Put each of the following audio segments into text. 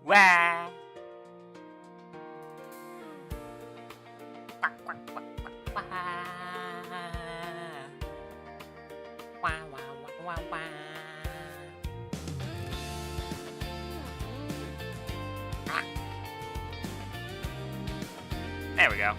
Wah. Quack, quack, quack, quack, quack. Wah, wah, wah, wah, wah. Ah. There we go.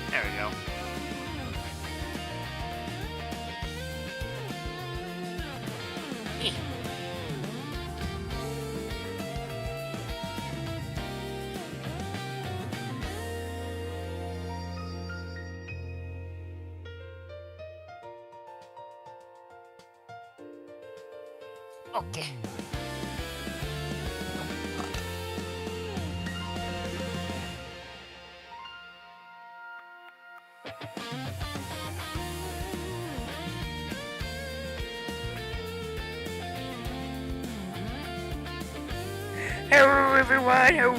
There we go. Okay. Hello everyone, hello.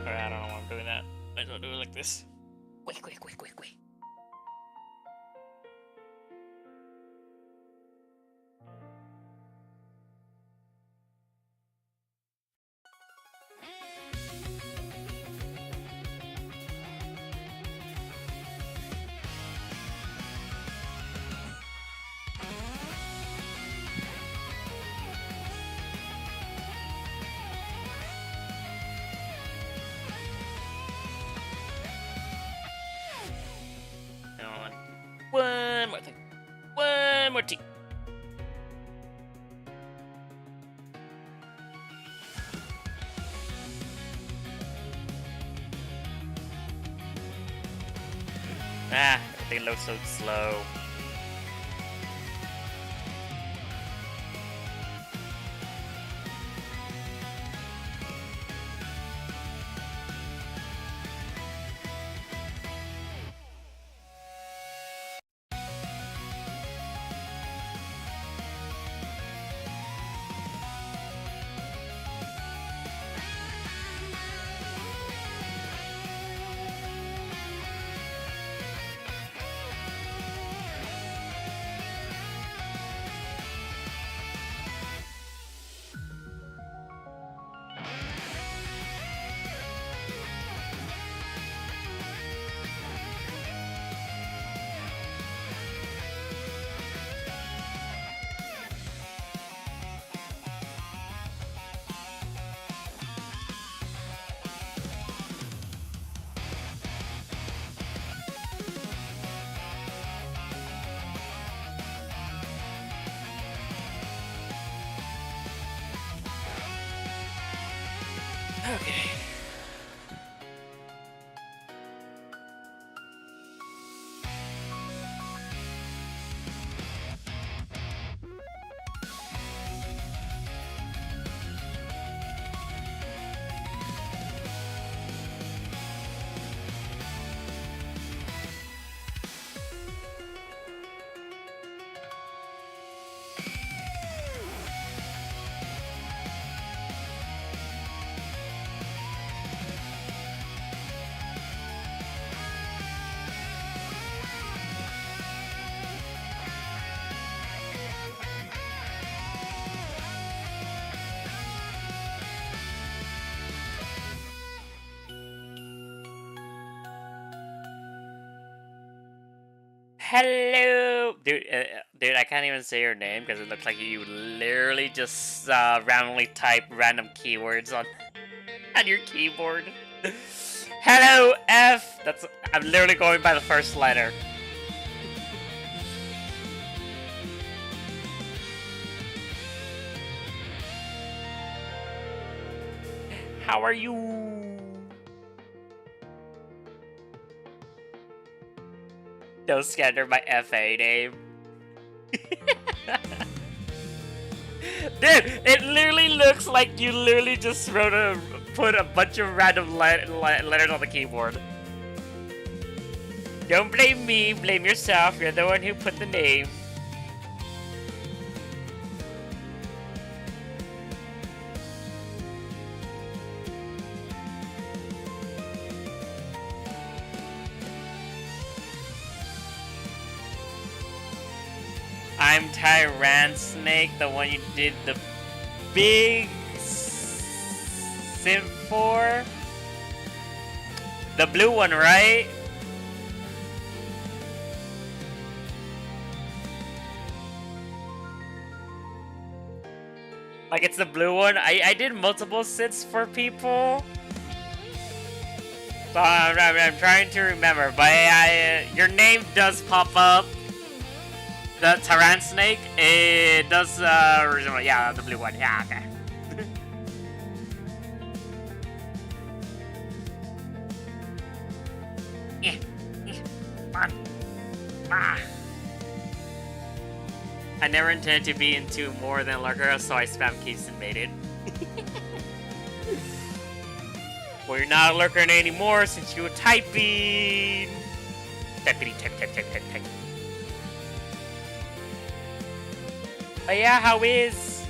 Alright, I don't know why I'm doing that. Might as well do it like this. Quick, quick, quick, quick, quick. One more thing. One more tea. Ah, everything looks so slow. Okay. Hello, dude. I can't even say your name because it looks like you literally just randomly type random keywords on your keyboard. Hello, F. I'm literally going by the first letter. How are you? Don't scatter my FA name. Dude, it literally looks like you literally just put a bunch of random letters on the keyboard. Don't blame me, blame yourself. You're the one who put the name. I'm Snake, the one you did the big simp for. The blue one, right? Like it's the blue one. I did multiple sits for people. So I'm trying to remember, but your name does pop up. The Tyrant Snake, it does resemble, yeah, the blue one, yeah, okay. I never intended to be into more than Lurker, so I spam keys and made it. Well, you're not a Lurker anymore since you were typing. Typity, type. But yeah, how is?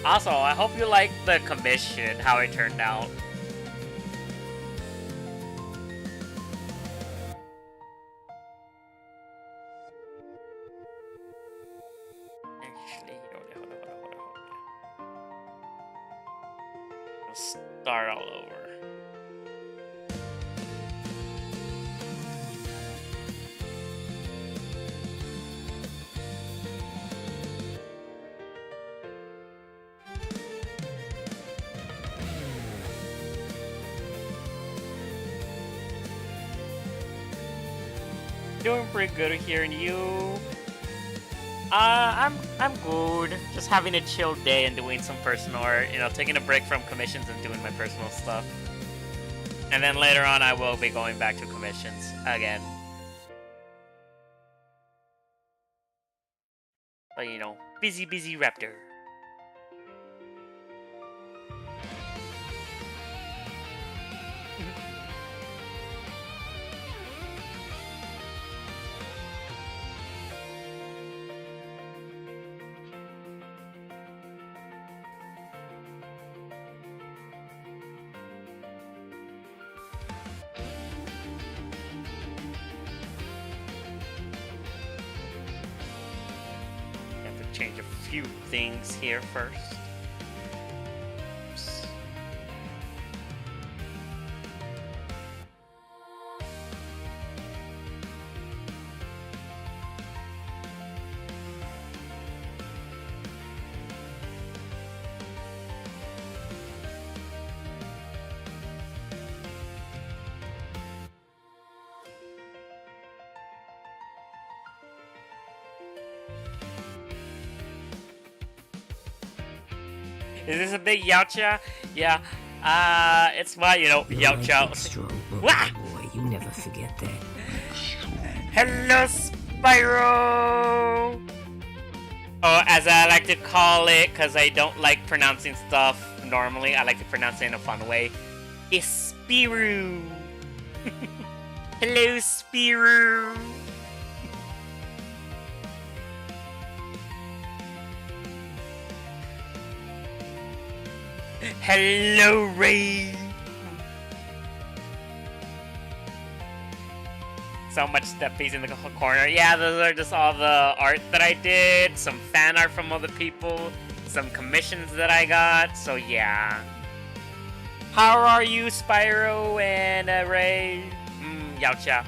Also, I hope you like the commission, how it turned out. Actually, hold on. Let's start all over. Doing pretty good here, and you? I'm good. Just having a chill day and doing some personal art. You know, taking a break from commissions and doing my personal stuff. And then later on, I will be going back to commissions again. But you know, busy Raptor. Change a few things here first. Oops. Is this a big Yaocha? Yeah. It's my, you know, Yaocha. Boy, you never forget that. Hello, Spyro! Oh, as I like to call it, because I don't like pronouncing stuff normally, I like to pronounce it in a fun way. It's Spyro! Hello, Spyro! Hello, Ray! So much steppies in the corner. Yeah, those are just all the art that I did, some fan art from other people, some commissions that I got, so yeah. How are you, Spyro and Ray? Yaocha.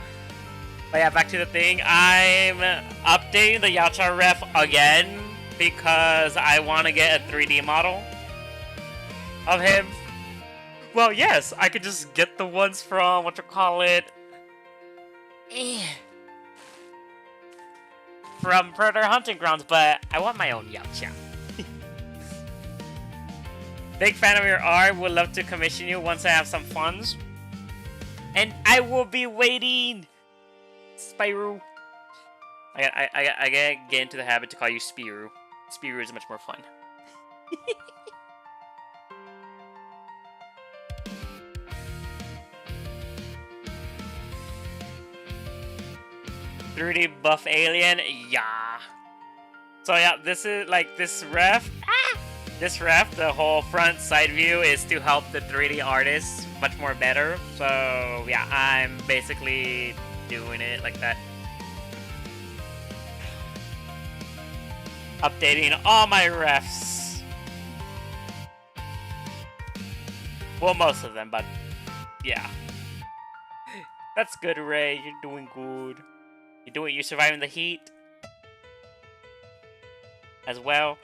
But yeah, back to the thing. I'm updating the Yaocha ref again because I want to get a 3D model. of him? Well, yes, I could just get the ones from, from Predator Hunting Grounds, but I want my own Yacha. Big fan of your art, would love to commission you once I have some funds. And I will be waiting! Spyro. I gotta get into the habit to call you Spiru. Spiru is much more fun. 3D buff alien, yeah. So yeah, this is like this ref. This ref, the whole front side view is to help the 3D artists much more better. So yeah, I'm basically doing it like that. Updating all my refs. Well, most of them, but yeah. That's good, Ray. You're doing good. You're surviving the heat as well.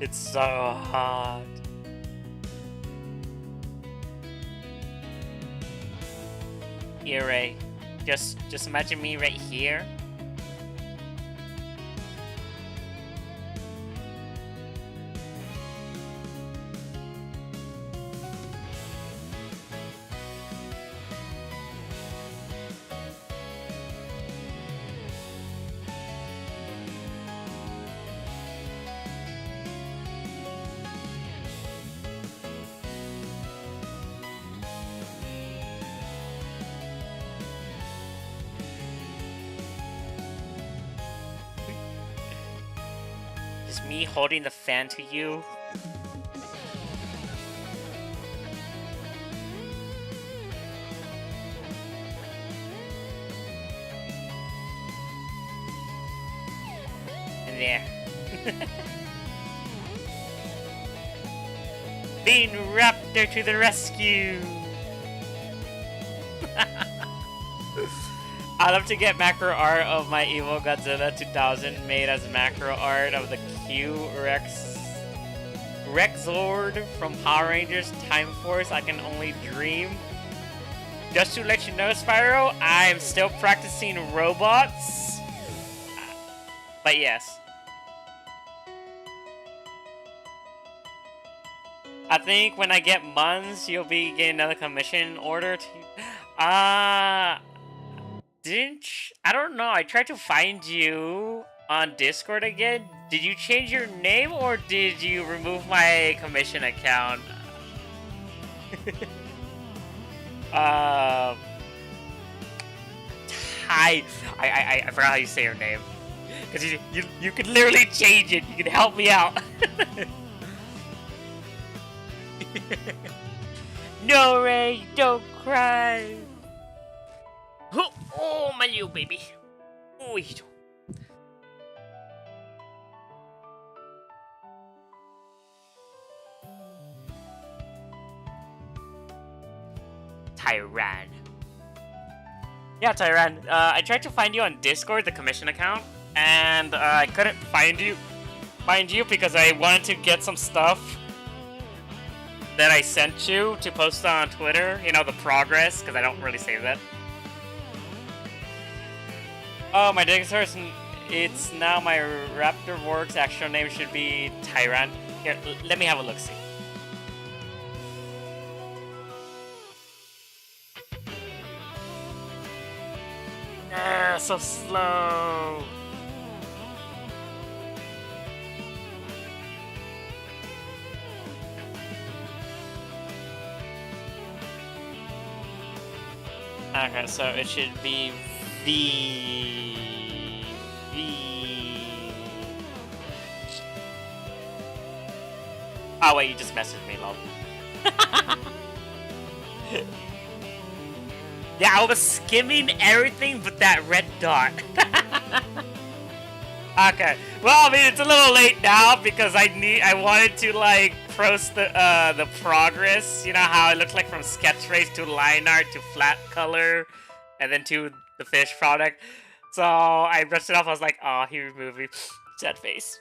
It's so hot. Here, Ray. Just imagine me right here. Me holding the fan to you. And there. Being Raptor to the rescue. I'd love to get macro art of my evil Godzilla 2000 made as macro art of the Rexord from Power Rangers Time Force. I can only dream. Just to let you know, Spyro, I'm still practicing robots. But yes. I think when I get Muns, you'll be getting another commission order to... I don't know. I tried to find you on Discord again. Did you change your name or did you remove my commission account? I forgot how you say your name. Because you could literally change it. You can help me out. No, Ray, don't cry. Oh, my little baby. Oh, Tyran. Yeah, Tyran. I tried to find you on Discord, the commission account, and I couldn't find you because I wanted to get some stuff that I sent you to post on Twitter. You know, the progress, because I don't really save that. Oh, my Discord, it's now my Raptor Works actual name should be Tyran. Here, let me have a look-see. So slow. Okay, so it should be V. Oh wait, you just messaged me, lol. Yeah, I was skimming everything but that red dot. Okay. Well, I mean, it's a little late now because I wanted to like post the progress. You know how it looks like from sketch race to line art to flat color, and then to the finished product. So I brushed it off. I was like, oh, he removed me. Sad face.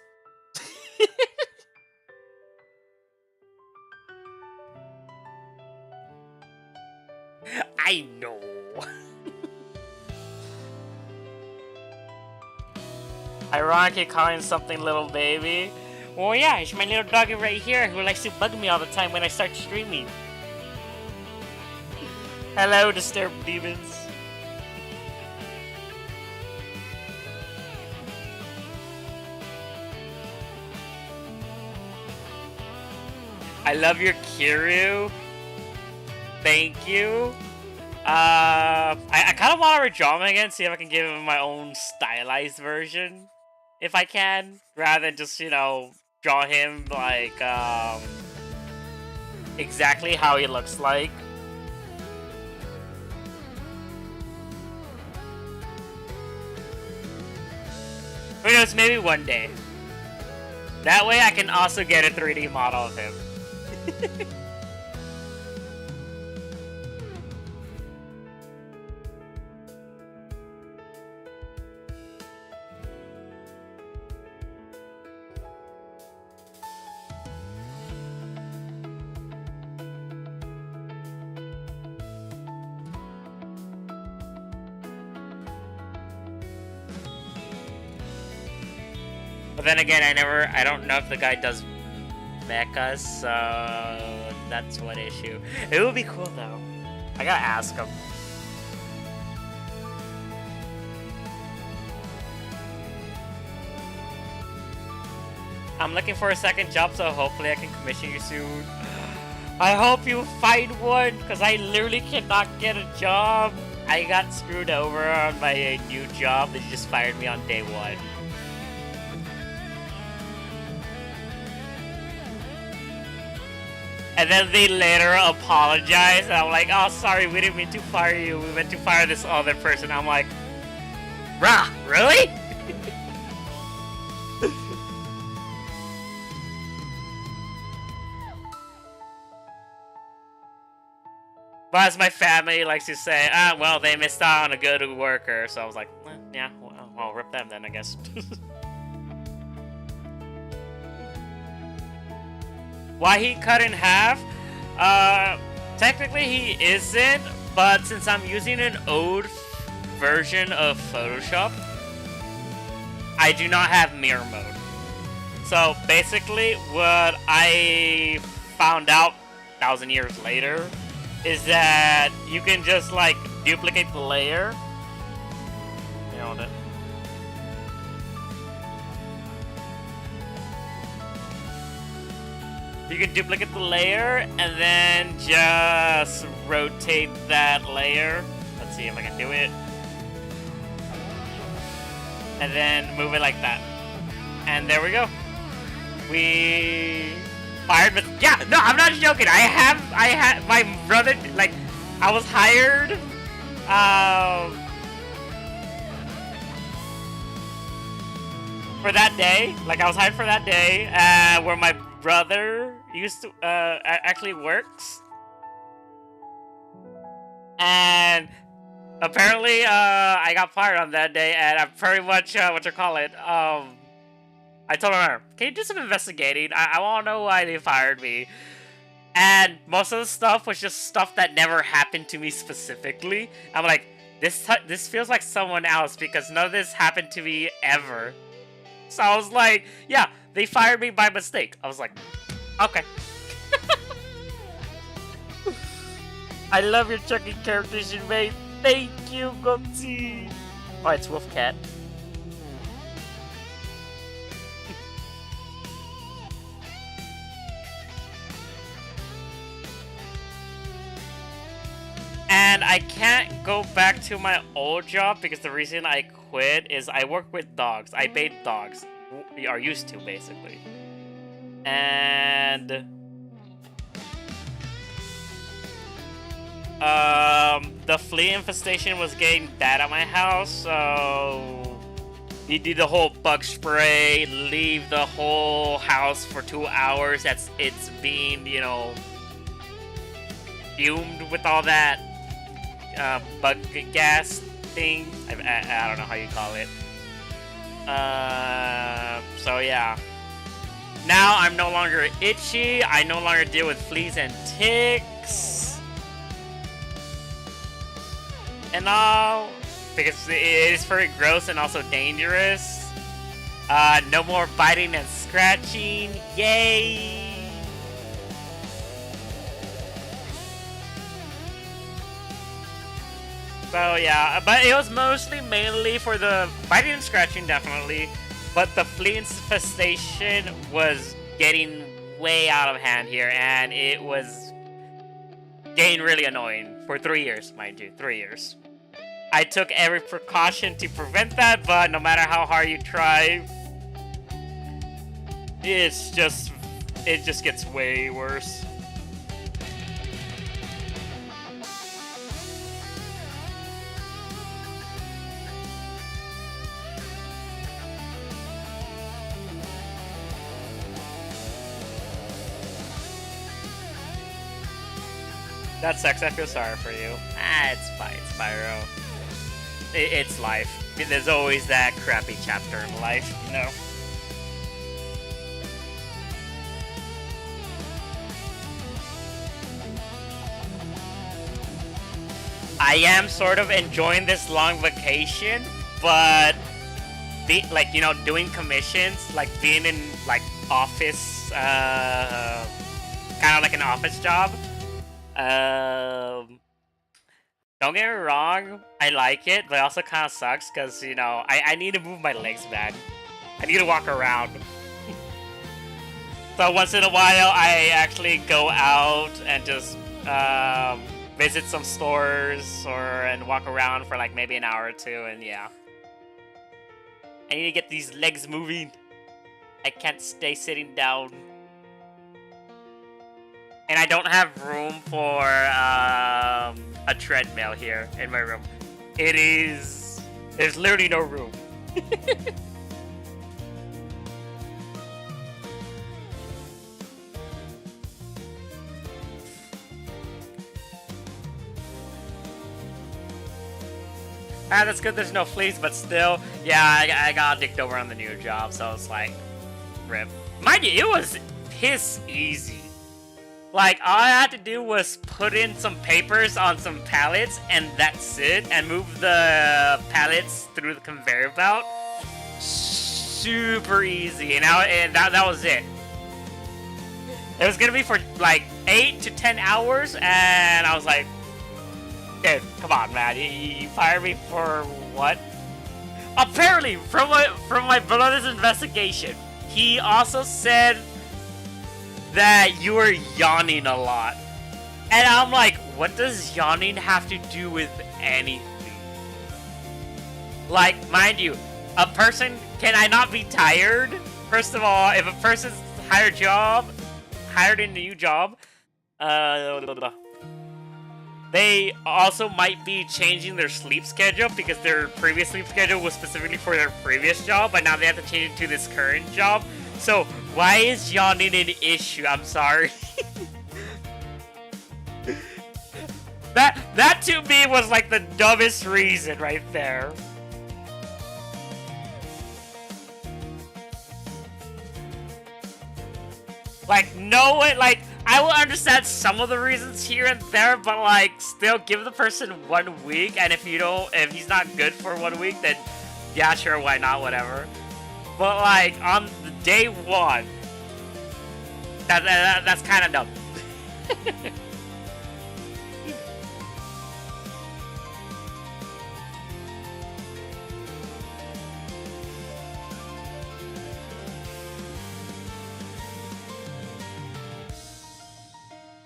I know. Ironically calling something little baby. Well, yeah, it's my little doggy right here who likes to bug me all the time when I start streaming. Hello, disturbed demons. I love your Kiryu. Thank you. I kind of want to redraw him again, see if I can give him my own stylized version. If I can, rather than just, you know, draw him like, exactly how he looks like. Who knows, maybe one day. That way I can also get a 3D model of him. But then again, I don't know if the guy does mechas, so that's one issue. It would be cool though. I gotta ask him. I'm looking for a second job, so hopefully I can commission you soon. I hope you find one, because I literally cannot get a job. I got screwed over on my new job. They just fired me on day one. And then they later apologized, and I'm like, oh, sorry, we didn't mean to fire you. We meant to fire this other person. I'm like, bruh, really? But as my family likes to say, well, they missed out on a good worker. So I was like, yeah, well, I'll rip them then, I guess. Why he cut in half? Technically he isn't, but since I'm using an old version of Photoshop, I do not have mirror mode. So basically what I found out 1,000 years later is that you can just like duplicate the layer. You know what? You can duplicate the layer and then just rotate that layer. Let's see if I can do it. And then move it like that. And there we go. We fired, but yeah, no, I'm not joking. I had my brother, like, I was hired, for that day. Like, I was hired for that day, where my brother used to, actually works. And apparently, I got fired on that day, and I'm pretty much, I told her, can you do some investigating? I want to know why they fired me. And most of the stuff was just stuff that never happened to me specifically. I'm like, this feels like someone else because none of this happened to me ever. So I was like, yeah, they fired me by mistake. I was like, okay. I love your Chucky characters you made. Thank you, Gopsy. Oh, it's Wolfcat. And I can't go back to my old job because the reason I quit is I work with dogs. I bathe dogs. Or used to, basically. And the flea infestation was getting bad at my house, so you do the whole bug spray, leave the whole house for 2 hours. It's being, you know, fumed with all that bug gas thing. I don't know how you call it. So yeah. Now I'm no longer itchy. I no longer deal with fleas and ticks. And all. Because it is very gross and also dangerous. No more biting and scratching. Yay! So yeah, but it was mainly for the biting and scratching, definitely. But the flea infestation was getting way out of hand here, and it was getting really annoying for 3 years, mind you, 3 years. I took every precaution to prevent that, but no matter how hard you try, it just gets way worse. That sucks, I feel sorry for you. It's fine, Spyro. It's life. There's always that crappy chapter in life, you know? I am sort of enjoying this long vacation, but you know, doing commissions, like being in like office, kind of like an office job. Don't get me wrong, I like it, but it also kind of sucks because, you know, I need to move my legs, man. I need to walk around. So once in a while, I actually go out and just visit some stores and walk around for like maybe an hour or two, and yeah. I need to get these legs moving. I can't stay sitting down. And I don't have room for a treadmill here in my room. There's literally no room. That's good there's no fleas, but still, yeah, I got dicked over on the new job, so it's like, rip. Mind you, it was piss easy. Like, all I had to do was put in some papers on some pallets, and that's it, and move the pallets through the conveyor belt. Super easy, and that was it. It was gonna be for like 8 to 10 hours, and I was like, dude, come on, man, you fired me for what? Apparently, from my brother's investigation, he also said that you were yawning a lot. And I'm like, what does yawning have to do with anything? Like, mind you, a person, can I not be tired? First of all, if a person's hired in a new job, they also might be changing their sleep schedule because their previous sleep schedule was specifically for their previous job, but now they have to change it to this current job. So, why is yawning an issue? I'm sorry. That to me was like the dumbest reason right there. Like, no way, like, I will understand some of the reasons here and there, but like, still give the person 1 week, and if he's not good for 1 week, then yeah, sure, why not, whatever. But like, on day one, that's kind of dumb.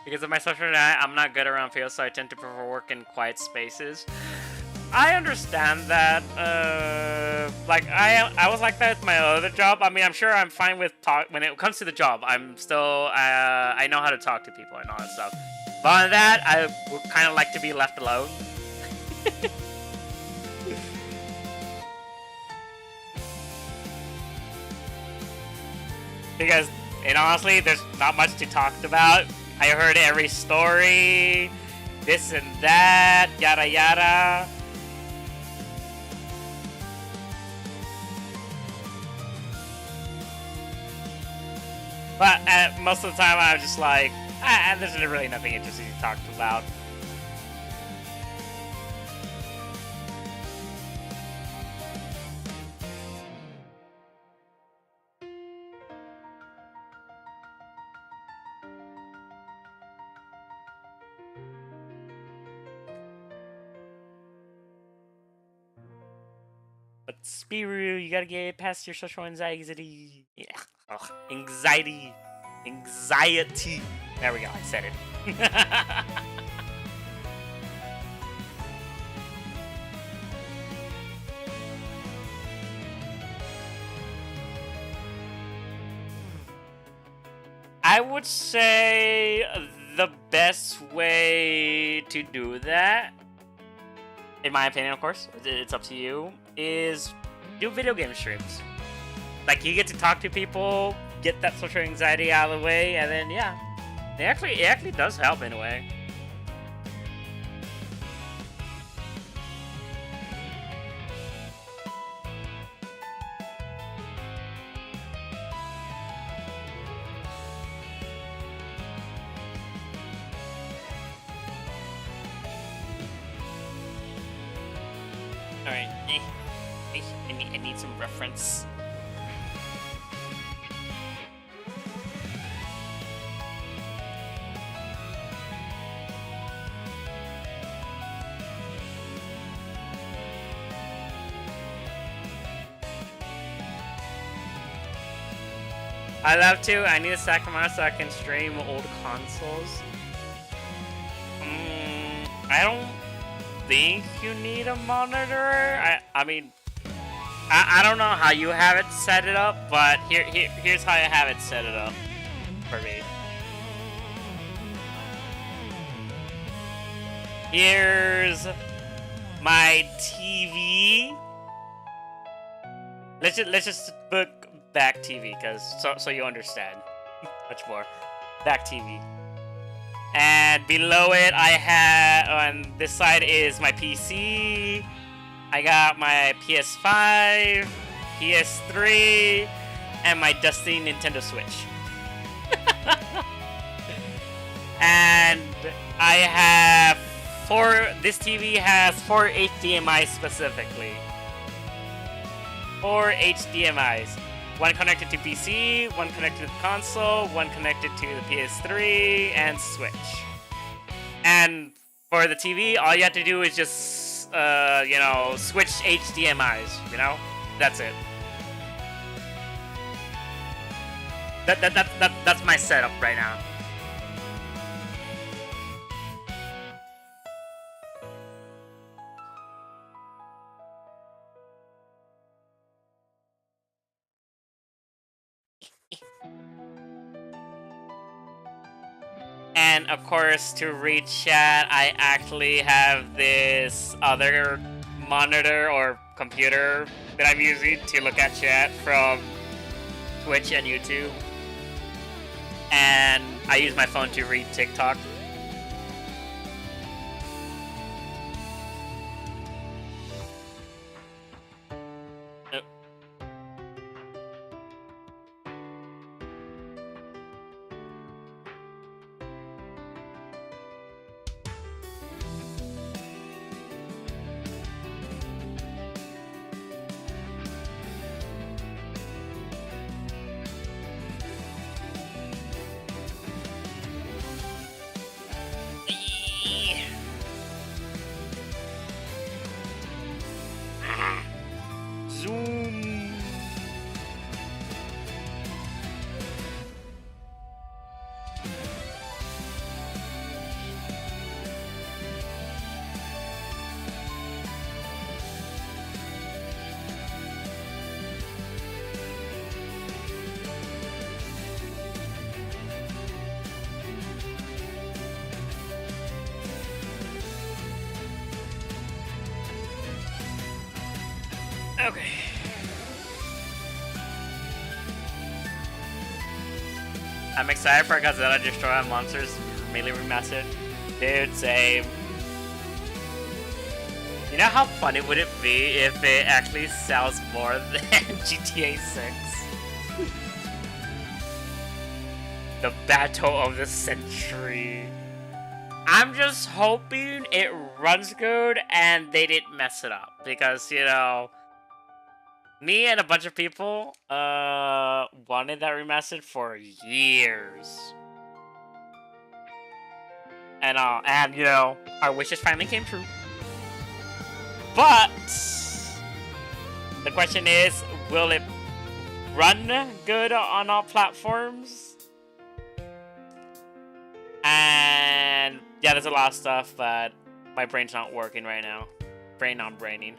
Because of my social life, I'm not good around people, so I tend to prefer work in quiet spaces. I understand that. Like I was like that with my other job. I mean, I'm sure I'm fine with talk when it comes to the job. I'm still I know how to talk to people and all that stuff. But on that, I would kind of like to be left alone. Because, and honestly, there's not much to talk about. I heard every story, this and that, yada yada. But most of the time, I'm just like, there's really nothing interesting to talk about. But Spiru, you gotta get past your social anxiety. Yeah. Ugh. Anxiety. Anxiety. There we go, I said it. I would say the best way to do that, in my opinion, of course, it's up to you, is do video game streams. Like, you get to talk to people, get that social anxiety out of the way, and then, yeah. It actually does help in a way. Alright, I need some reference. I love to. I need a second monitor so I can stream old consoles. I don't think you need a monitor. I mean, I don't know how you have it set it up, but here's how I have it set it up for me. Here's my TV. Let's just book back TV, because so you understand much more. Back TV. And below it, I have, on this side is my PC. I got my PS5, PS3, and my dusty Nintendo Switch. And I have this TV has 4 HDMI specifically. 4 HDMIs. One connected to PC, one connected to the console, one connected to the PS3, and Switch. And for the TV, all you have to do is just, switch HDMIs, That's it. That's my setup right now. And of course, to read chat, I actually have this other monitor or computer that I'm using to look at chat from Twitch and YouTube. And I use my phone to read TikTok. Okay. I'm excited for Godzilla Destroy All Monsters Melee Remastered. Dude, same. You know how funny would it be if it actually sells more than GTA 6? The battle of the century. I'm just hoping it runs good and they didn't mess it up. Because, you know, me and a bunch of people wanted that remastered for years. And you know, our wishes finally came true. But the question is, will it run good on all platforms? And yeah, there's a lot of stuff, but my brain's not working right now. Brain on braining.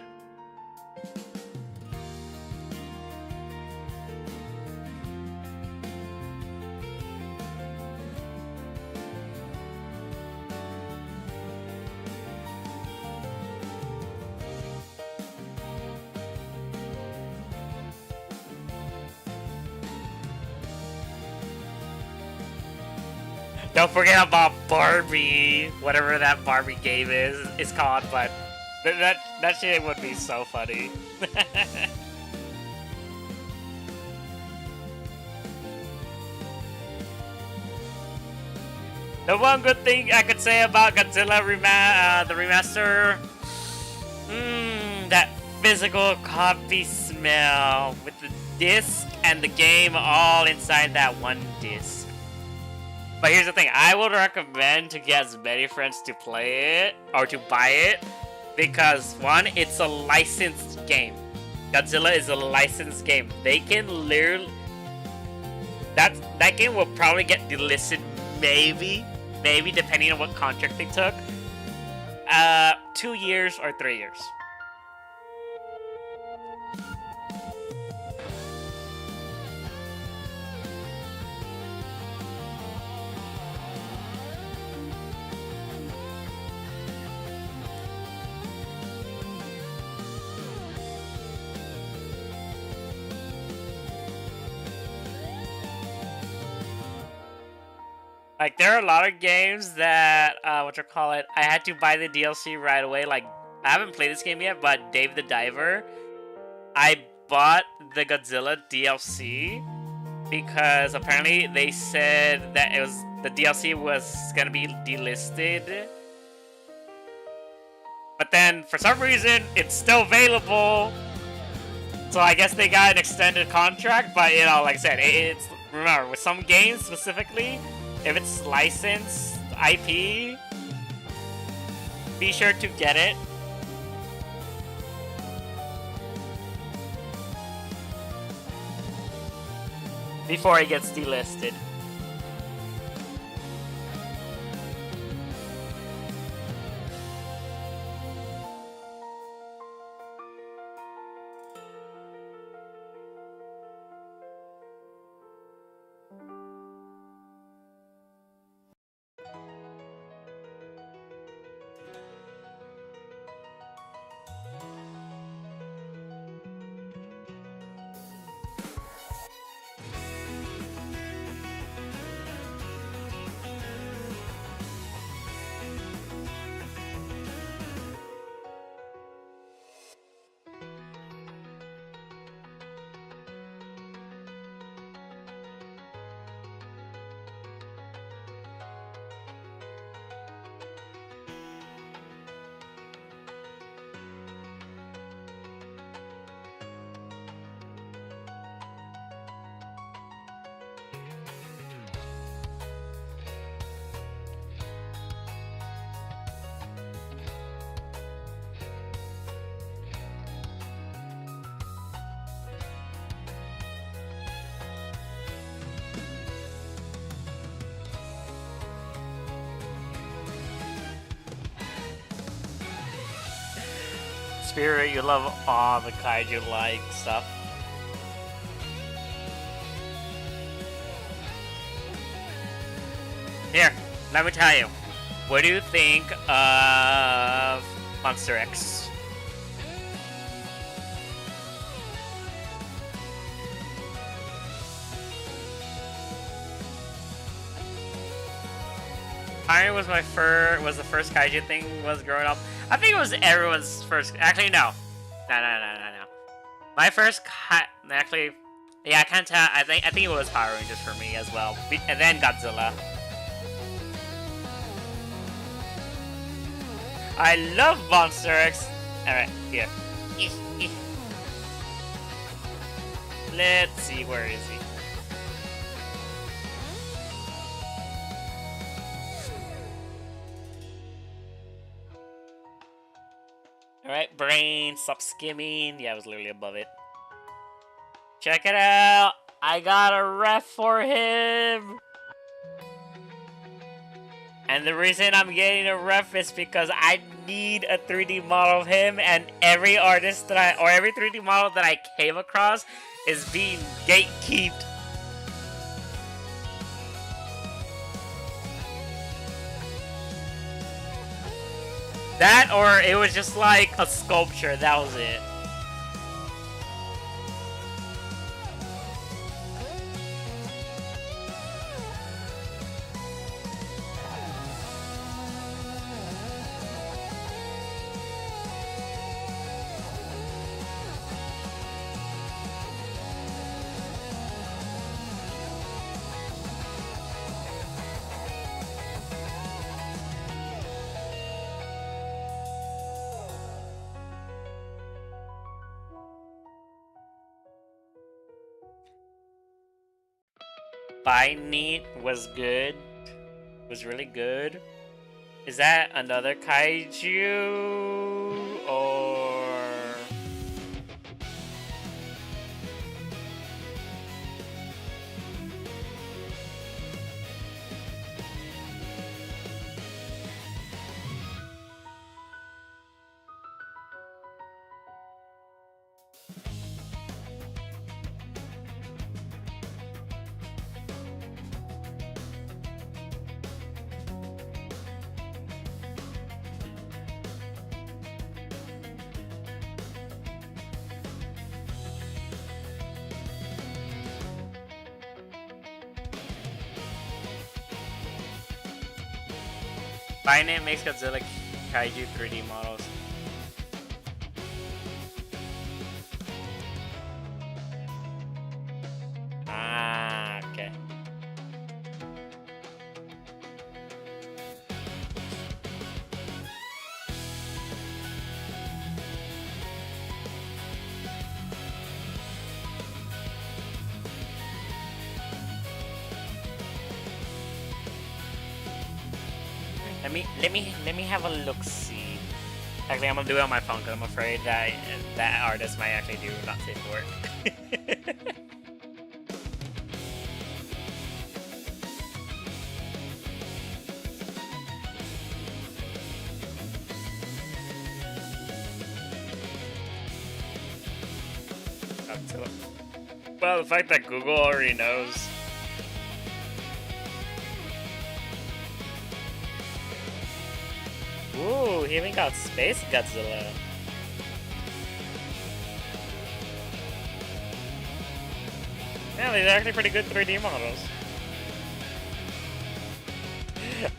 Don't forget about Barbie, whatever that Barbie game is called, but that shit would be so funny. The one good thing I could say about Godzilla the remaster, that physical copy smell with the disc and the game all inside that one disc. But here's the thing, I would recommend to get as many friends to play it, or to buy it, because one, it's a licensed game. Godzilla is a licensed game. They can literally... That game will probably get delisted, maybe, depending on what contract they took, 2 years or 3 years. Like, there are a lot of games that, I had to buy the DLC right away. Like, I haven't played this game yet, but Dave the Diver, I bought the Godzilla DLC because apparently they said that the DLC was gonna be delisted. But then, for some reason, it's still available. So I guess they got an extended contract, but, you know, like I said, remember, with some games specifically, if it's licensed IP, be sure to get it. Before it gets delisted. Spirit, you love all the kaiju-like stuff. Here, let me tell you. What do you think of Monster X? Iron was the first kaiju thing was growing up. I think it was everyone's first. Actually, no. No. My first actually, yeah, I can't tell. I think it was Power Rangers for me as well, and then Godzilla. I love Monster X. All right, here. Let's see, where is he? Alright, brain, stop skimming. Yeah, I was literally above it. Check it out! I got a ref for him! And the reason I'm getting a ref is because I need a 3D model of him, and every artist that every 3D model that I came across is being gatekeeped. That, or it was just like a sculpture, that was it. By Neat was good. Was really good. Is that another kaiju? Or... Binance makes Godzilla kaiju 3D models. Ah, okay. Let me have a look see. Actually, I'm gonna do it on my phone because I'm afraid that that artist might actually do not safe work. Well, the fact that Google already knows. Ooh, he even got Space Godzilla. Yeah, these are actually pretty good 3D models.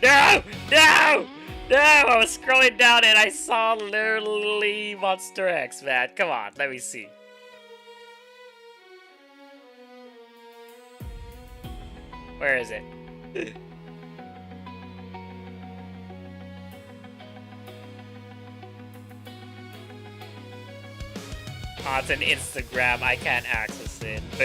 No! No! No! I was scrolling down and I saw literally Monster X, man. Come on, let me see. Where is it? Oh, it's an Instagram. I can't access it. Boo.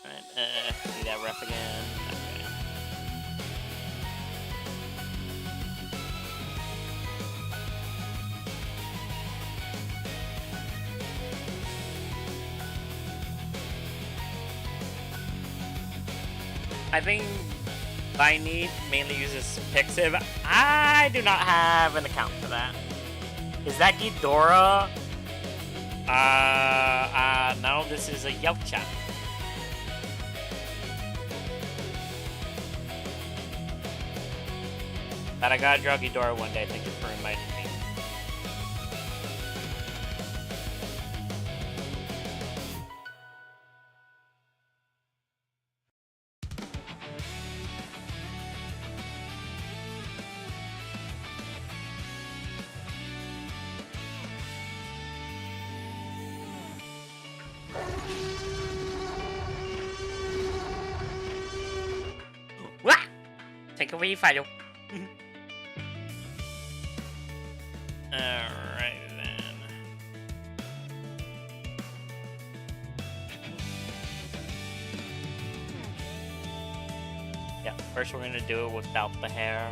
Alright, see that ref again. Okay. I think Biney mainly uses Pixiv. I do not have an account for that. Is that Ghidorah? No, this is a Yelp chat. But I got a druggy door one day. Thank you for reminding me. Wah! Take away file. Alright then. Yeah, first we're gonna do it without the hair.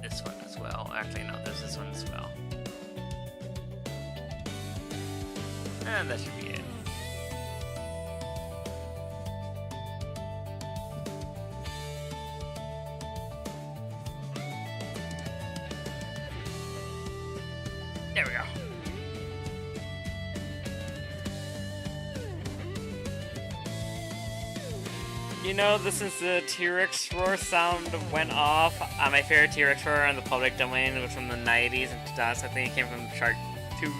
This one as well. Actually, no, there's this one as well. And that should be it. There we go. You know, since the T-Rex roar sound went off, my favorite T-Rex roar in the public domain was from the 90s and 2000s. I think it came from Shark Tooth.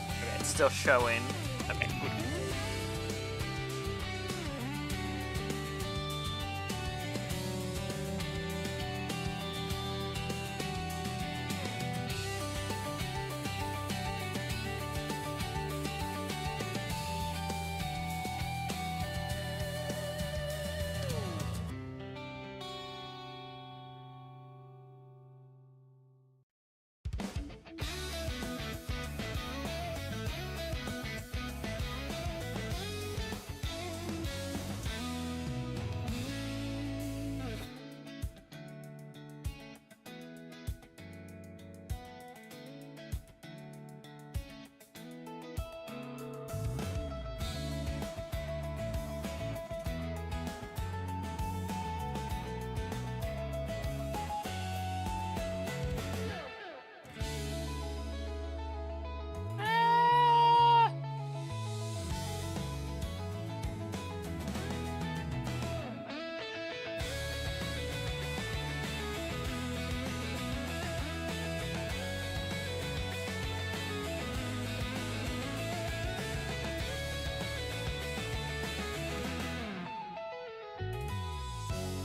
Okay, it's still showing. Okay, good.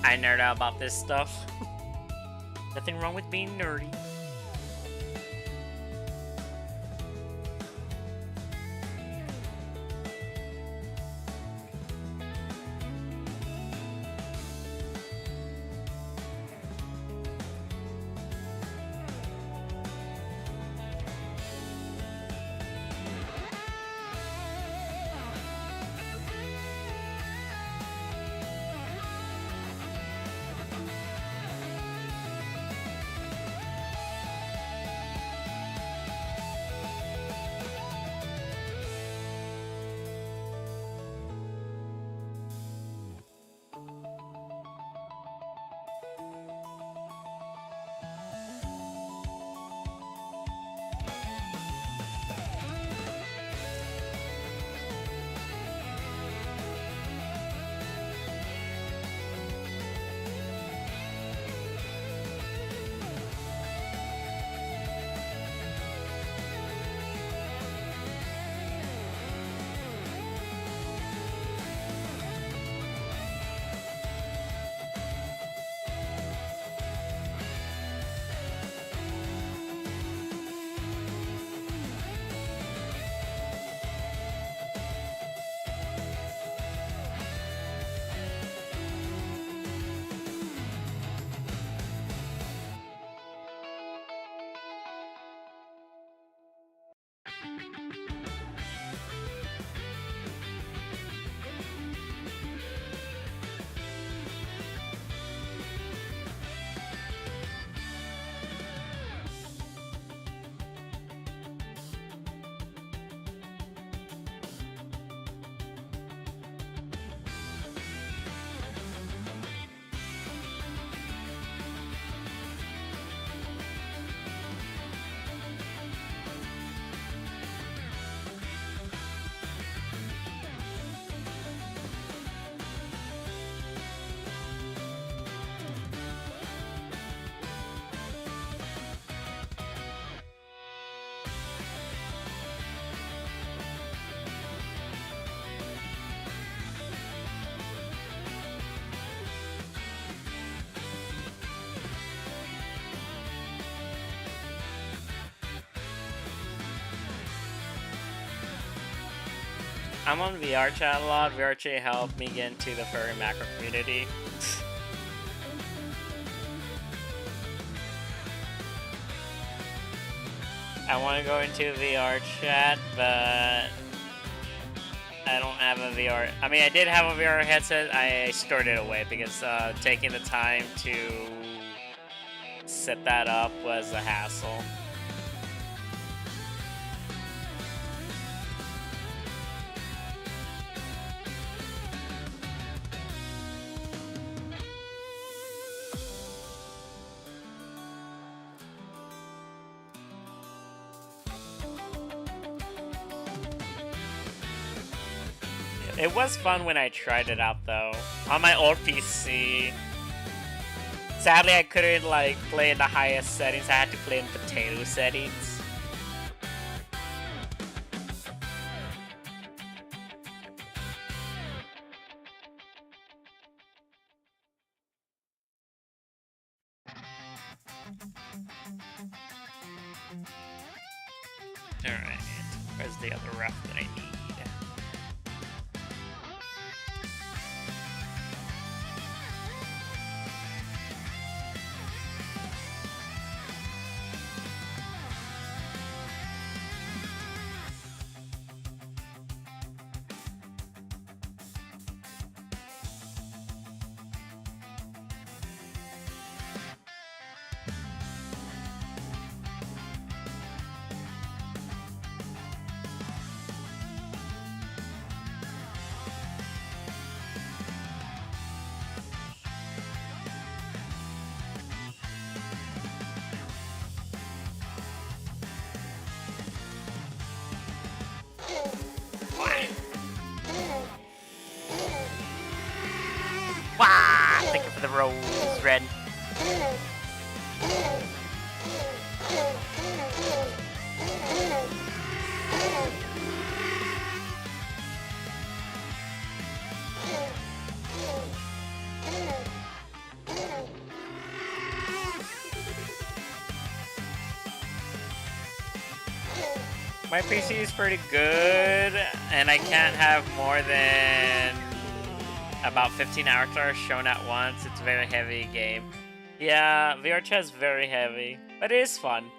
I nerd out about this stuff. Nothing wrong with being nerdy. I'm on VR chat a lot. VR chat helped me get into the furry macro community. I want to go into VR chat, but I don't have a VR. I mean, I did have a VR headset. I stored it away because taking the time to set that up was a hassle. It was fun when I tried it out though. On my old PC. Sadly, I couldn't like play in the highest settings. I had to play in potato settings. Alright, where's the other ref that I need? Wah! Thank you for the rose, Red. My PC is pretty good, and I can't have more than about 15 avatars shown at once. It's a very heavy game. Yeah, VR chat is very heavy, but it is fun.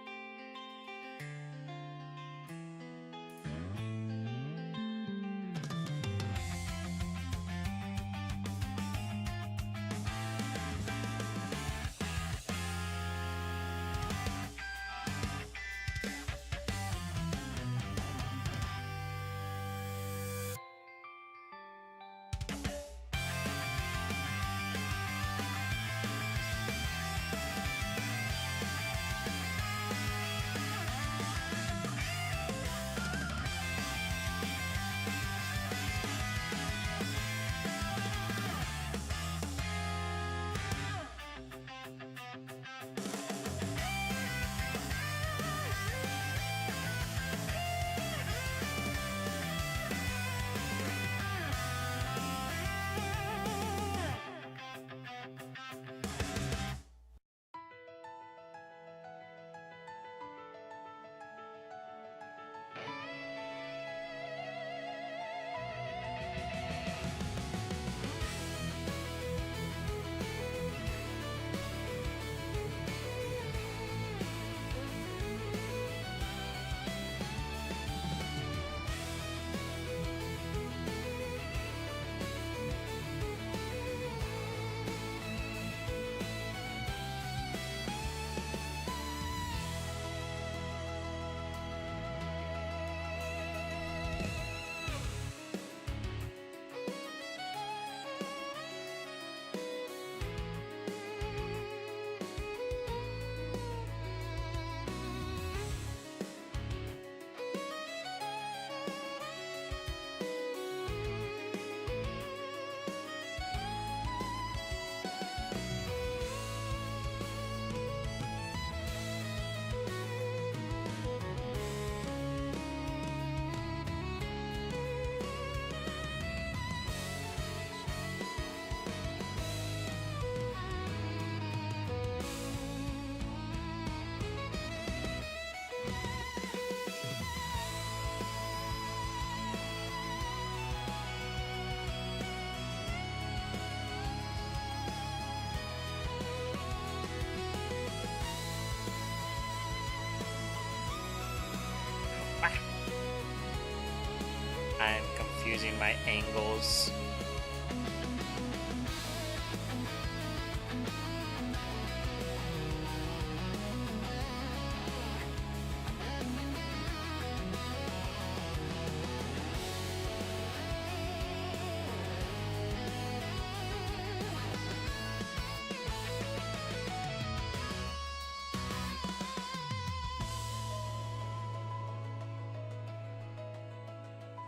using my angles.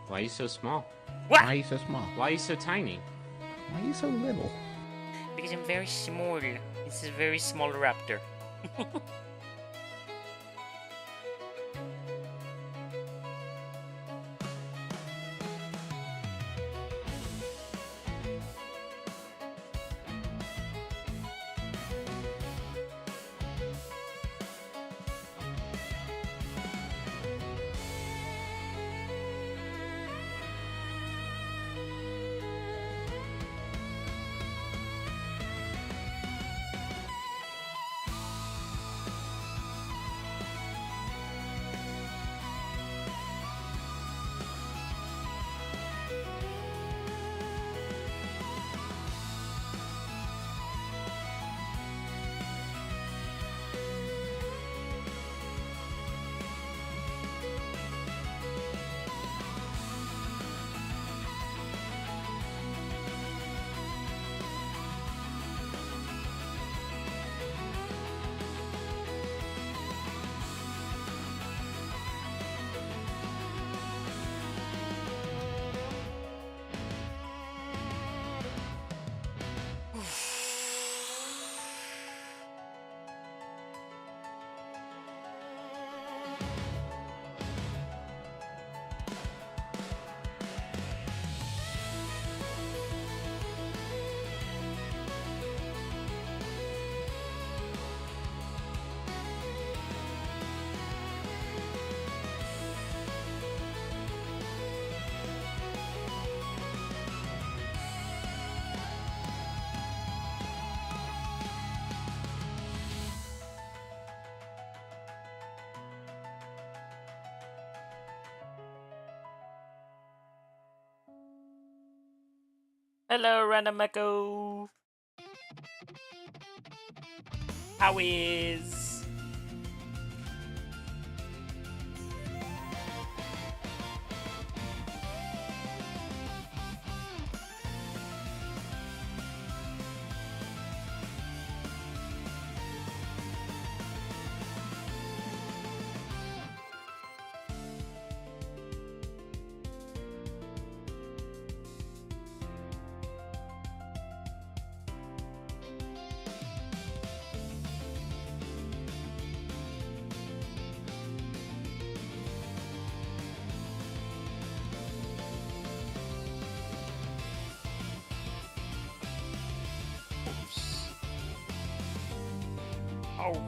Why are you so small? What? Why are you so small? Why are you so tiny? Why are you so little? Because I'm very small. This is a very small raptor. Hello, Random Echo. How is? Oops. Oh.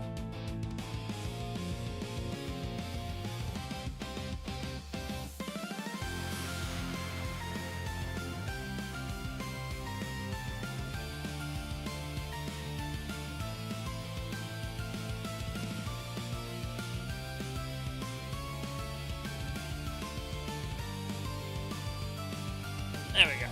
There we go.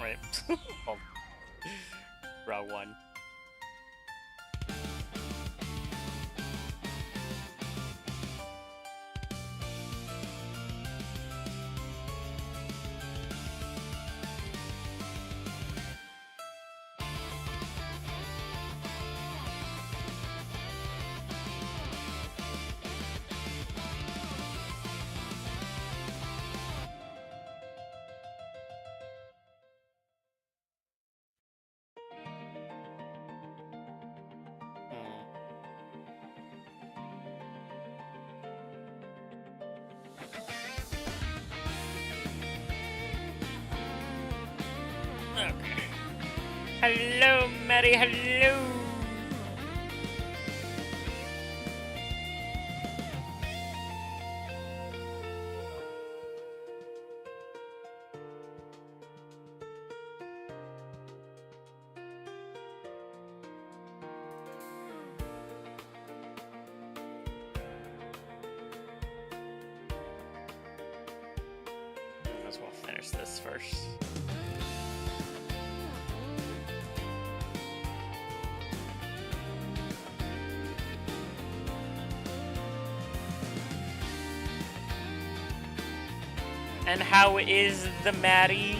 Right. Oh. Row one. Okay. Hello, Maddie, hello! Might as well finish this first. And how is the Maddie?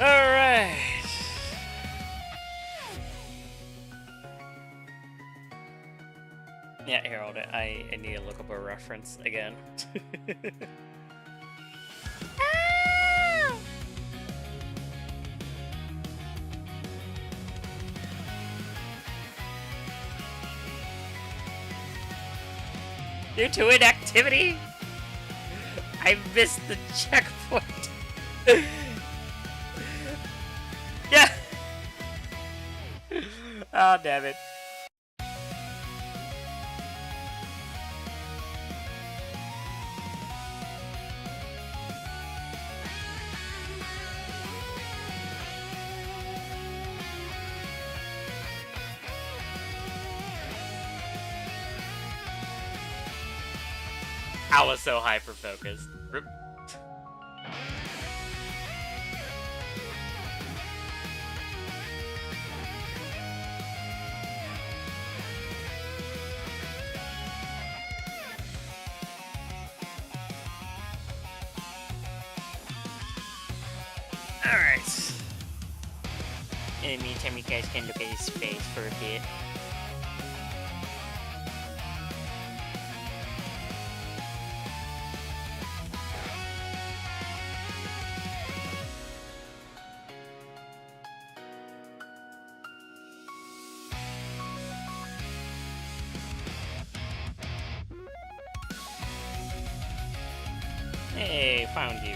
Alright. Yeah, Harold, I need to look up a reference again. Due to inactivity, I missed the checkpoint. Yeah. Oh, damn it. I was so hyper-focused. Rip. Alright. In the meantime, you guys can look at his face for a bit. Hey, found you.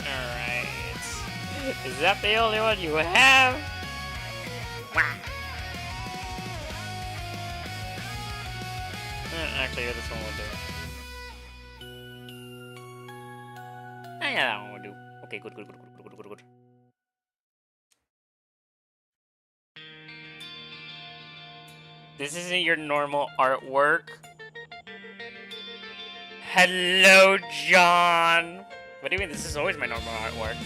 Alright. Is that the only one you have? Wow. Actually, this one will do. Ah, yeah, that one will do. Okay, good, good, good, good, good, good, good. This isn't your normal artwork. Hello, John. What do you mean? This is always my normal artwork.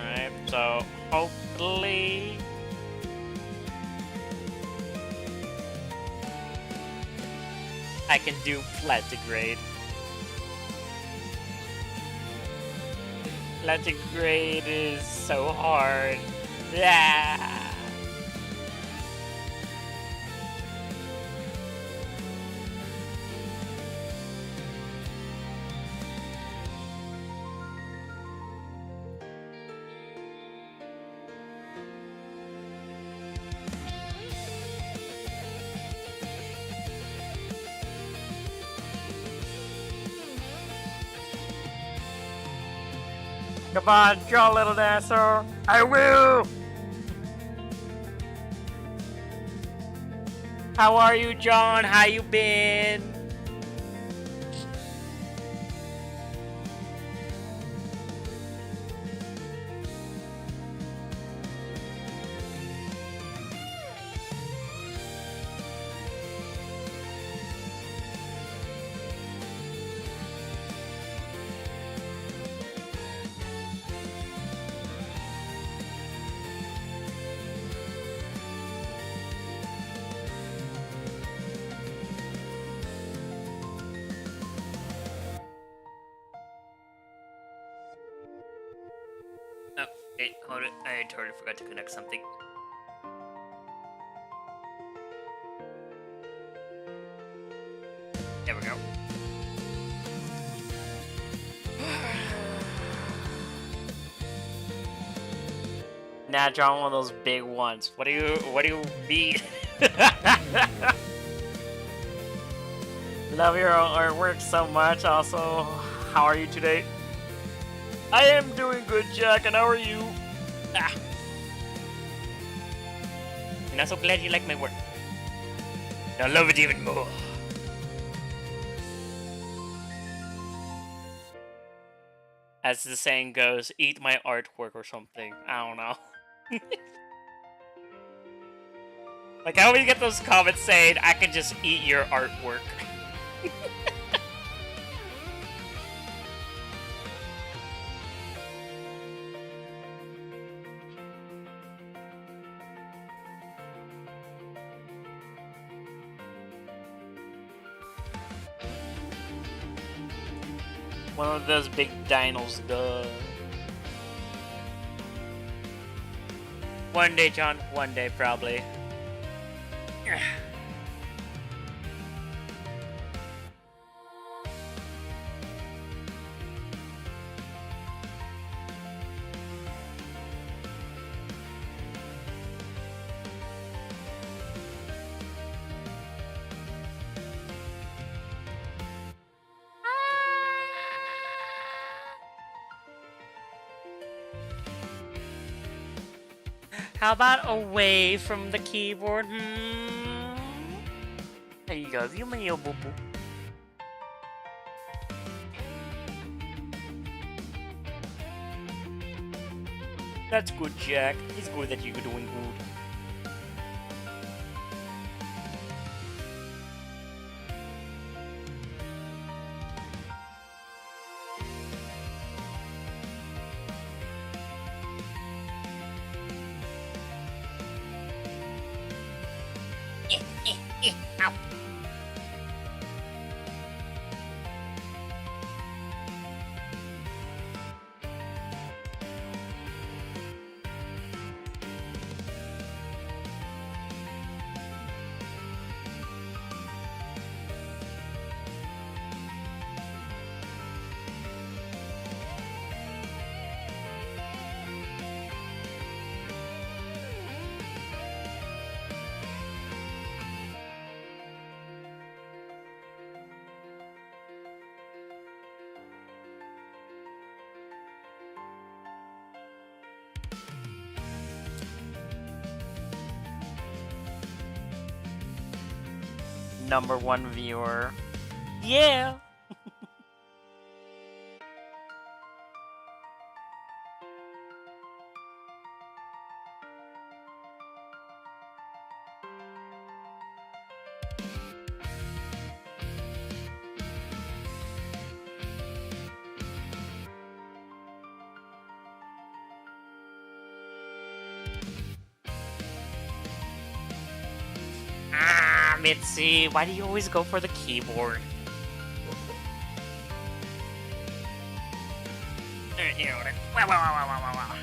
Alright, so hopefully I can do Plantigrade. Plantigrade is so hard. Yeah. Come on, draw, little dancer. I will. How are you, John? How you been? Oh, wait, hold it. I totally forgot to connect something. There we go. Now draw one of those big ones. What do you mean? Love your artwork so much. Also, how are you today? I am doing good, Jack, and how are you? Ah. And I'm so glad you like my work. I love it even more. As the saying goes, eat my artwork or something. I don't know. Like, how we get those comments saying, I can just eat your artwork. One of those big dinos, duh. One day, John. One day, probably. How about away from the keyboard? There you go. You my boo boo. That's good, Jack. It's good that you're doing good. Ow. #1 viewer. Yeah! Ah, Mitzi, why do you always go for the keyboard? Wow, wow, wow, wow, wow, wow.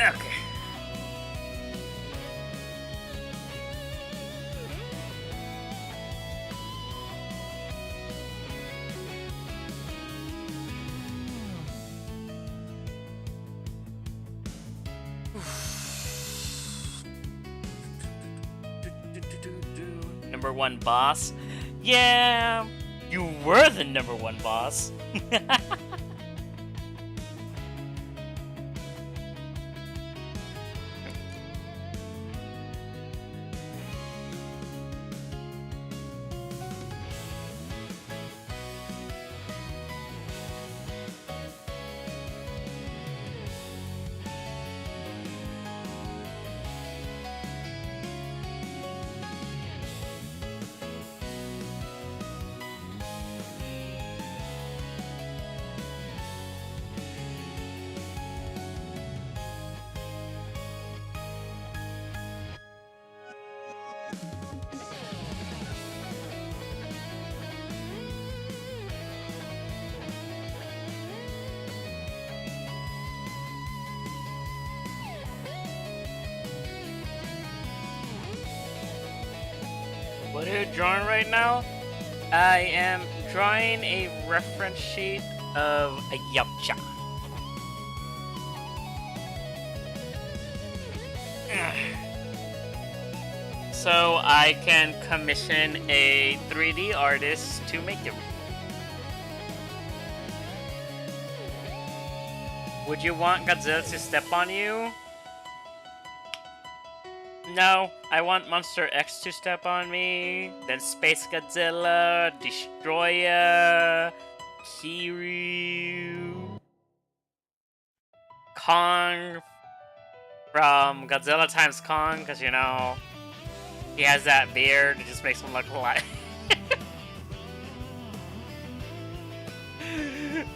Okay. #1 boss. Yeah, you were the #1 boss. What are you drawing right now? I am drawing a reference sheet of a Yamcha. So I can commission a 3D artist to make it. Would you want Godzilla to step on you? No, I want Monster X to step on me, then Space Godzilla, Destroyer, Kiryu, Kong from Godzilla times Kong, because you know, he has that beard, it just makes him look like...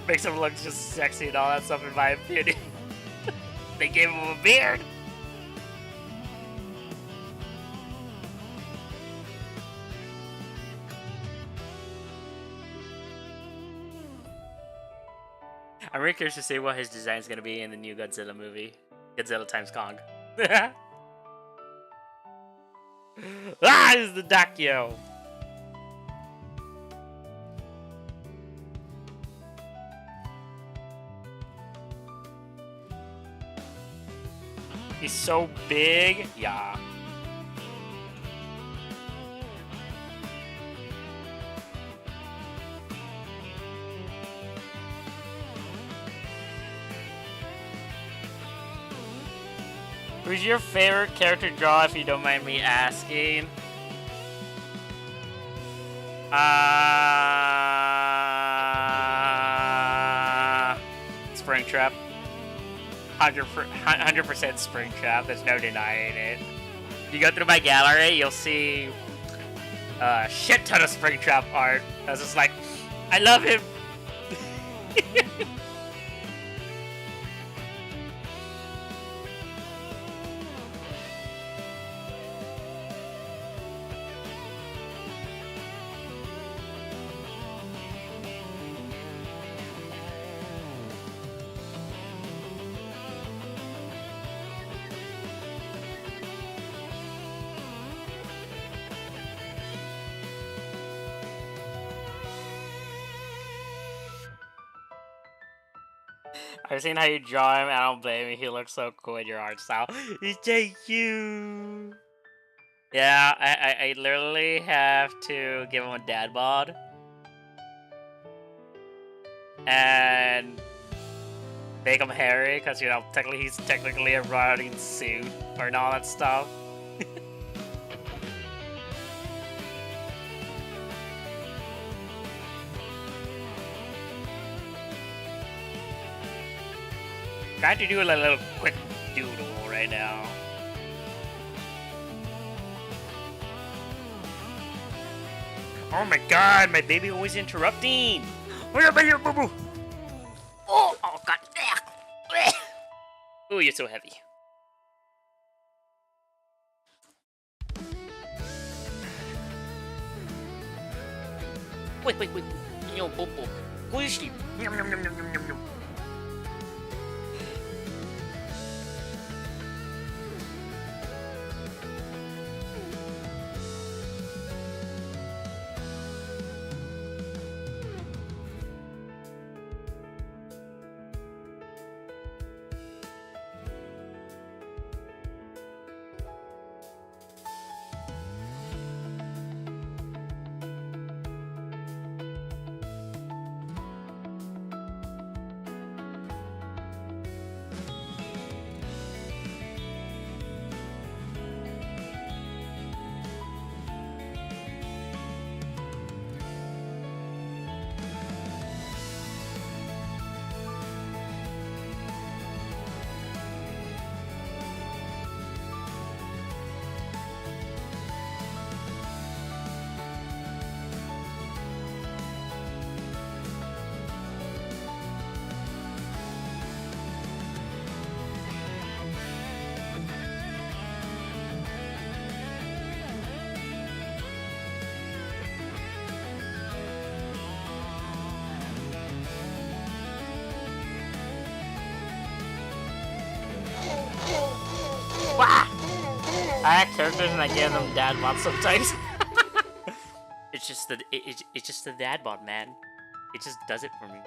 makes him look just sexy and all that stuff in my opinion. They gave him a beard! I'm really curious to see what his design is going to be in the new Godzilla movie. Godzilla times Kong. Ah, this is the Dakyo! He's so big. Yeah. Who's your favorite character to draw, if you don't mind me asking? Springtrap. 100% Springtrap. There's no denying it. You go through my gallery, you'll see a shit ton of Springtrap art. I was just like, I love him. I've seen how you draw him, and I don't blame you. He looks so cool in your art style. Thank you. Yeah, I literally have to give him a dad bod. And make him hairy, because, you know, he's technically a riding suit, or all that stuff. Trying to do a little quick doodle right now. Oh my god, my baby always interrupting! Oh, oh god. Ooh, you're so heavy. Wait. No, Popo. Go to sleep. Yum, yum, yum, yum, yum, yum, yum. Wah! I act characters and I give them dad bods sometimes. It's just the dad bod, man. It just does it for me.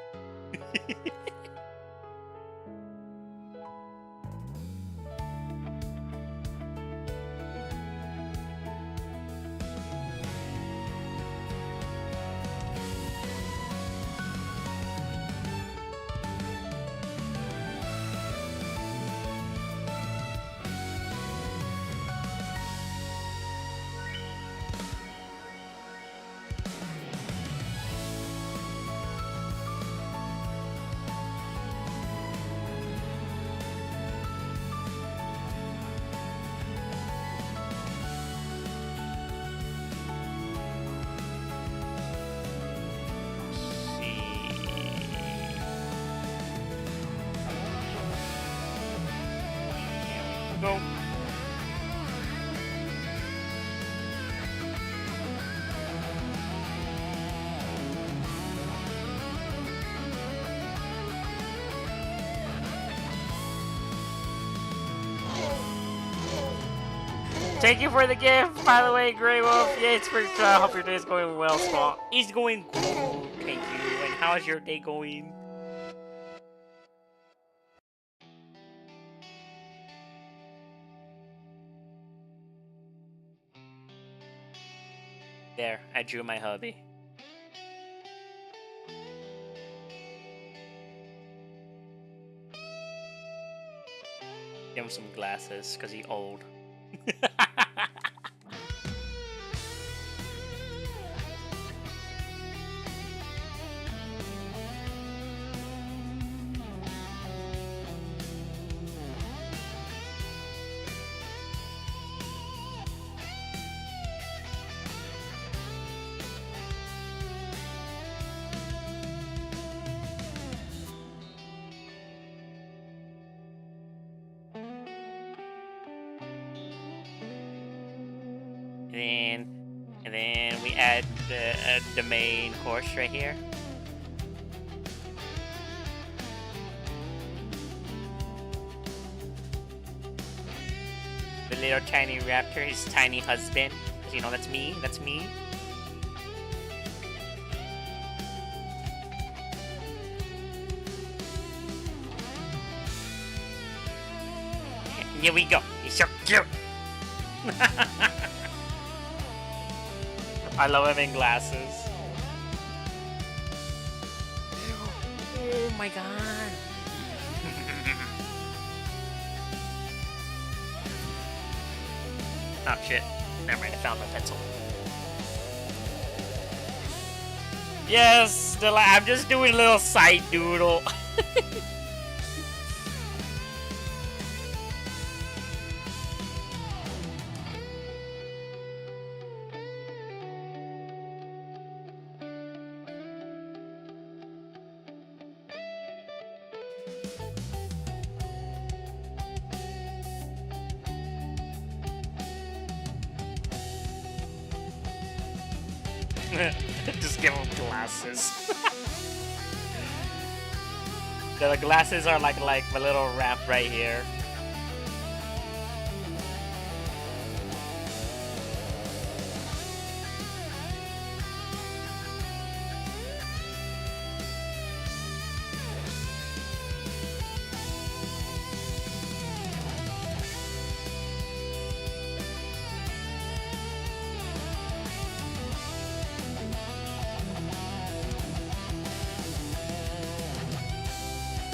Go. Thank you for the gift, by the way, Grey Wolf. Yeah, it's pretty cool. I hope your day is going well, Spawn. It's going good. Thank you. And how's your day going? There, I drew my hubby. Give him some glasses, because he's old. And then we add the main course right here. The little tiny raptor, his tiny husband. You know, that's me. That's me. here we go. He's so cute. I love him in glasses. Oh my god. Oh shit. Never mind, I found my pencil. Yes, I'm just doing a little side doodle. Just give him glasses. The glasses are like my little ramp right here.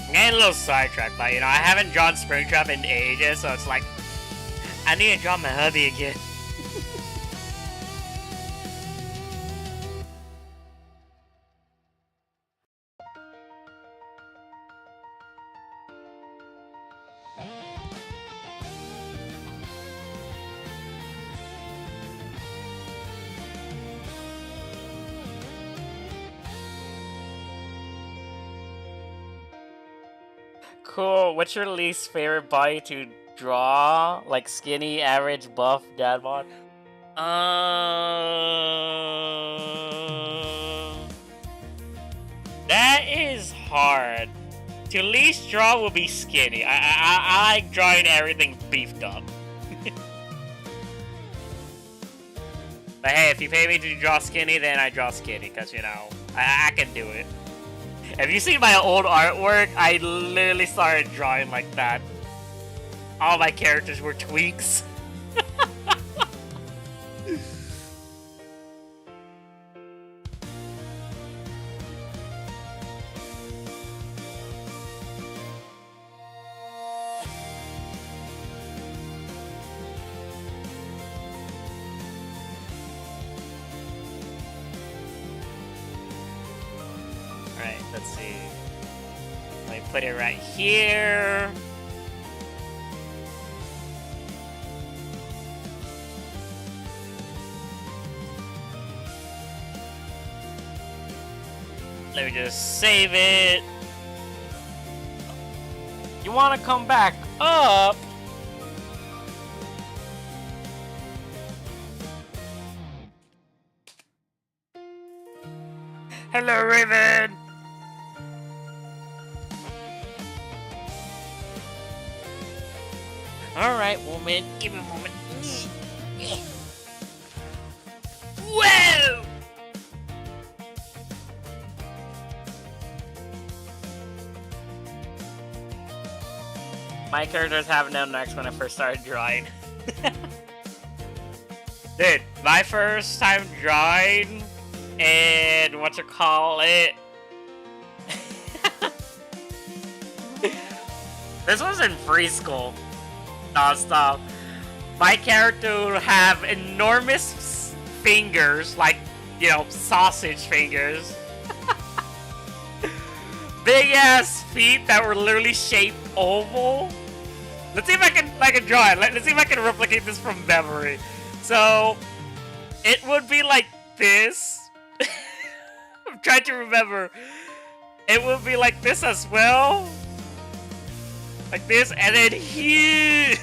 I'm getting a little sidetracked, but you know, I haven't drawn Springtrap in ages, so it's like, I need to draw my hubby again. Cool. What's your least favorite body to draw? Like skinny, average, buff, dad bod? That is hard. To least draw will be skinny. I like drawing everything beefed up. But hey, if you pay me to draw skinny, then I draw skinny, because, you know, I can do it. Have you seen my old artwork? I literally started drawing like that. All my characters were tweaks. Alright, let's see. Let me put it right here. Let me just save it. You want to come back up? Hello, Raven. All right, woman. Give me a moment. Whoa! My characters have no necks when I first started drawing. Dude, my first time drawing, and what you call it? This was in preschool. Non-stop. My character would have enormous fingers, like, you know, sausage fingers. Big ass feet that were literally shaped oval. Let's see if I can draw it. Let's see if I can replicate this from memory. So it would be like this. I'm trying to remember. It would be like this as well. Like this, and then here.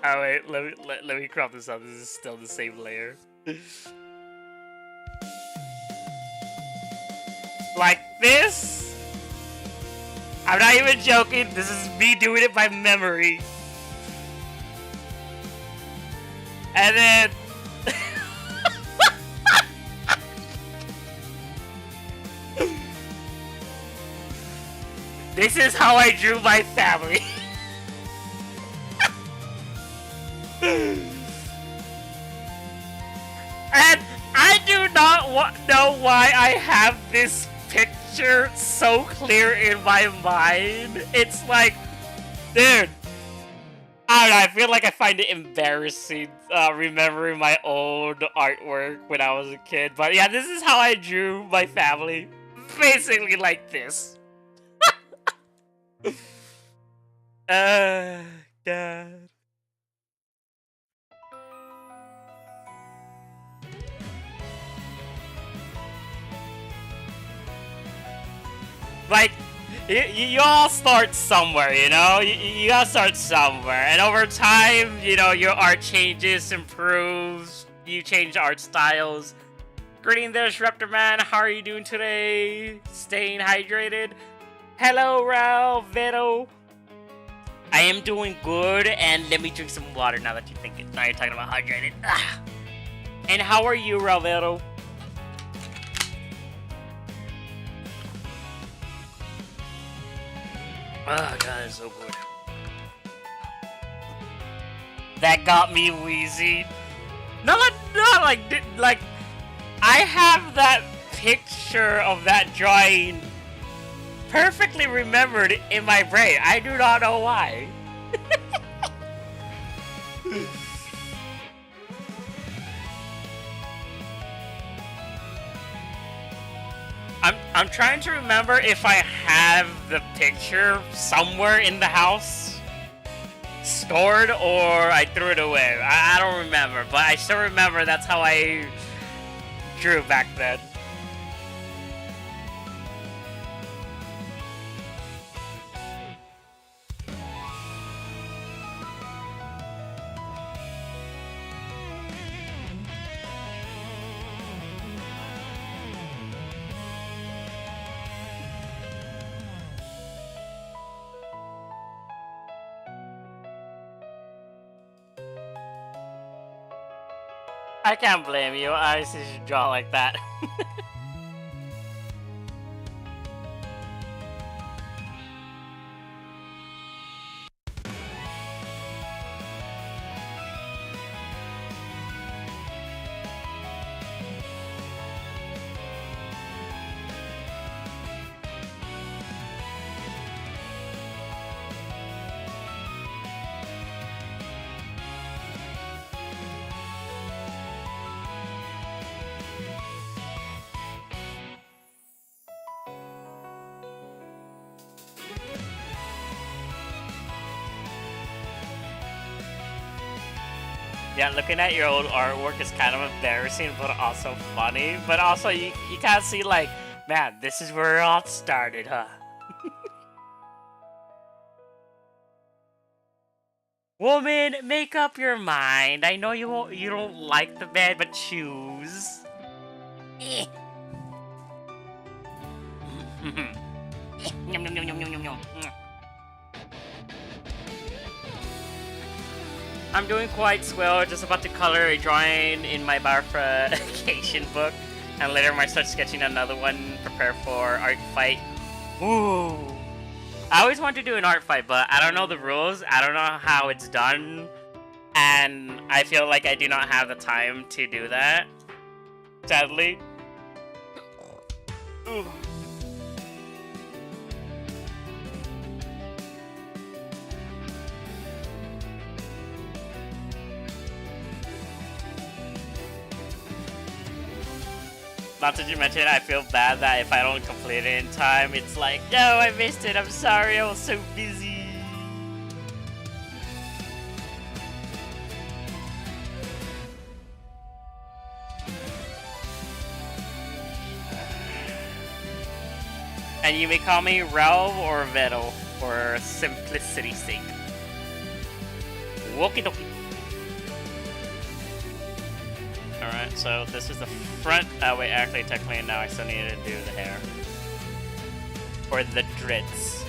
Oh wait, let me crop this out. This is still the same layer. Like this. I'm not even joking. This is me doing it by memory. And then this is how I drew my family. And I do not know why I have this picture so clear in my mind. It's like, dude, I don't know, I feel like I find it embarrassing remembering my old artwork when I was a kid. But yeah, this is how I drew my family. Basically like this. God. Like, you all start somewhere, you know? You gotta start somewhere. And over time, you know, your art changes, improves, you change art styles. Greeting there, Raptor Man. How are you doing today? Staying hydrated? Hello, Ralph, Vito. I am doing good, and let me drink some water now that you think it. Now you're talking about hydrated. Ah. And how are you, Ralvero? Oh god, it's so good. That got me wheezy. No, like I have that picture of that drawing perfectly remembered in my brain. I do not know why. I'm trying to remember if I have the picture somewhere in the house stored or I threw it away. I don't remember, but I still remember that's how I drew back then. I can't blame you. I see you draw like that. Yeah, looking at your old artwork is kind of embarrassing, but also funny. But also, you kind of see, like, man, this is where it all started, huh? Woman, make up your mind. I know you don't like the bed, but choose. Yum, yum, yum, yum, yum, yum, yum. I'm doing quite well, just about to color a drawing in my bifurcation book, and later I might start sketching another one, prepare for art fight. Ooh! I always want to do an art fight, but I don't know the rules, I don't know how it's done, and I feel like I do not have the time to do that, sadly. Ooh. Not to mention, I feel bad that if I don't complete it in time, it's like, no, I missed it, I'm sorry, I was so busy. And you may call me Ralph or Vettel for simplicity's sake. Okie dokie. Alright, so this is the front. Oh wait, actually, technically now I still need to do the hair. Or the dreads.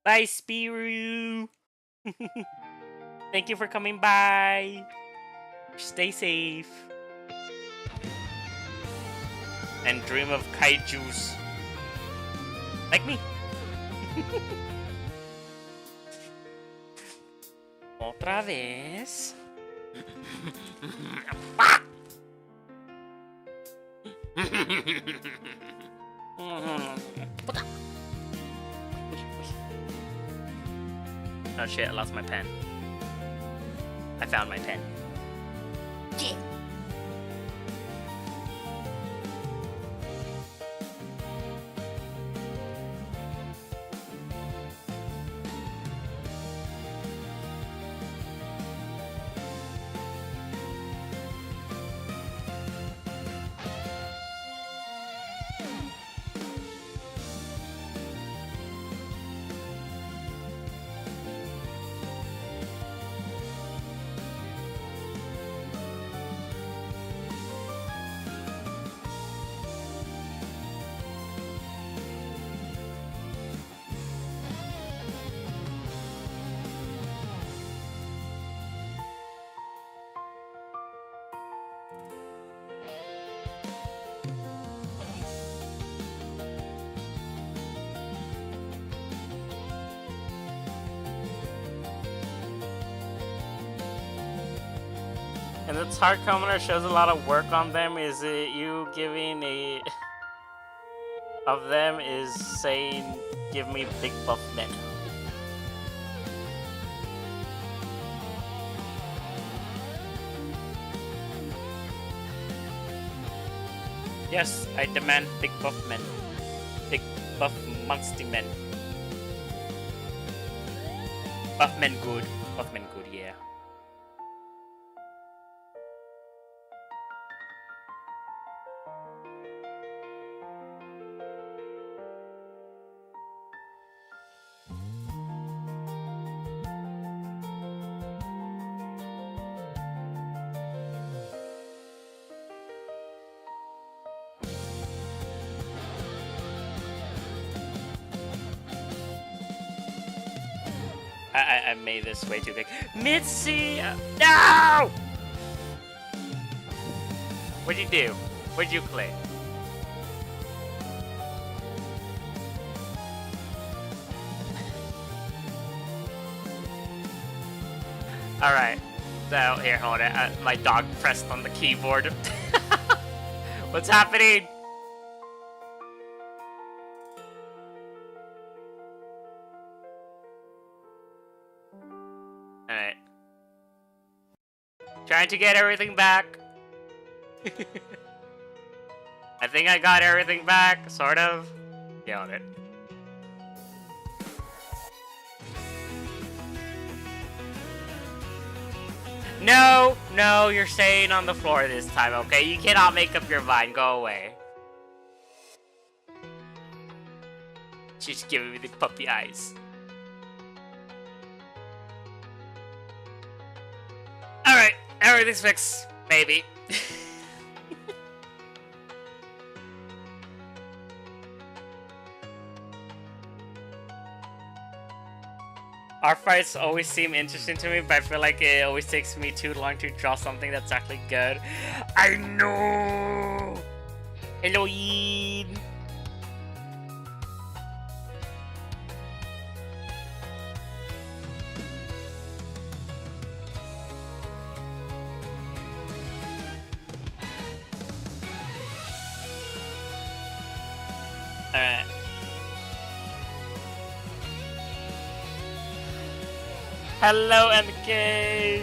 Bye, Spiru. Thank you for coming by. Stay safe. And dream of kaijus. Like me. Otra vez. Oh shit, I lost my pen. I found my pen. Yeah. And the tar commenter shows a lot of work on them. Is it you giving a of them is saying give me big buff men? Yes, I demand big buff men. Big buff monster men. Buff men good. Buff men good, yeah. I made this way too big. Mitzi! No! What'd you do? What'd you click? Alright. So, here, hold it. My dog pressed on the keyboard. What's happening? Alright. Trying to get everything back. I think I got everything back, sort of. Yeah, on it. No, no, you're staying on the floor this time, okay? You cannot make up your mind. Go away. She's giving me the puppy eyes. Alright, everything's fixed. Maybe. Our fights always seem interesting to me, but I feel like it always takes me too long to draw something that's actually good. I know! Hello, Yin! Alright. Hello, MK!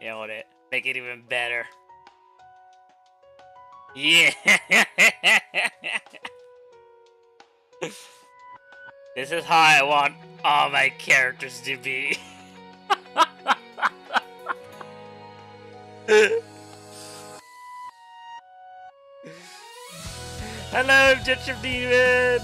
Nailed it. Make it even better. Yeah. This is how I want all my characters to be. Hello, Objection Demon!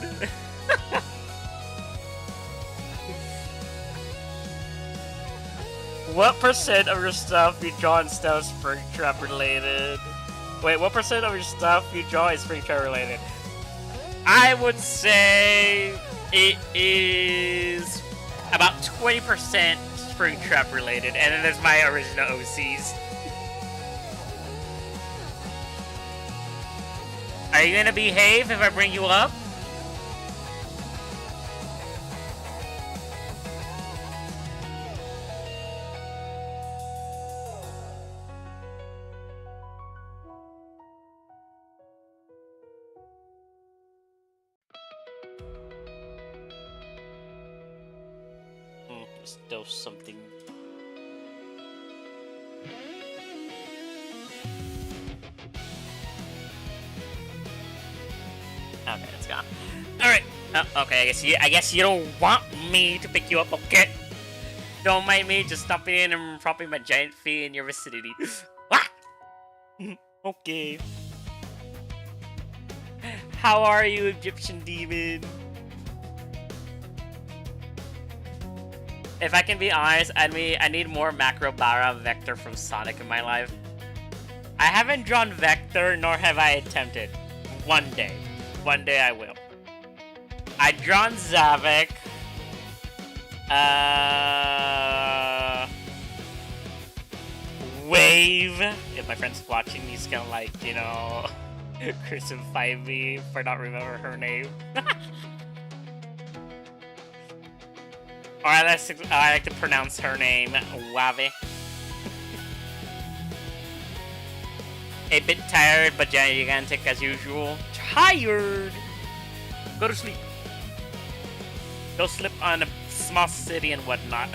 What percent of your stuff you draw in stuff Springtrap related? Wait, what percent of your stuff you draw is Springtrap related? I would say it is about 20% Springtrap related, and then there's my original OCs. Are you gonna behave if I bring you up? Still something. Okay, it's gone. All right. Okay, I guess you don't want me to pick you up. Okay. Don't mind me just stopping in and dropping my giant feet in your vicinity. Okay. How are you, Egyptian demon? If I can be honest, I need more Macro Bara Vector from Sonic in my life. I haven't drawn Vector, nor have I attempted. One day. One day I will. I've drawn Zavik. Wave. If my friend's watching, he's gonna like, you know, crucify me for not remembering her name. Or I like to pronounce her name, Wave. A bit tired, but gigantic as usual. Tired! Go to sleep. Go sleep on a small city and whatnot.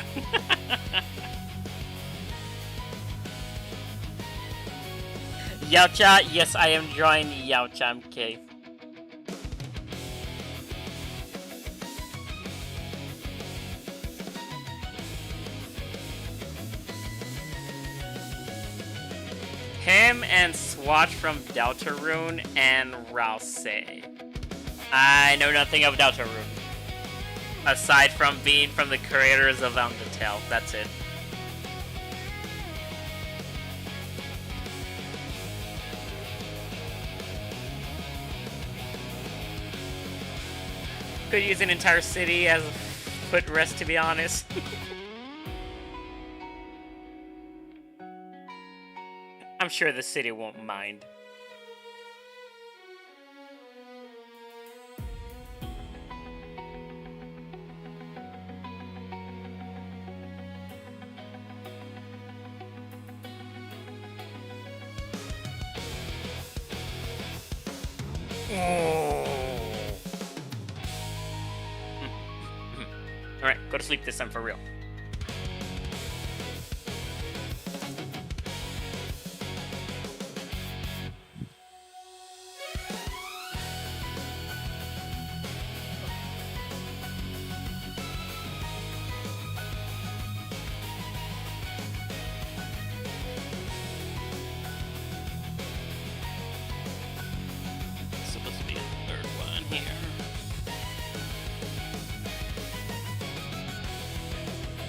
Yaocha, yes, I am drawing Yaocha, okay. Him and Swatch from Deltarune and Rouse. I know nothing of Deltarune. Aside from being from the creators of Undertale, that's it. Could use an entire city as a footrest, to be honest. I'm sure the city won't mind. Alright, go to sleep this time for real.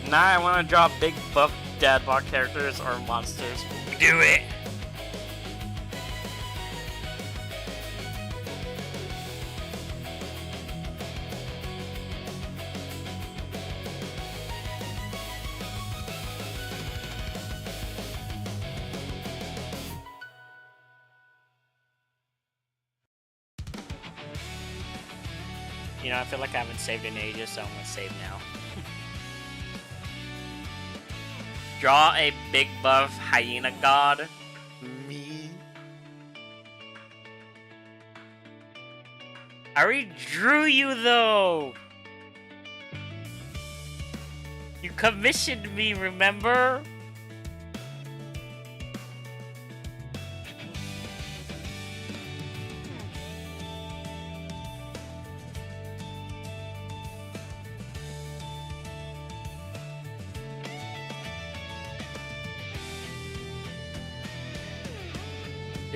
Now I want to draw big buff Dadbot characters or monsters. Do it! You know, I feel like I haven't saved in ages, so I'm gonna save now. Draw a big buff hyena god. Me. I already drew you though. You commissioned me, remember?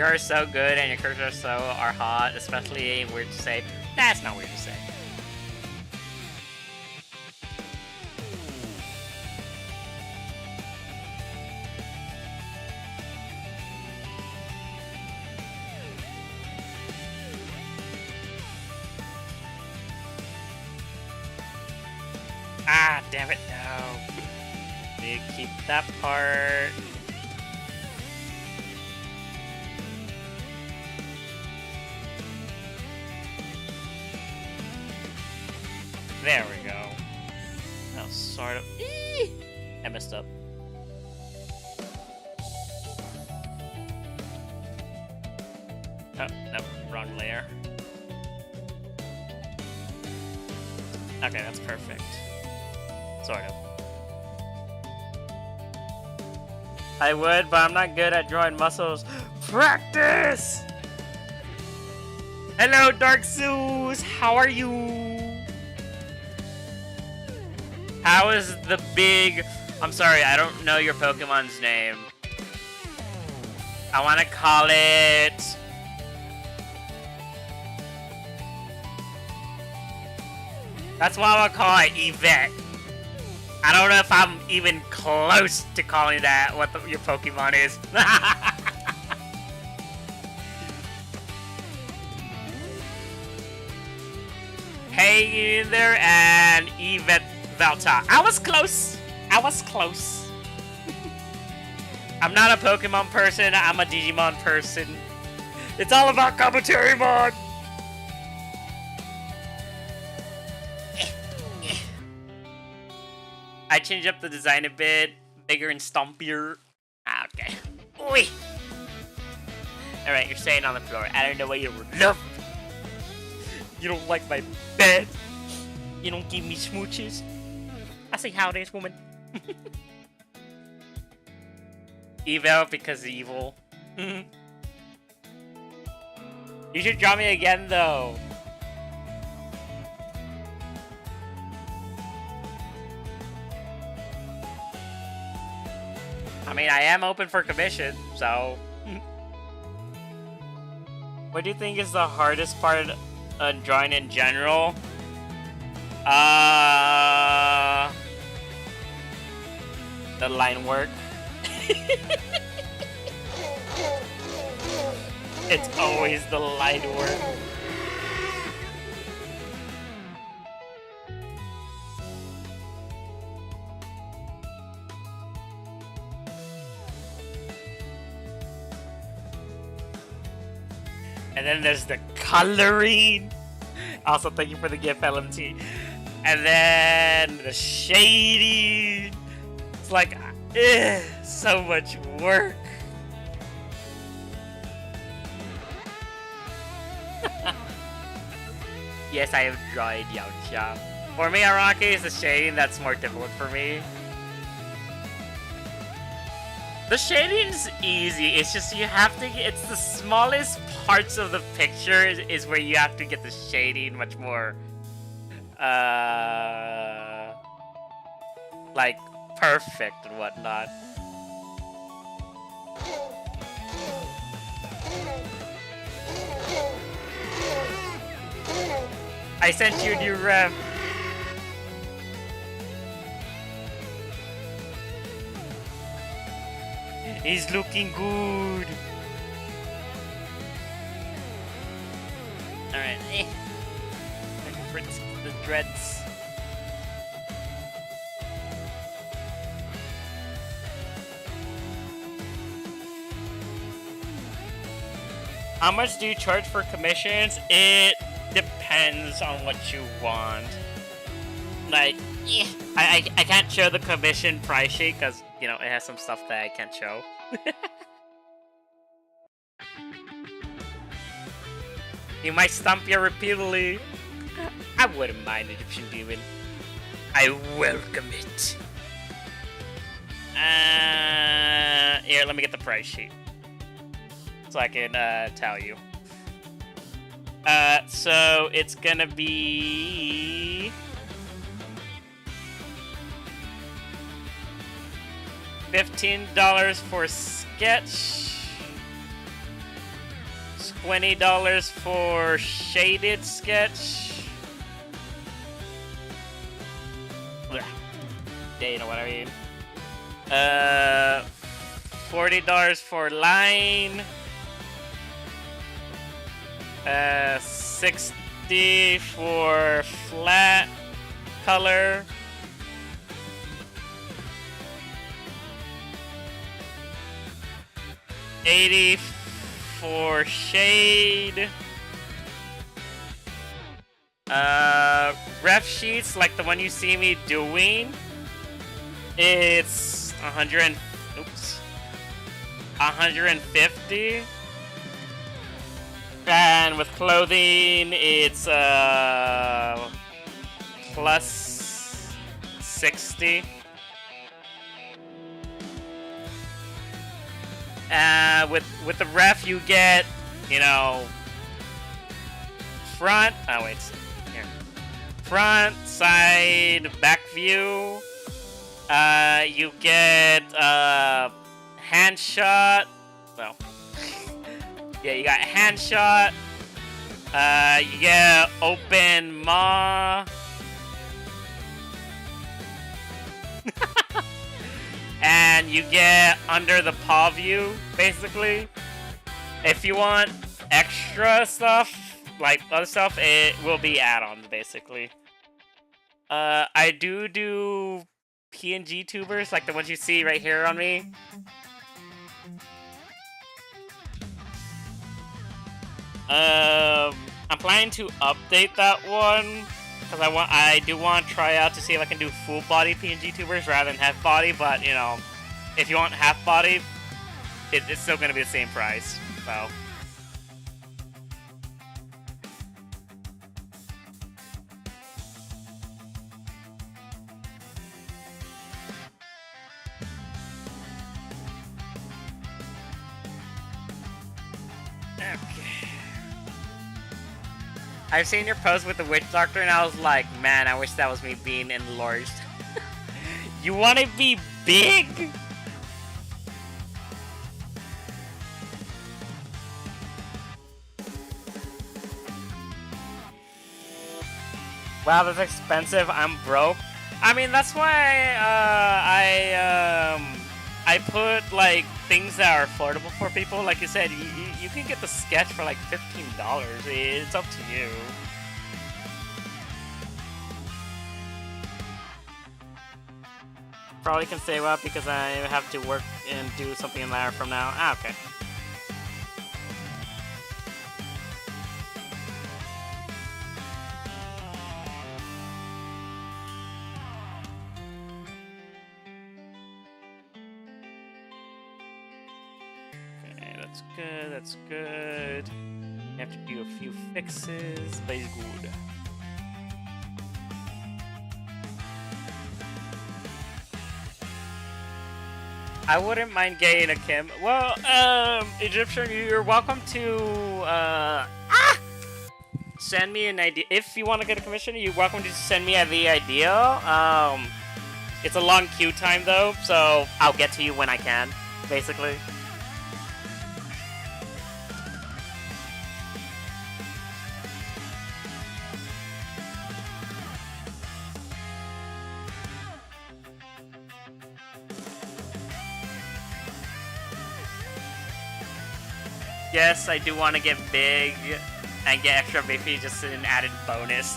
You're so good and your characters are hot, especially weird to say. That's not weird to say. Ah, damn it, no. Need to keep that part. There we go. Now, sort of. I messed up. Oh, no, wrong layer. Okay, that's perfect. Sort of. I would, but I'm not good at drawing muscles. Practice! Hello, Dark Zeus! How are you? How is the big... I'm sorry, I don't know your Pokemon's name. I want to call it... That's what I want to call it, Yvette. I don't know if I'm even close to calling that what your Pokemon is. Hey there, and Yvette Valta. I was close. I was close. I'm not a Pokemon person. I'm a Digimon person. It's all about commentary mod. I changed up the design a bit, bigger and stompier. Ah, okay. Oi. All right, you're staying on the floor. I don't know why you love. You don't like my bed. You don't give me smooches. I say how it is, woman. Evil because evil. You should draw me again, though. I mean, I am open for commission, so... What do you think is the hardest part of drawing in general? The line work. It's always the line work. And then there's the coloring. Also, thank you for the gift, LMT. And then the shading. It's like, so much work. Yes, I have tried Yaocha. For me, Araki is the shading that's more difficult for me. The shading's easy, it's just you have to, it's the smallest parts of the picture is where you have to get the shading much more, like, perfect and whatnot. I sent you a new ref. He's looking good. Alright. For the dreads. How much do you charge for commissions? It depends on what you want. Like, I can't show the commission price sheet because, you know, it has some stuff that I can't show. You might stomp you repeatedly. I wouldn't mind Egyptian Demon. I welcome it. Here, let me get the price sheet. So I can tell you. So it's gonna be... $15 for sketch. $20 for shaded sketch. Blech. Yeah, you know what I mean. $40 for line. 60 for flat color. $80 for shade. Ref sheets like the one you see me doing. It's 150. And with clothing, it's plus 60. With the ref, you get, you know, front. Oh wait, here. Front, side, back view. You get hand shot. Well, yeah, you got hand shot. You get open maw. And you get under the paw view, basically. If you want extra stuff, like other stuff, it will be add-ons, basically. I do PNG tubers, like the ones you see right here on me. I'm planning to update that one because I do want to try out to see if I can do full body PNG tubers rather than half body. But you know, if you want half body, it's still gonna be the same price. So. Okay. I've seen your post with the witch doctor and I was like, man, I wish that was me being enlarged. You want to be big? Wow, that's expensive. I'm broke. I mean, that's why I put like things that are affordable for people. Like you said, you can get the sketch for like $15. It's up to you. Probably can save up because I have to work and do something an hour from now. Ah, okay. That's good, that's good. You have to do a few fixes, but it's good. I wouldn't mind getting a Kim. Well, Egyptian, you're welcome to, send me an idea. If you want to get a commission, you're welcome to send me the idea. It's a long queue time, though, so I'll get to you when I can, basically. Yes, I do want to get big and get extra beefy, just an added bonus.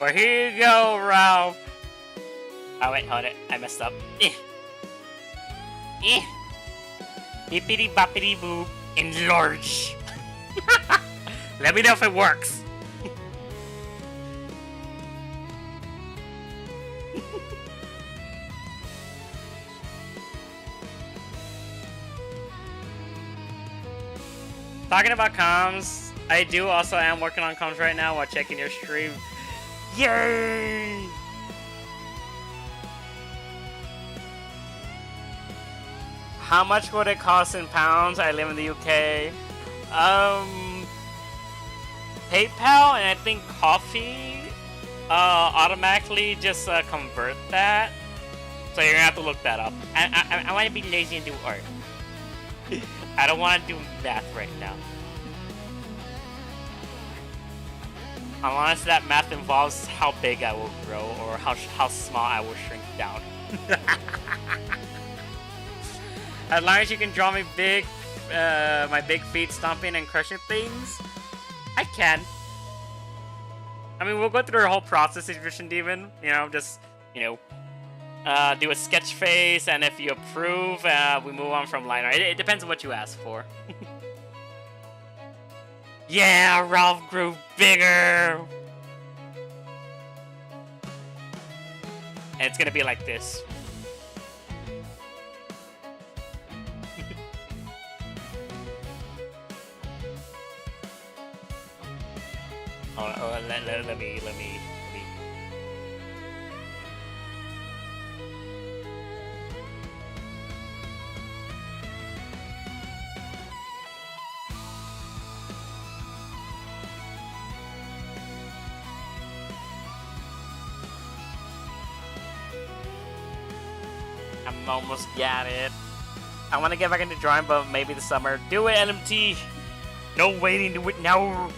But here you go, Ralph. Oh wait, hold it. I messed up. Bippity boppity boop. Enlarge. Let me know if it works. Talking about comms, I do also am working on comms right now while checking your stream. Yay! How much would it cost in pounds? I live in the UK. PayPal and I think coffee automatically just convert that. So you're gonna have to look that up. I want to be lazy and do art. I don't want to do math right now. Unless that math involves how big I will grow or how small I will shrink down. As long as you can draw me big, my big feet stomping and crushing things, I can. I mean, we'll go through the whole process of Vision Demon. You know, just, you know, do a sketch phase, and if you approve, we move on from line art. It depends on what you ask for. Yeah, Ralph grew bigger! And it's gonna be like this. Let me. I'm almost got it. I want to get back into drawing, but maybe the summer. Do it, LMT! No waiting, do it now!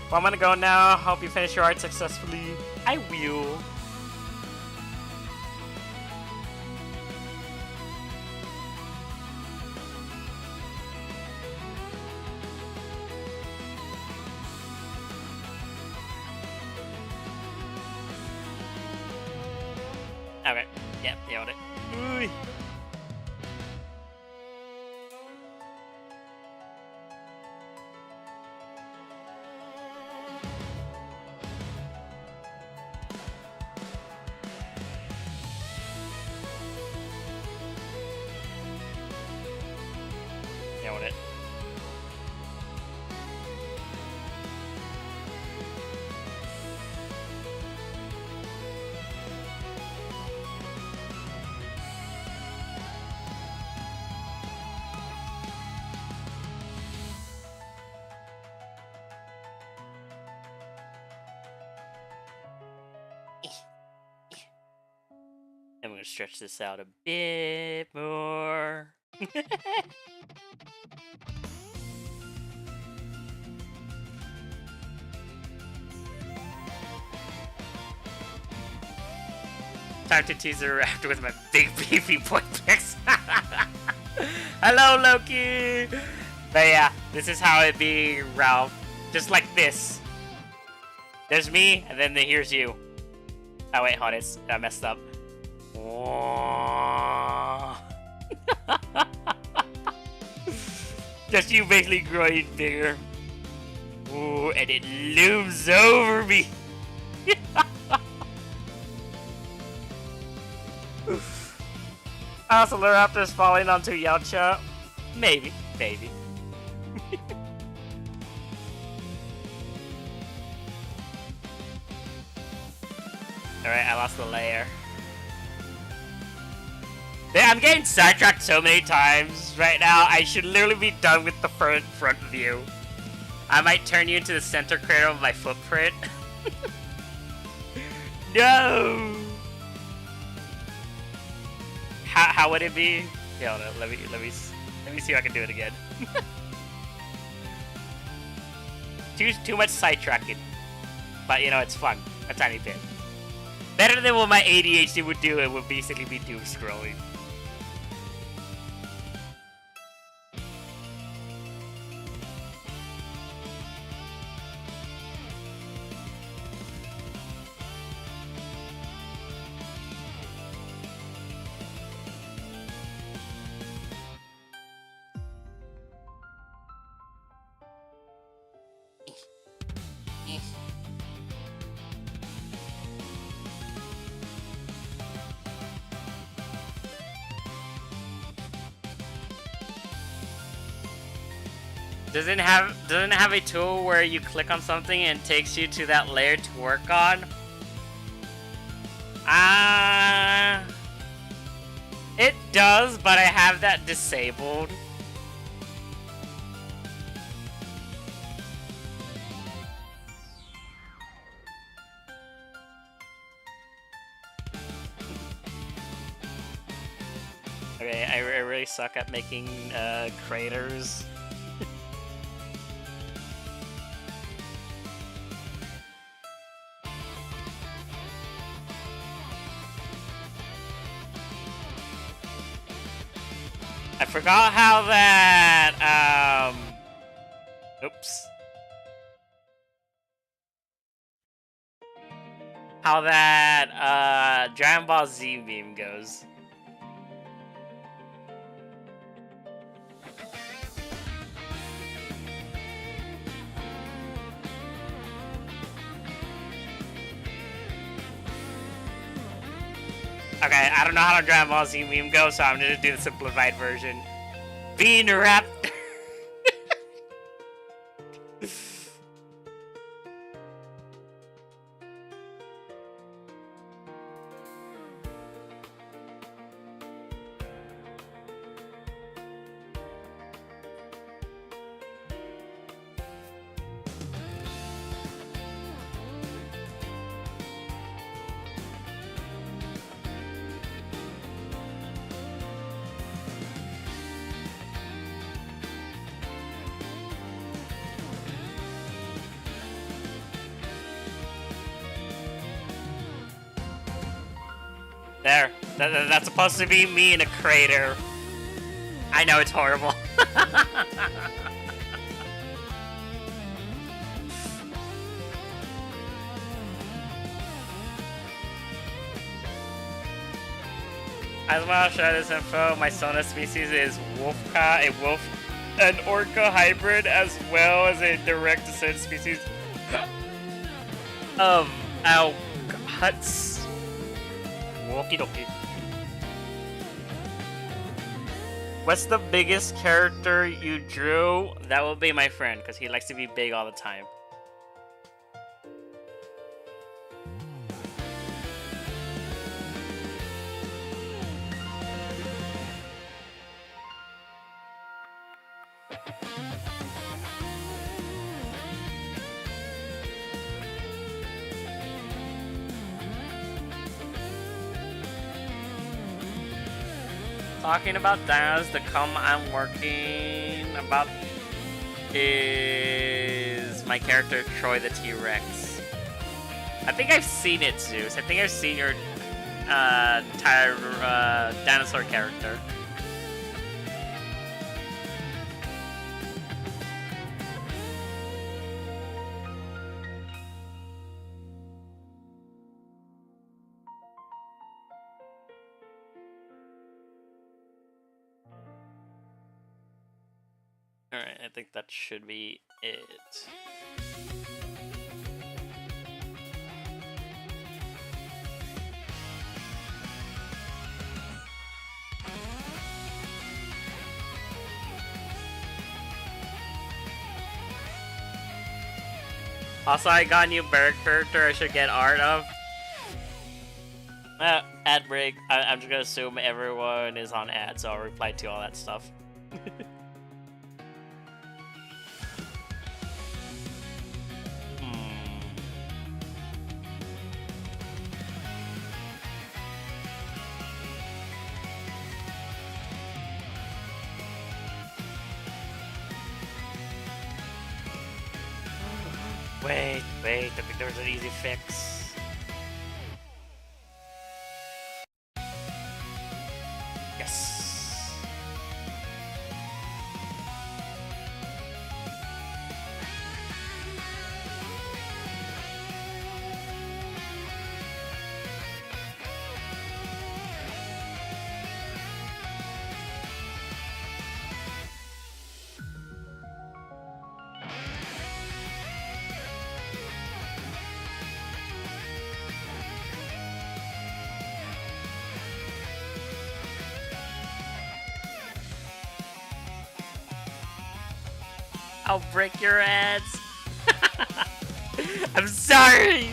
Well, I'm gonna go now. Hope you finish your art successfully. I will. Okay. Yep, nailed it. Ooh. Nailed it. I'm gonna stretch this out a bit more. Time to tease the Raptor with my big beefy point picks. Hello, Loki! But yeah, this is how it be, Ralph. Just like this. There's me, and then here's you. Oh wait, hold it. I messed up. Just you basically growing bigger. Ooh, and it looms over me. So the Raptor's falling onto Yelcha. Maybe. Alright, I lost the layer. Yeah, I'm getting sidetracked so many times right now. I should literally be done with the front view. I might turn you into the center crater of my footprint. No! How would it be? Yeah, no, let me see if I can do it again. Too much sidetracking. But you know, it's fun. A tiny bit. Better than what my ADHD would do. It would basically be doom scrolling. doesn't it have a tool where you click on something and it takes you to that layer to work on? It does, but I have that disabled. Okay, I really suck at making craters. I forgot how that, oops. How that, Dragon Ball Z beam goes. Okay, I don't know how to Dragon Ball Z meme go, so I'm gonna do the simplified version. Being a Raptor. There. That's supposed to be me in a crater. I know it's horrible. As well, show this info. My Sona species is Wolfka, an orca hybrid, as well as a direct descendant species of Huts. Okie dokie. What's the biggest character you drew? That will be my friend, because he likes to be big all the time. Talking about dinos, the come I'm working about is my character Troy the T-Rex. I think I've seen it, Zeus. I think I've seen your dinosaur character. Alright, I think that should be it. Also, I got a new bird character I should get art of. Ad break. I'm just gonna assume everyone is on ad, so I'll reply to all that stuff. Wait, I think there was an easy fix. Yes. I'll break your ass. I'm sorry.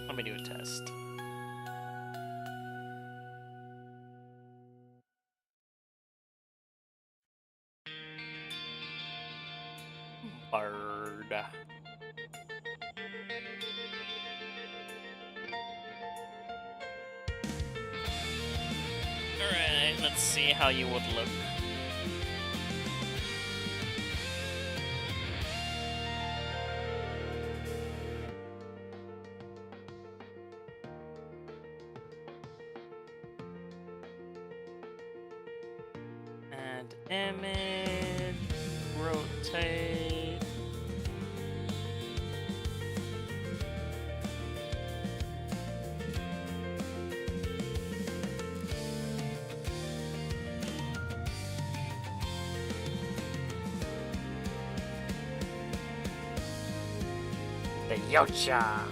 Let me do a test. Bird. Alright, let's see how you would look. And image, rotate. The Yocha.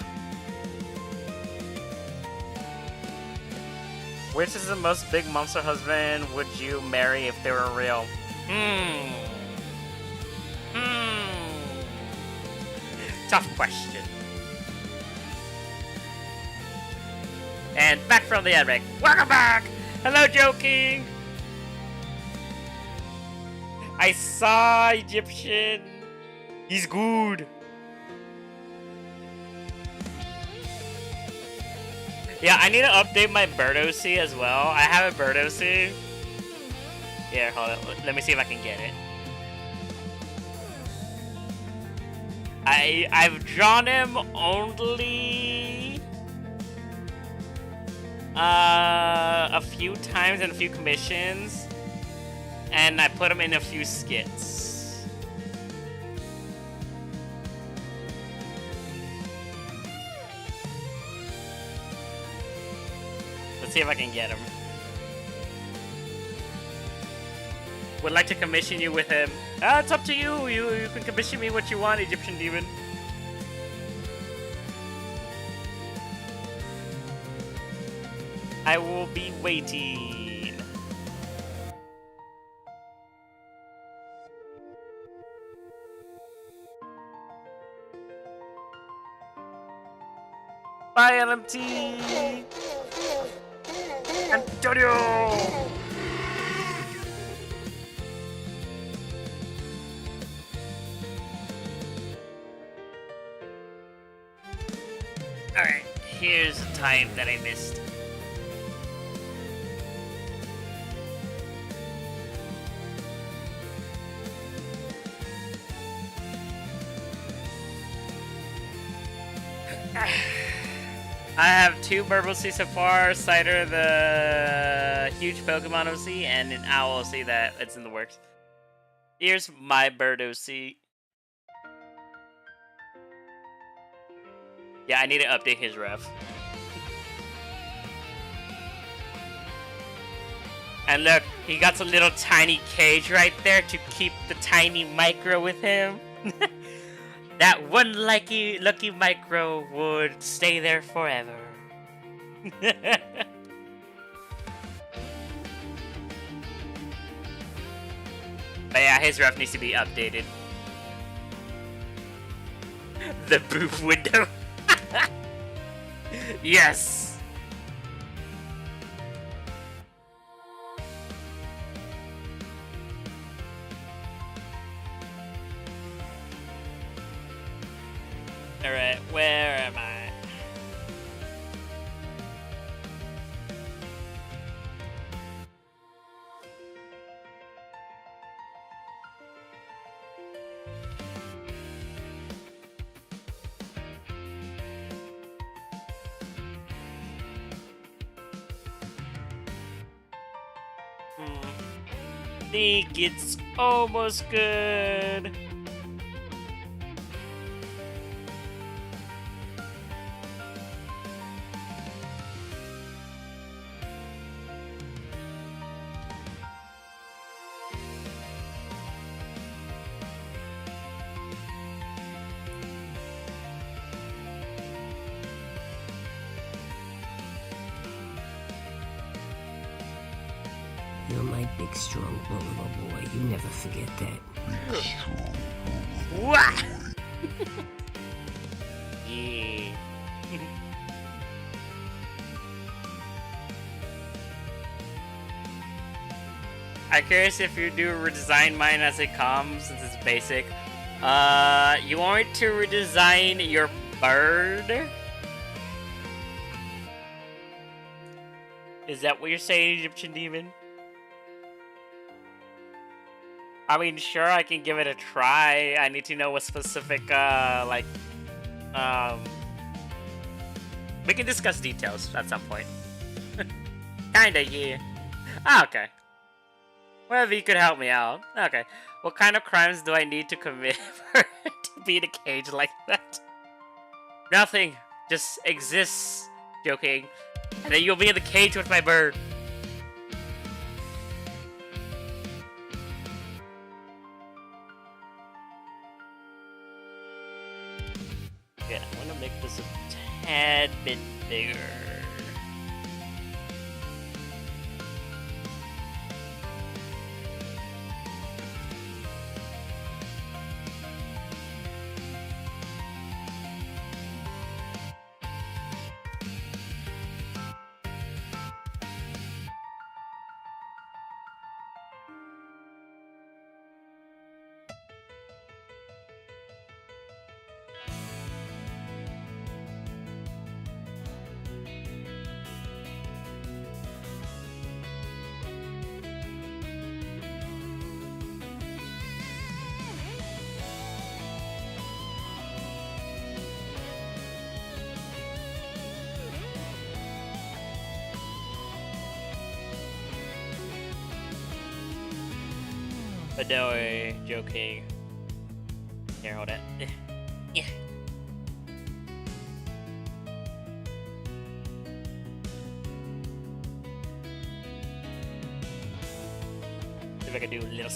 Which is the most big monster husband would you marry if they were real? Tough question. And back from the ad break. Welcome back! Hello, Joe King! I saw Egyptian. He's good. Yeah, I need to update my bird OC as well. I have a bird OC. Yeah, hold on. Let me see if I can get it. I've drawn him only a few times in a few commissions, and I put him in a few skits. Let's see if I can get him. Would like to commission you with him. It's up to you. You can commission me what you want, Egyptian Demon. I will be waiting. Bye, LMT. Antonio. Alright, here's a time that I missed. I have 2 Burble OC so far, Cider the huge Pokemon OC, and an Owl OC that it's in the works. Here's my bird OC. Yeah, I need to update his ref. And look, he got a little tiny cage right there to keep the tiny micro with him. That one lucky micro would stay there forever. But yeah, his ref needs to be updated. The booth window. Yes! Where am I? Think it's almost good. You're my big, strong, vulnerable boy. You never forget that. Wah! Yeah. I'm curious if you do redesign mine as it comes, since it's basic. You want me to redesign your bird? Is that what you're saying, Egyptian Demon? I mean, sure, I can give it a try. I need to know what specific, we can discuss details at some point. Kinda, yeah. Ah, okay. Well, you could help me out. Okay. What kind of crimes do I need to commit for it to be in a cage like that? Nothing. Just exists. Joking. And then you'll be in the cage with my bird. Yeah, I'm gonna make this a tad bit bigger. But no, joking. Here, hold it. Yeah. See if I can do a little.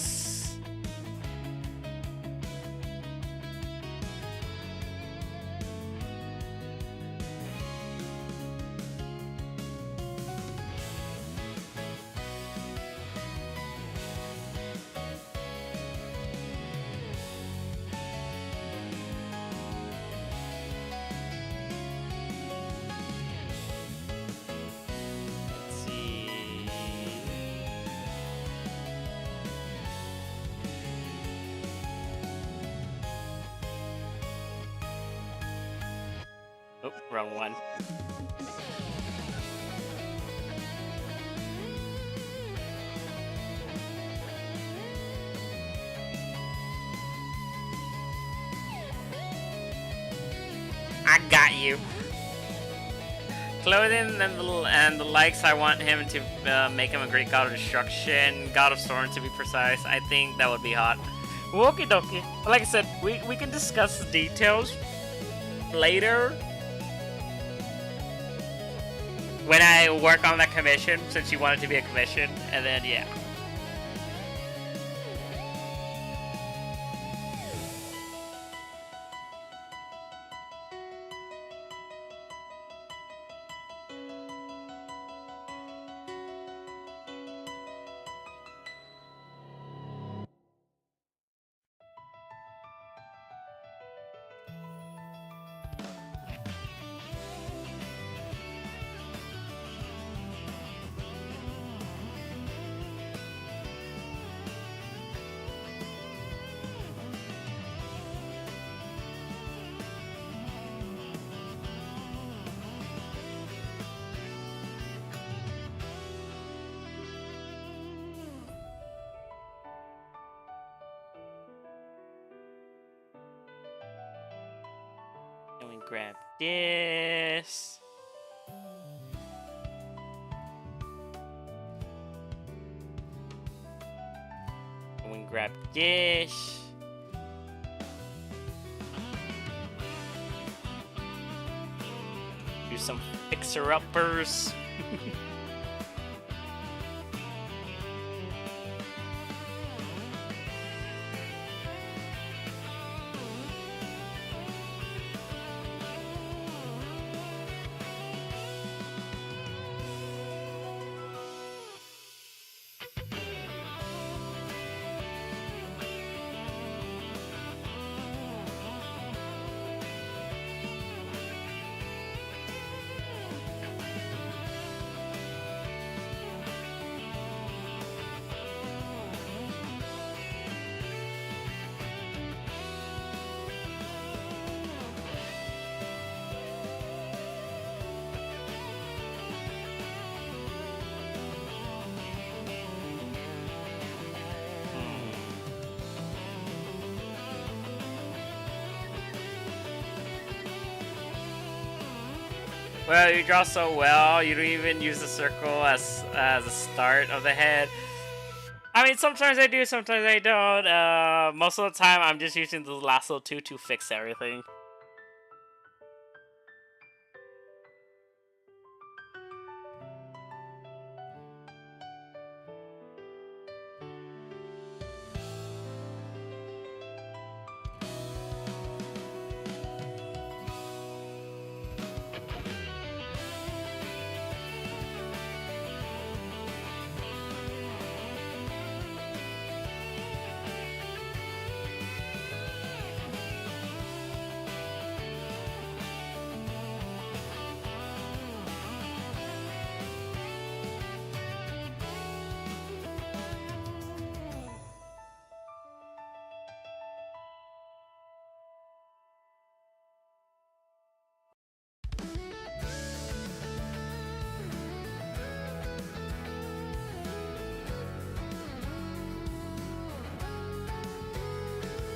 Oh, wrong one. I got you. Clothing and the likes. I want him to make him a great god of destruction, god of storm to be precise. I think that would be hot. Okie dokie. Like I said, we can discuss the details later. When I work on that commission, since you want it to be a commission, and then yeah. grab this. And we grab this. Do some fixer-uppers. Well, you draw so well, you don't even use the circle as the start of the head. I mean, sometimes I do, sometimes I don't. Most of the time, I'm just using the lasso 2 to fix everything.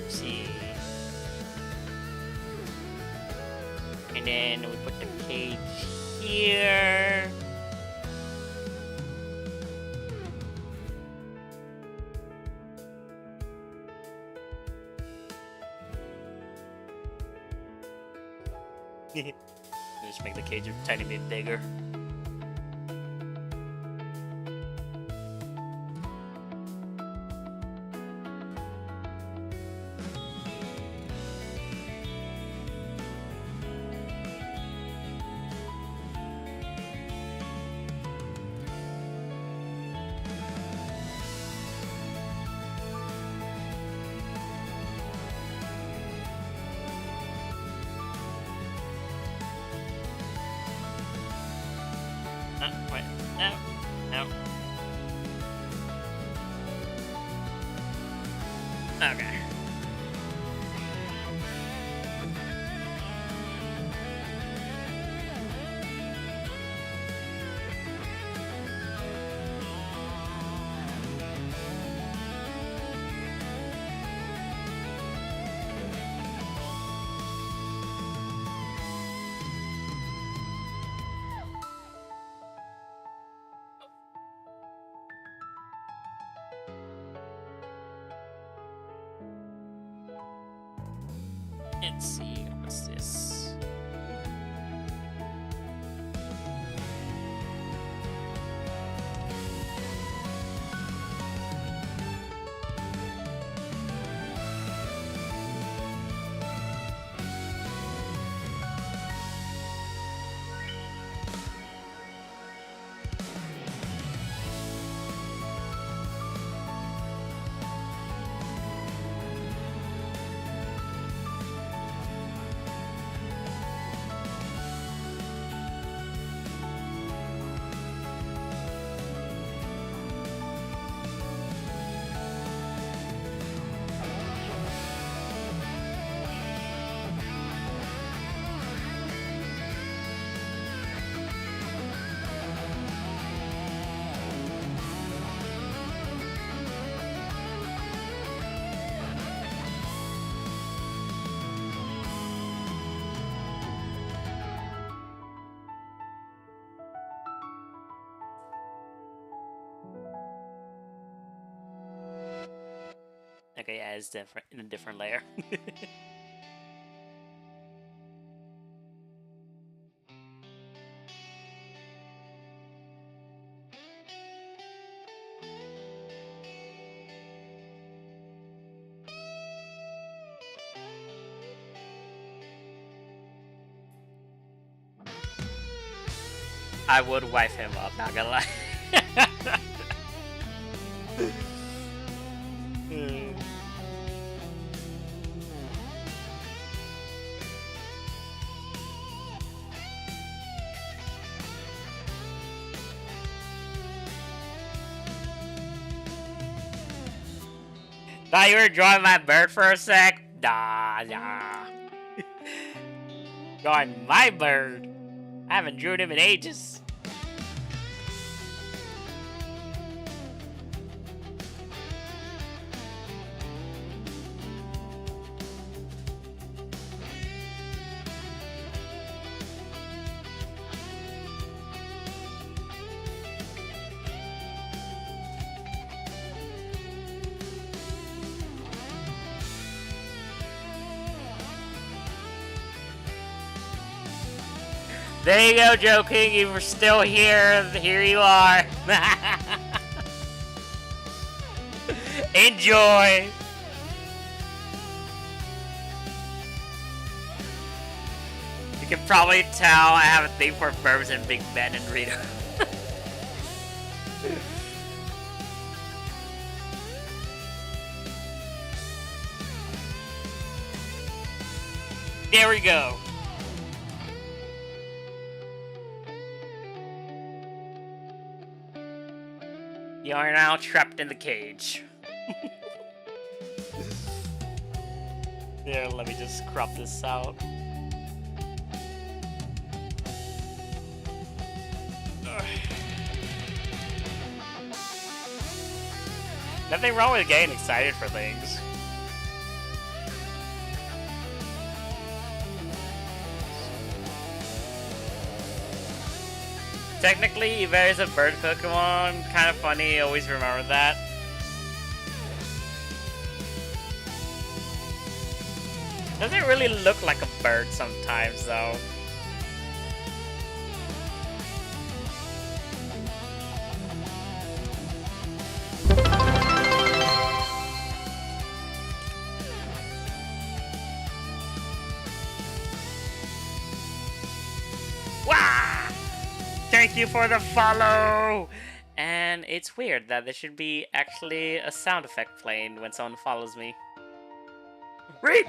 See. And then we put the cage here. Just make the cage a tiny bit bigger. Wait, no, no. Okay. Let's see, what's this? Okay, yeah, it's different in a different layer. I would wife him up, not gonna lie. Thought you were drawing my bird for a sec? Nah. Drawing my bird? I haven't drew him in ages. There you go, Joe King. You were still here. Here you are. Enjoy. You can probably tell I have a thing for Burbs and Big Ben and Rita. There we go. You are now trapped in the cage. There, let me just crop this out. Nothing wrong with getting excited for things. Technically, Eva is a bird Pokemon. Kind of funny, always remember that. Doesn't really look like a bird sometimes, though. Wow! Thank you for the follow! And it's weird that there should be actually a sound effect playing when someone follows me. Read!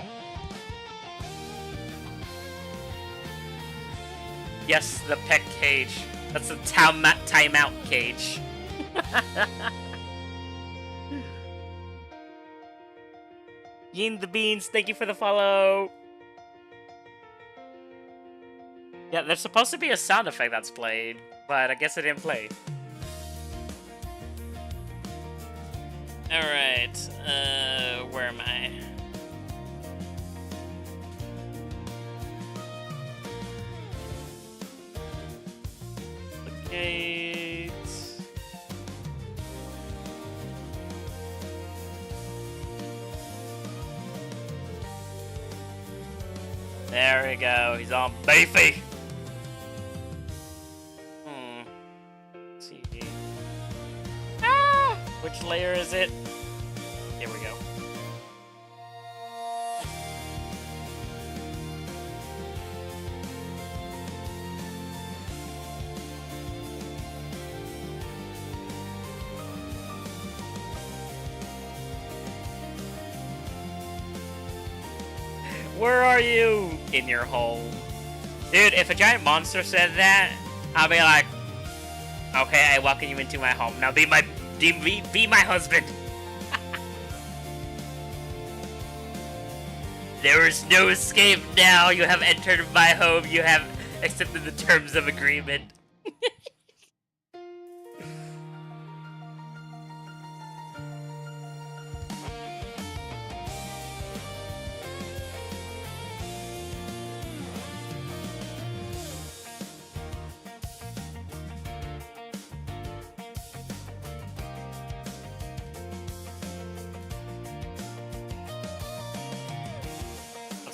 Yes, the pet cage. That's the timeout cage. Yin the Beans, thank you for the follow! Yeah, there's supposed to be a sound effect that's played, but I guess it didn't play. Alright, where am I? Gate. There we go, he's on beefy! See. Ah! Which layer is it? Here we go. Where are you? In your home. Dude, if a giant monster said that, I'll be like, okay, I welcome you into my home. Now be my husband. There is no escape now. You have entered my home. You have accepted the terms of agreement.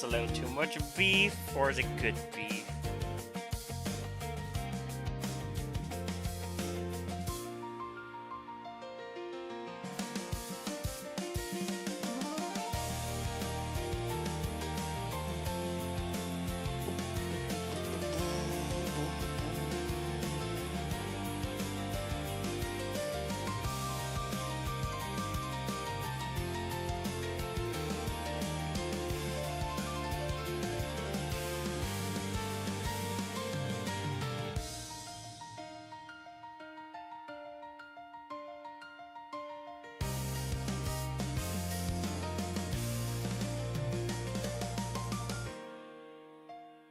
that's a little too much beef, or is it good beef?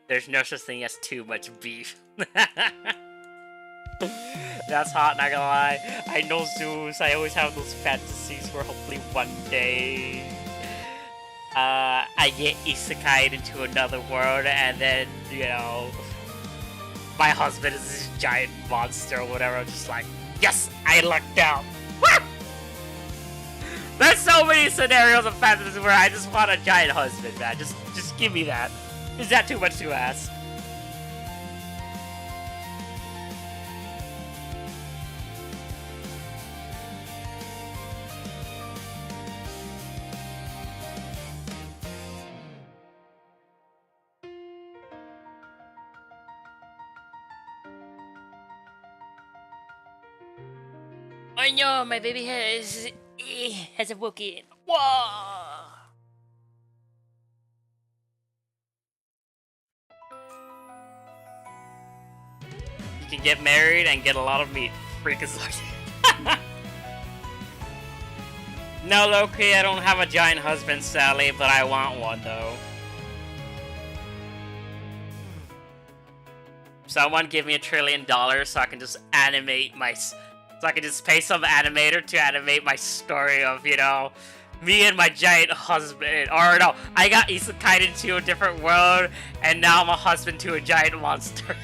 There's no such thing as too much beef. That's hot, not gonna lie. I know Zeus, I always have those fantasies where hopefully one day I get isekai'd into another world and then, you know, my husband is this giant monster or whatever. I'm just like, yes, I lucked out. There's so many scenarios of fantasies where I just want a giant husband, man. Just give me that. Is that too much to ask? Oh no, my baby has awoken. Whoa! You can get married and get a lot of meat. Freakazoid. No, Loki, I don't have a giant husband, Sally, but I want one, though. Someone give me $1 trillion so I can just animate my... So I can just pay some animator to animate my story of, you know, me and my giant husband. Or no, I got isekai'd into a different world, and now I'm a husband to a giant monster.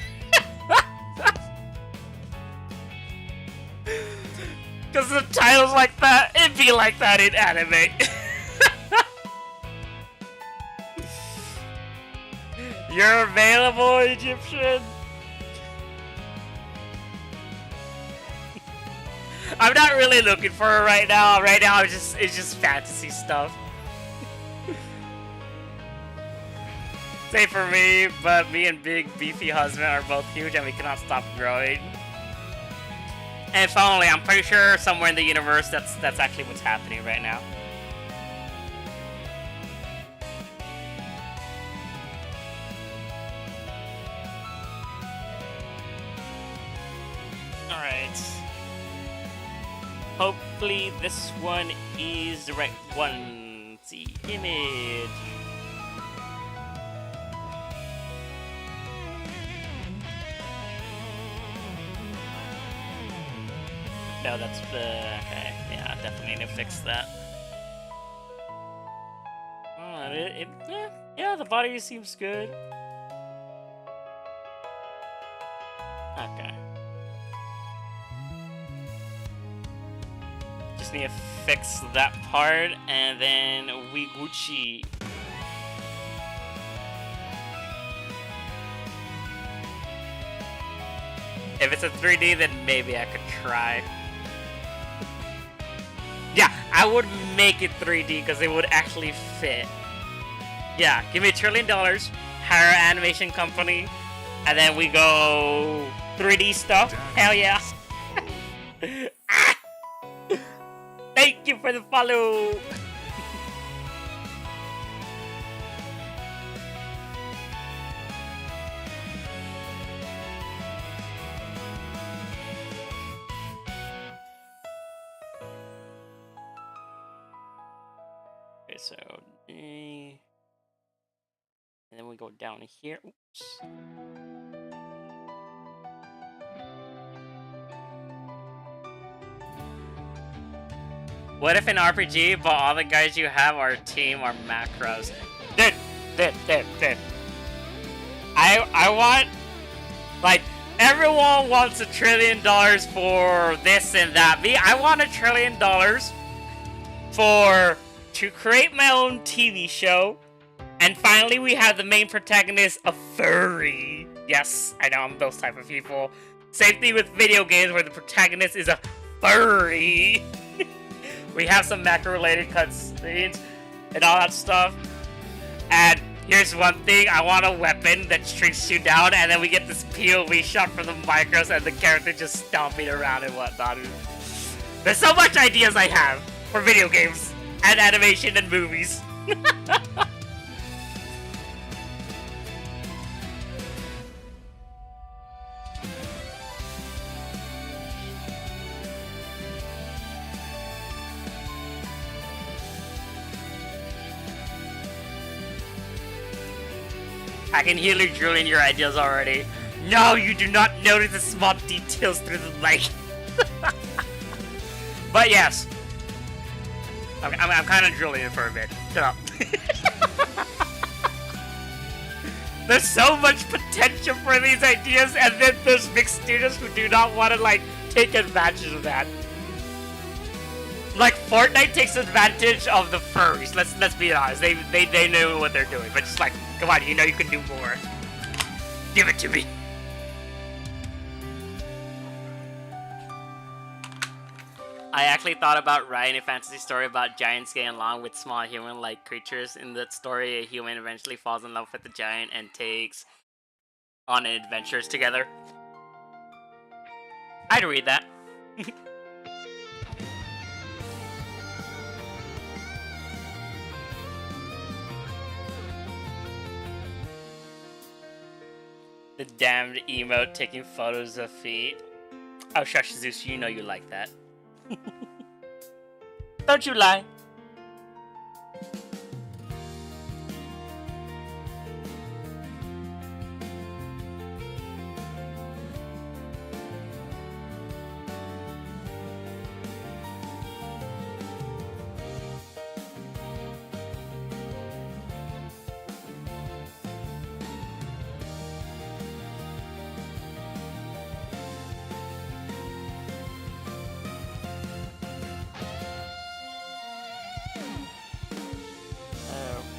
Because the title's like that, it'd be like that in anime. You're available, Egyptian? I'm not really looking for her right now. Right now, it's just fantasy stuff. Same for me, but me and big beefy husband are both huge, and we cannot stop growing. And finally, I'm pretty sure somewhere in the universe, that's actually what's happening right now. All right. Hopefully this one is the right one. Let's see, image. No, that's the, okay, yeah, definitely need to fix that. Oh, yeah, the body seems good. Okay. Just need to fix that part, and then we Gucci. If it's a 3D, then maybe I could try. Yeah, I would make it 3D because it would actually fit. Yeah, give me $1 trillion, hire an animation company, and then we go 3D stuff. Hell yeah. Ah! Thank you for the follow. Okay, so and then we go down here. Oops. What if in RPG, but all the guys you have are team or macros? Dude. I want, like, everyone wants $1 trillion for this and that. Me, I want $1 trillion to create my own TV show And finally, we have the main protagonist, a furry. Yes, I know, I'm those type of people. Same thing with video games where the protagonist is a furry. We have some macro-related cutscenes and all that stuff. And here's one thing, I want a weapon that shrinks you down, and then we get this POV shot from the micros and the character just stomping around and whatnot. There's so much ideas I have for video games and animation and movies. I can hear you drilling your ideas already. No, you do not notice the small details through the light. But yes. I'm kind of drilling it for a bit. Shut up. There's so much potential for these ideas, and then there's big studios who do not want to, like, take advantage of that. Like, Fortnite takes advantage of the furries. Let's be honest. They know what they're doing, but just like, come on, you know you can do more. Give it to me. I actually thought about writing a fantasy story about giants getting along with small human-like creatures. In that story, a human eventually falls in love with the giant and takes on adventures together. I'd read that. The damned emote taking photos of feet. Oh, shush, Zeus, you know you like that. Don't you lie.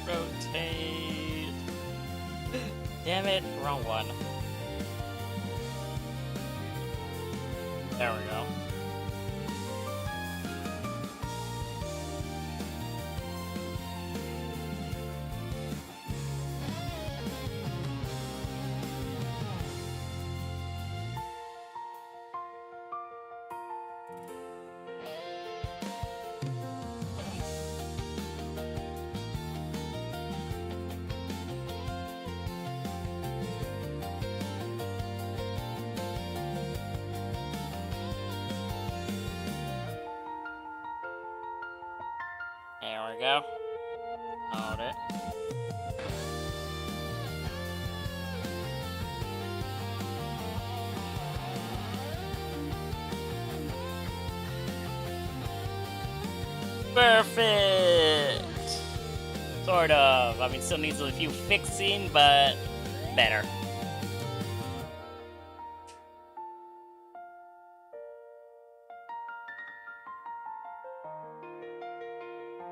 Rotate. Damn it, wrong one. There we go. There we go. Hold it. Perfect! Sort of. I mean, still needs a few fixing, but better.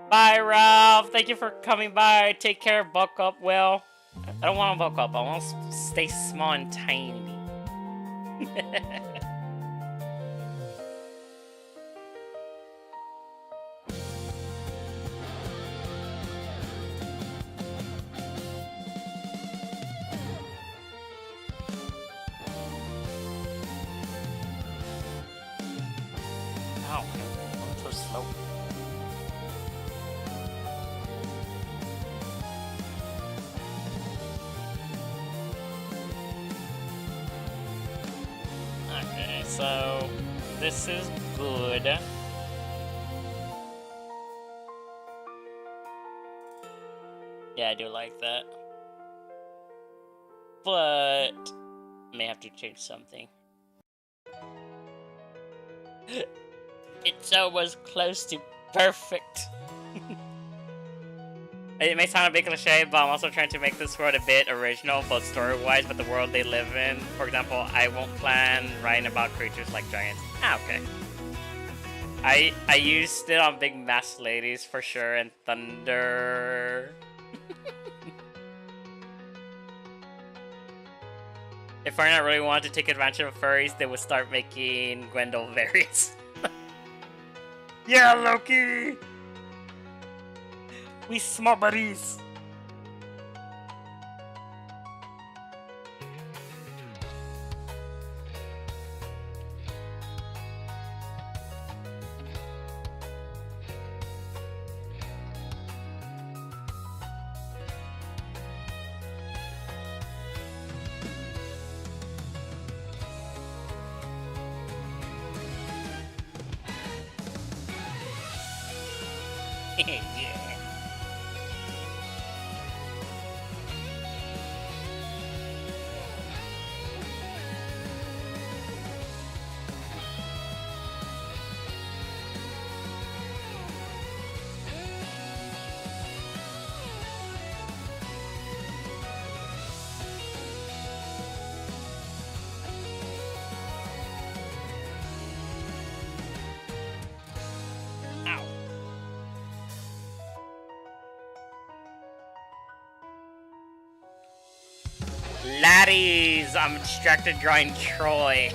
Bye, Ralph. Thank you for coming by. Take care. Bulk up well. I don't want to bulk up. I want to stay small and tiny. Ow, I'm so slow. Okay, so this is good. Yeah, I do like that. But may have to change something. It's almost close to perfect. It may sound a bit cliche, but I'm also trying to make this world a bit original, both story-wise, but the world they live in. For example, I won't plan writing about creatures like giants. Ah, okay. I used it on Big Mass Ladies for sure, and Thunder. If Fortnite really wanted to take advantage of furries, they would start making Gwendol variants. Yeah, Loki! We small buddies! Yeah. Ow. Laddies, I'm distracted drawing Troy.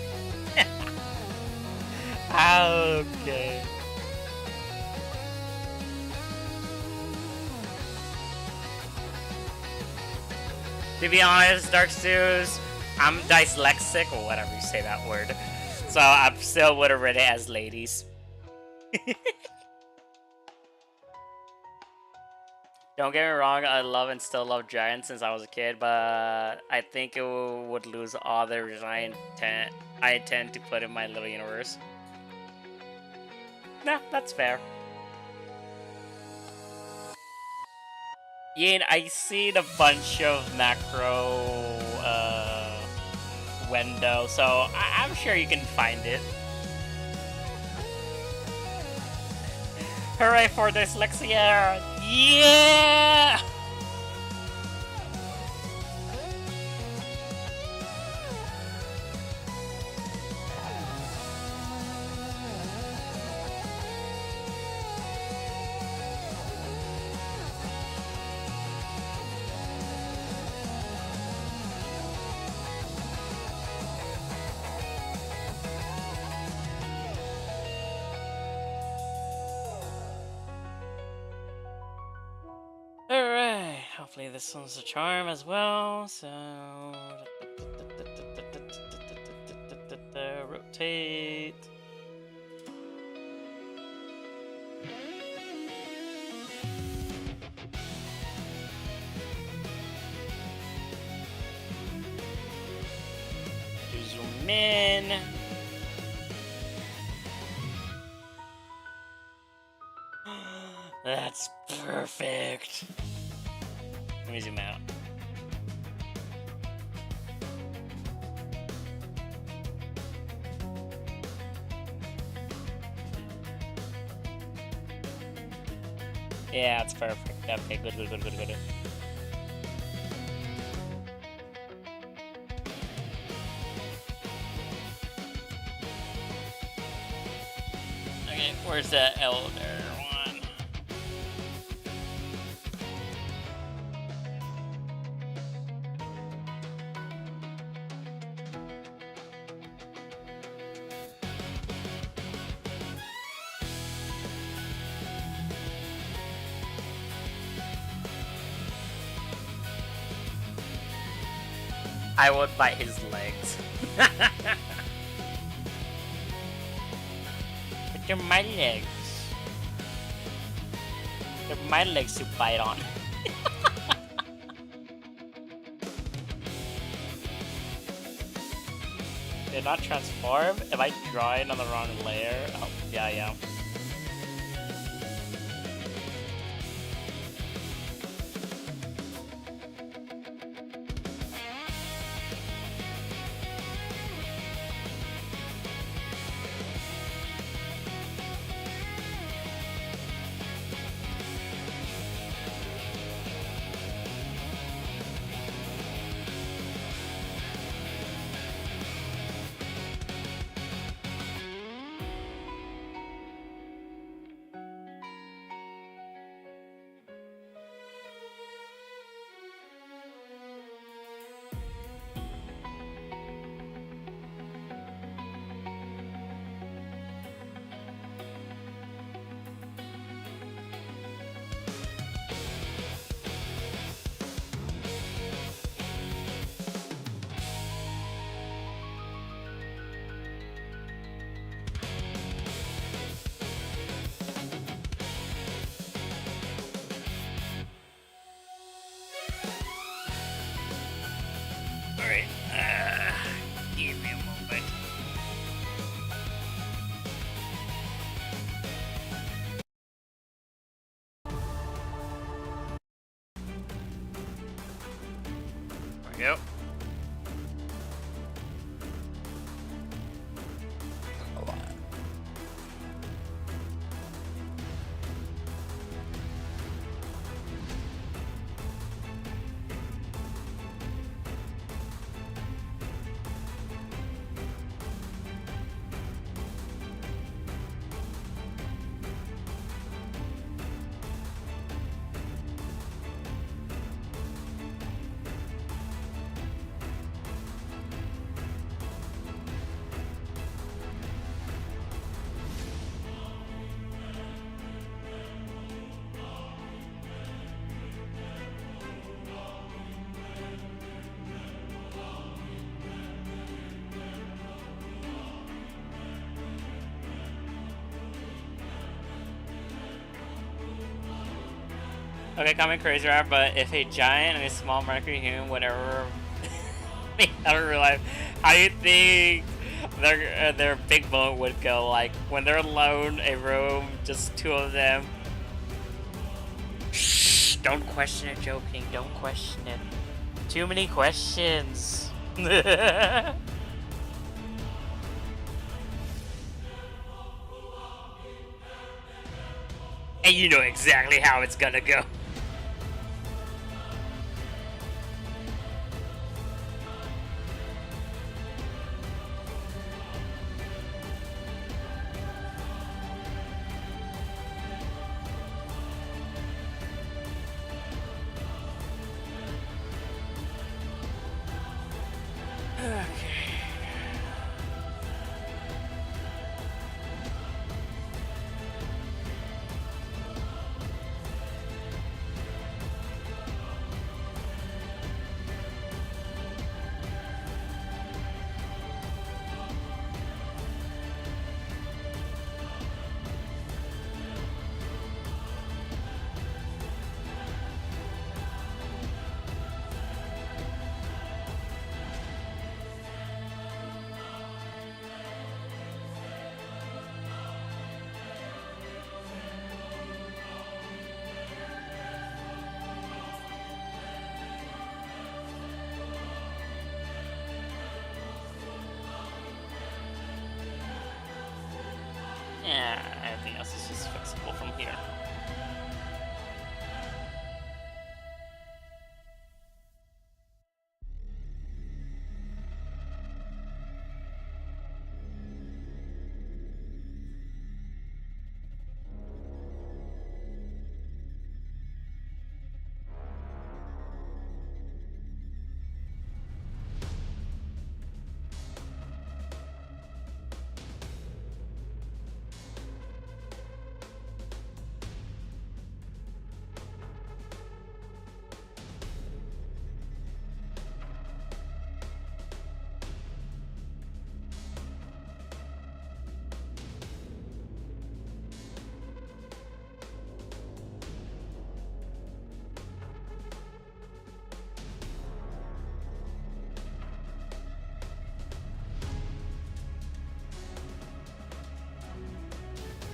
Okay. To be honest, Dark Stews, I'm dyslexic, or whatever you say that word. So I still would have read it as ladies. Don't get me wrong, I love and still love Giant since I was a kid, but I think it would lose all the Giant I intend to put in my little universe. Nah, that's fair. Yeah, I seen a bunch of macro window, so I'm sure you can find it. Hooray for dyslexia! Yeah! Alright, hopefully this one's a charm as well, so... Rotate... Zoom in... That's perfect. Let me zoom out. Yeah, it's perfect. Okay, good. Okay, where's the elder one? I would bite his legs. But they're my legs. They're my legs to bite on. They're not transform? Am I drawing on the wrong layer? Oh, yeah, I am. Yep. A lot. Okay, comment crazy rap, but if a giant and a small mercury human would ever meet in real life, how do you think their big bone would go? Like when they're alone, a room, just two of them. Shh! Don't question it, joking. Don't question it. Too many questions. And you know exactly how it's gonna go. Yeah, everything else is just fixable from here.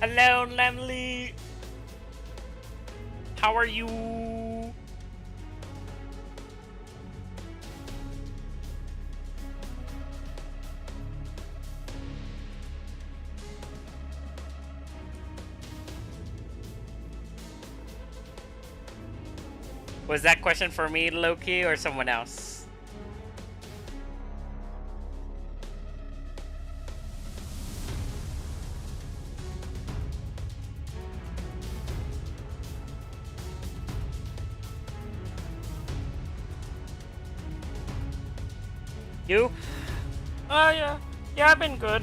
Hello, Lemley. How are you? Was that question for me, Loki, or someone else? You? Yeah. Yeah, I've been good.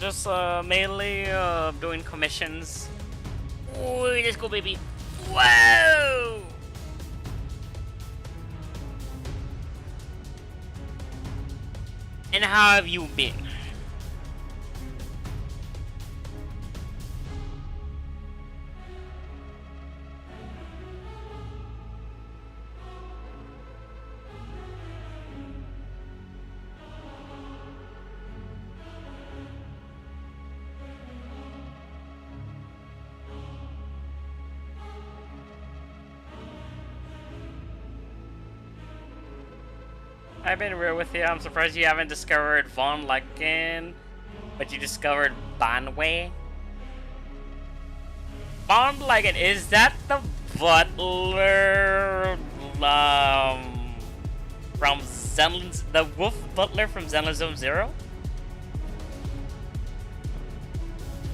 Just mainly doing commissions. Ooh, let's go, baby. Whoa! And how have you been? I've been real with you. I'm surprised you haven't discovered Von Lycan, but you discovered Banway. Von Lycan, is that the butler from Zenland's, the wolf butler from Zenland Zone Zero?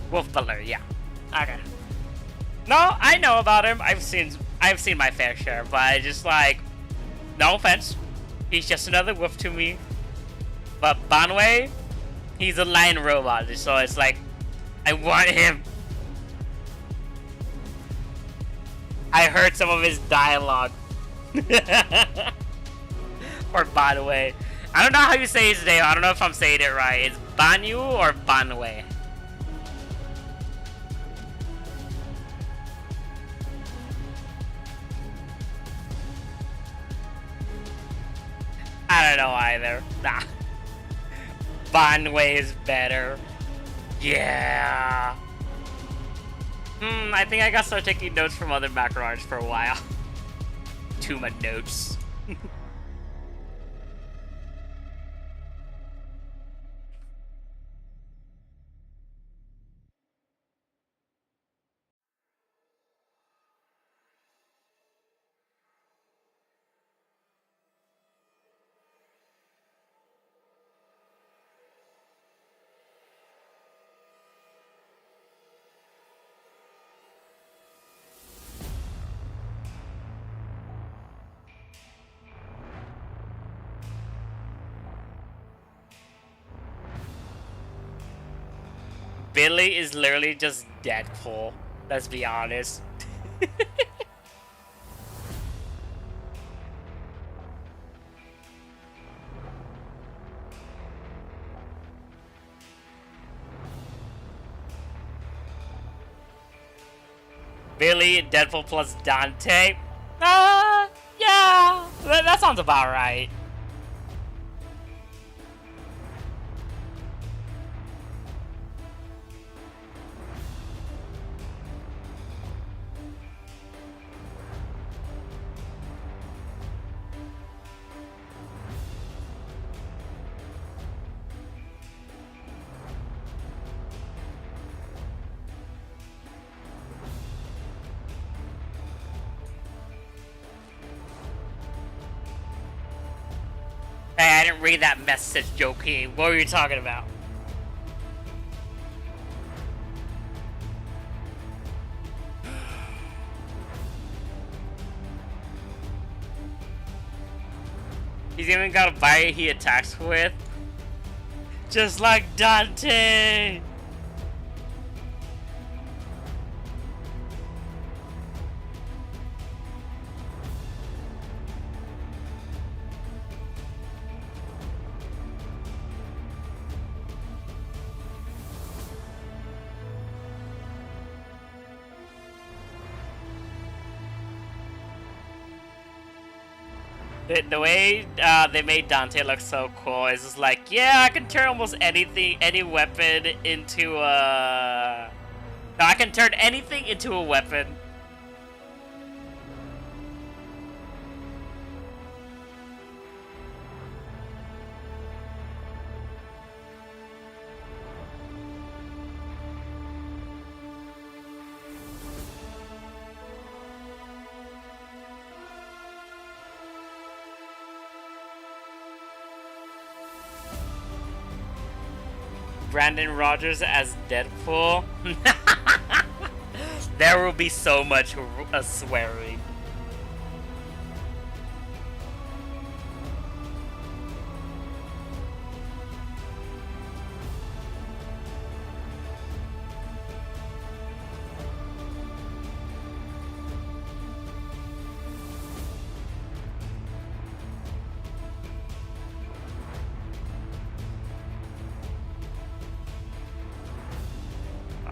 Wolf butler, yeah. Okay. No, I know about him. I've seen my fair share, but I just like, no offense, he's just another wolf to me. But Banway, he's a lion robot, so it's like, I want him. I heard some of his dialogue. Or Banway. I don't know how you say his name. I don't know if I'm saying it right. It's Banyu or Banway. I don't know either. Nah. Banway is better. Yeah. I think I gotta start taking notes from other macro artists for a while. Too much notes. Billy is literally just Deadpool. Let's be honest. Billy, Deadpool plus Dante. Yeah, that sounds about right. Hey, I didn't read that message, Jokey. What were you talking about? He's even got a bite he attacks with. Just like Dante! The way they made Dante look so cool is just like, yeah, I can turn almost anything, any weapon into a... No, I can turn anything into a weapon. Brandon Rogers as Deadpool. There will be so much swearing.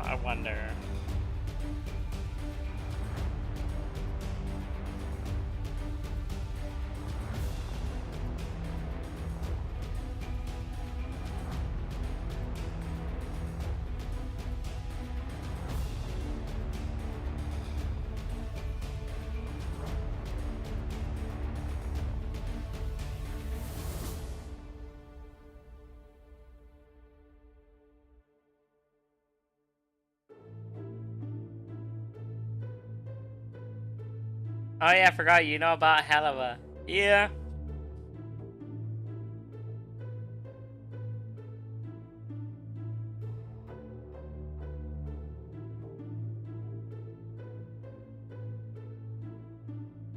I wonder. Oh yeah, I forgot you know about Helava. Yeah.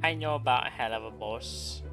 I know about Helava, boss.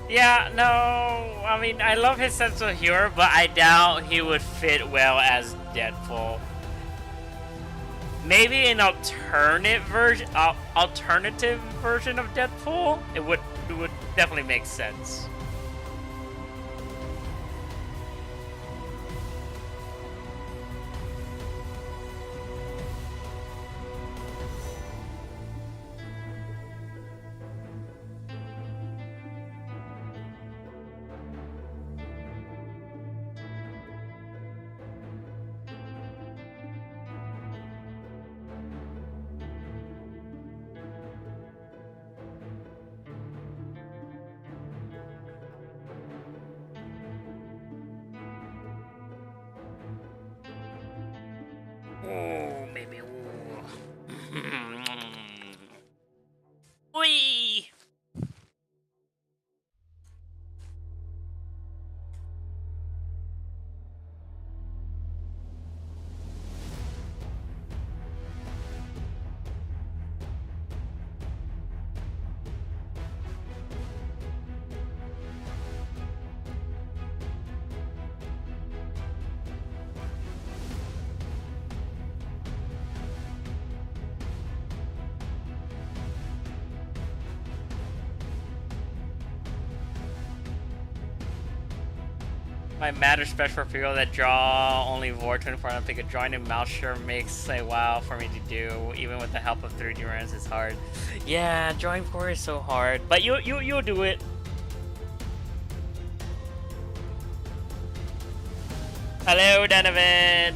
Yeah, no, I mean, I love his sense of humor, but I doubt he would fit well as Deadpool. Maybe an alternative version of Deadpool, it would definitely make sense. Oh, baby. Wee. My Matter special for people that draw only Vor 24 and pick a drawing and mouse sure makes a while for me to do. Even with the help of 3D runs, it's hard. Yeah, drawing 4 is so hard, but you'll do it. Hello, Donovan.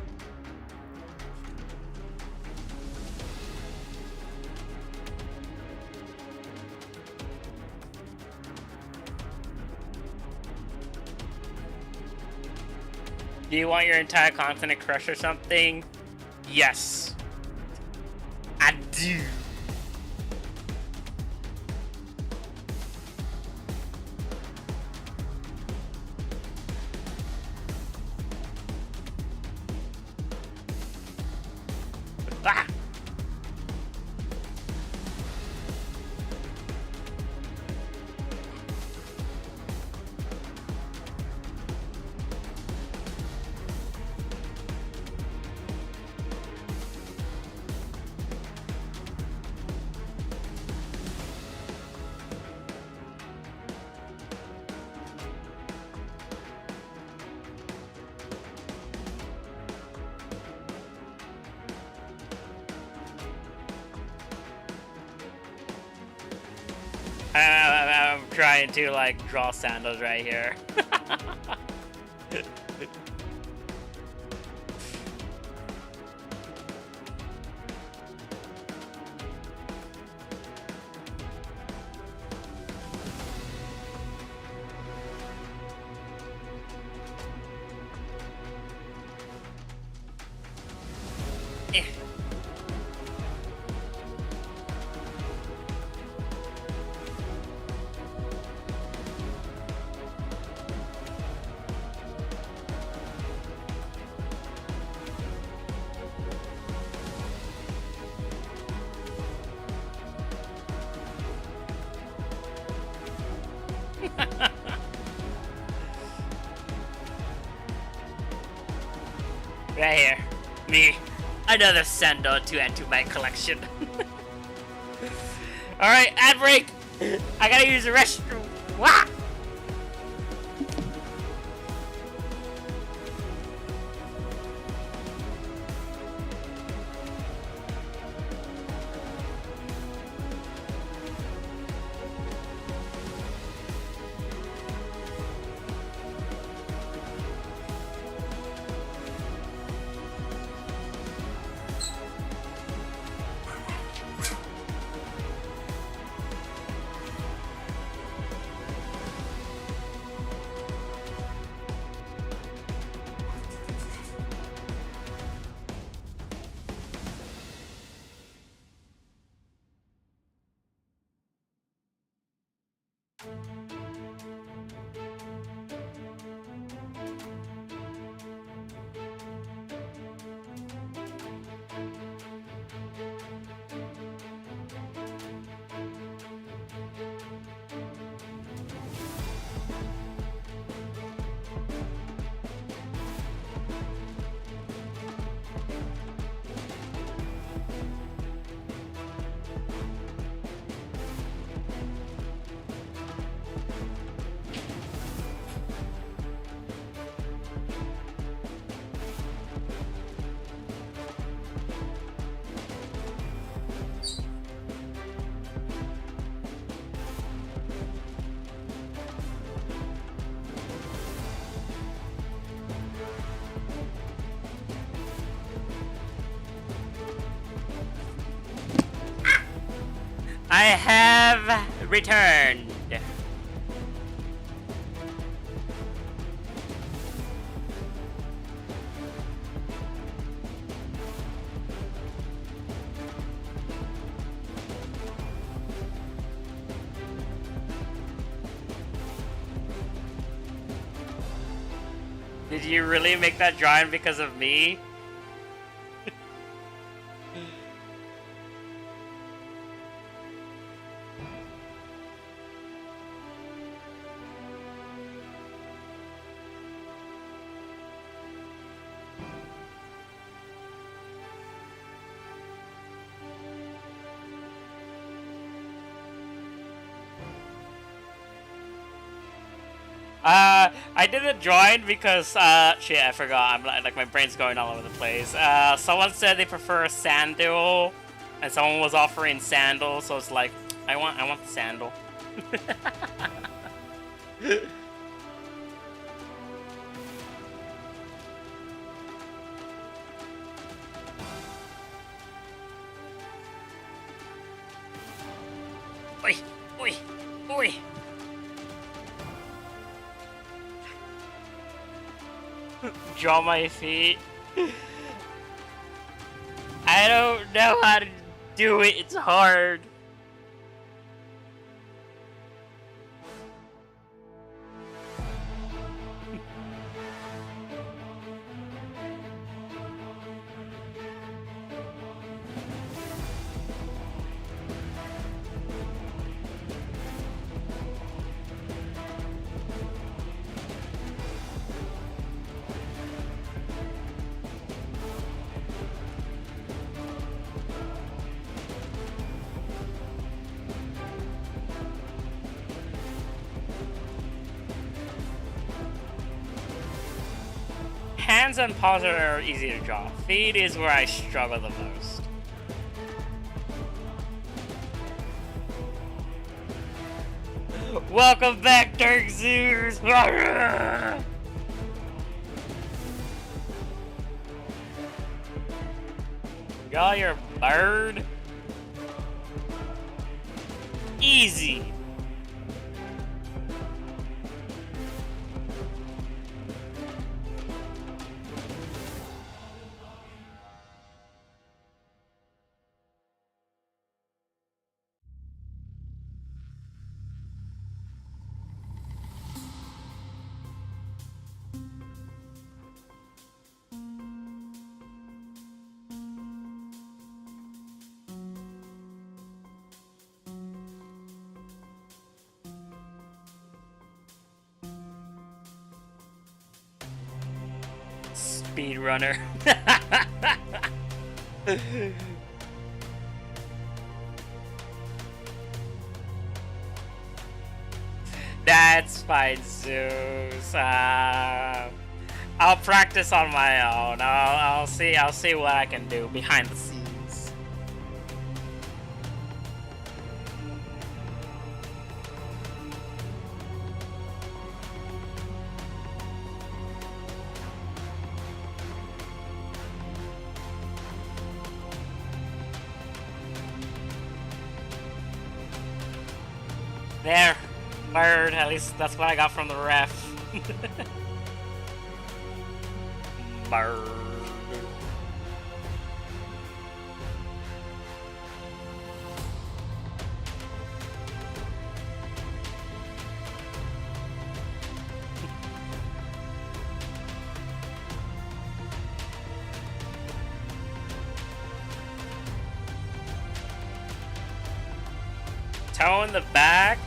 Do you want your entire continent crushed or something? Yes. I do. Ah! I'm trying to like draw sandals right here. Eh. Right here. Me. Another sandal to add to my collection. Alright, ad break! I gotta use the restroom. Wah! I have returned. Did you really make that drawing because of me? I did a drawing because, shit, I forgot. I'm like my brain's going all over the place. Someone said they prefer a sandal, and someone was offering sandals, so it's like, I want the sandal. Oi, oi, oi. Draw my feet. I don't know how to do it. It's hard. Hands and paws are easy to draw. Feet is where I struggle the most. Welcome back, Dark Zeus! Y'all, you're a bird? Easy. Speedrunner. That's fine, Zeus. I'll practice on my own. I'll see what I can do behind the scenes. There, bird. At least that's what I got from the ref. Bird. Toe in the back.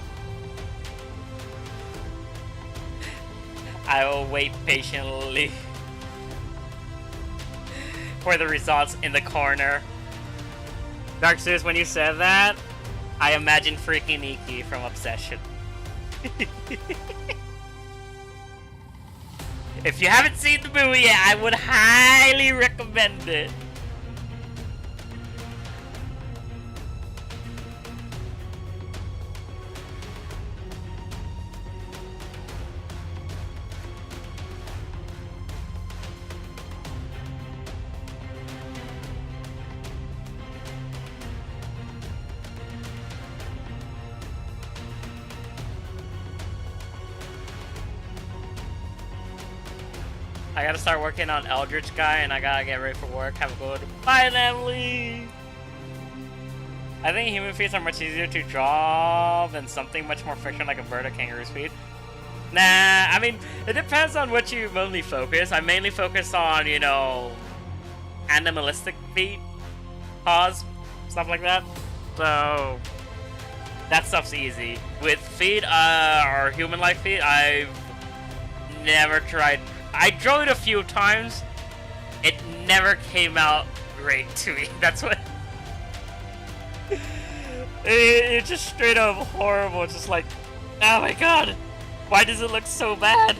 I will wait patiently for the results in the corner. Dark Zeus, when you said that, I imagined freaking Nikki from Obsession. If you haven't seen the movie yet, I would highly recommend it. I gotta start working on Eldritch Guy, and I gotta get ready for work. Have a good bye, Emily. I think human feet are much easier to draw than something much more fiction like a bird or kangaroo's feet. Nah, I mean, it depends on what you mainly focus. I mainly focus on, you know, animalistic feet, paws, stuff like that. So that stuff's easy. With feet, or human-like feet, I've never tried. I drew it a few times. It never came out great to me. That's what. It's just straight up horrible. Just like, oh my god, why does it look so bad?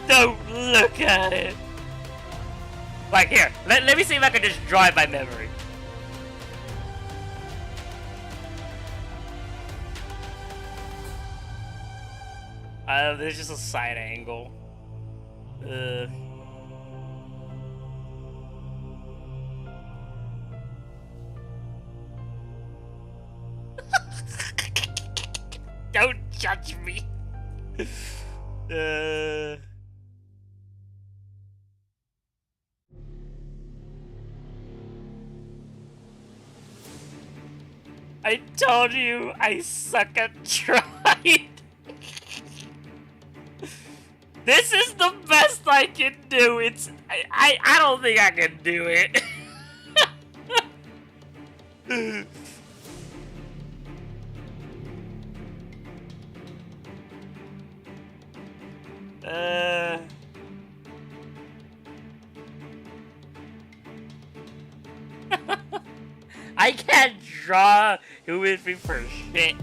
Don't look at it. Like here, let me see if I can just draw it by memory. There's just a side angle. Don't judge me. I told you I suck at trying. This is the best I can do. I don't think I can do it. I can't draw who with me for shit.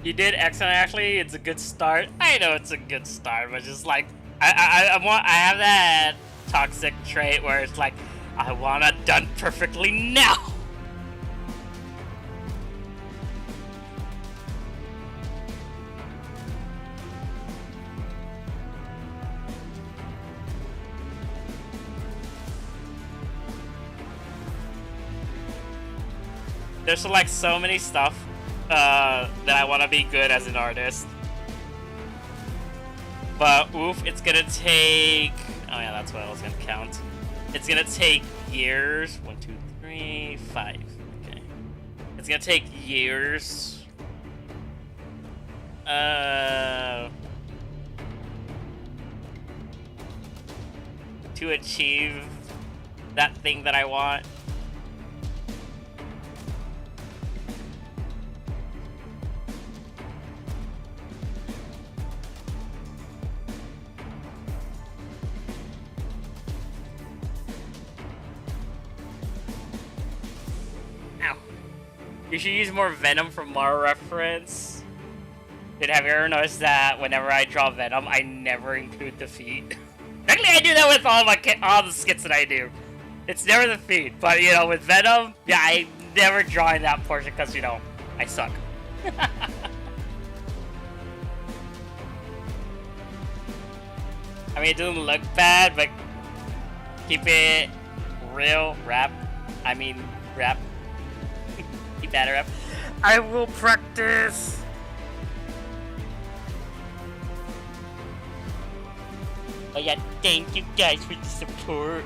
You did excellent, actually. It's a good start. I know it's a good start, but just like I have that toxic trait where it's like I want it done perfectly now. There's like so many stuff that I want to be good as an artist. But oof, it's gonna take... Oh yeah, that's what I was gonna count. It's gonna take years. 1, 2, 3, 5. Okay. It's gonna take years. To achieve that thing that I want. You should use more Venom from Mara reference. Dude, have you ever noticed that whenever I draw Venom, I never include the feet? Actually, I do that with all the skits that I do. It's never the feet, but you know, with Venom, yeah, I never draw in that portion because, you know, I suck. I mean, it doesn't look bad, but keep it real, rap. Keep that rap. I will practice. Oh yeah, thank you guys for the support.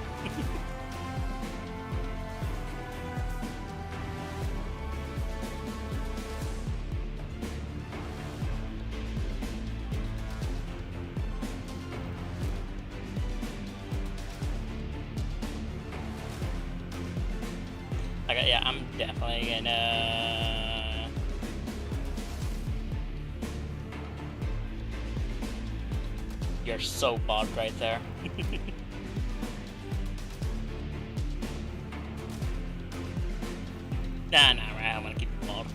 Okay, yeah, I'm definitely gonna... You're so bogged right there. Nah, right, I'm gonna keep it bogged.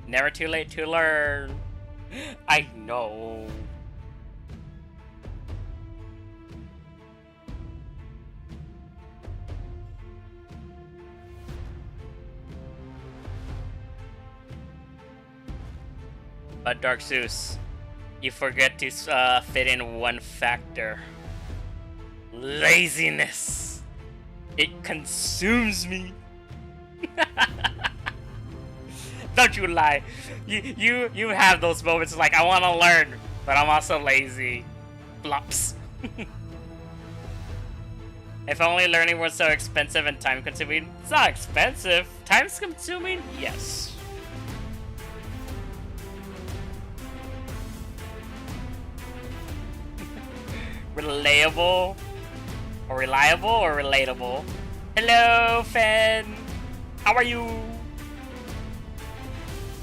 Never too late to learn. I know. But Dark Zeus, you forget to fit in one factor. Laziness. It consumes me. Don't you lie. You have those moments like, I want to learn, but I'm also lazy. Flops. If only learning was so expensive and time consuming. It's not expensive. Time consuming? Yes. Reliable? Or reliable or relatable? Hello, Fen. How are you?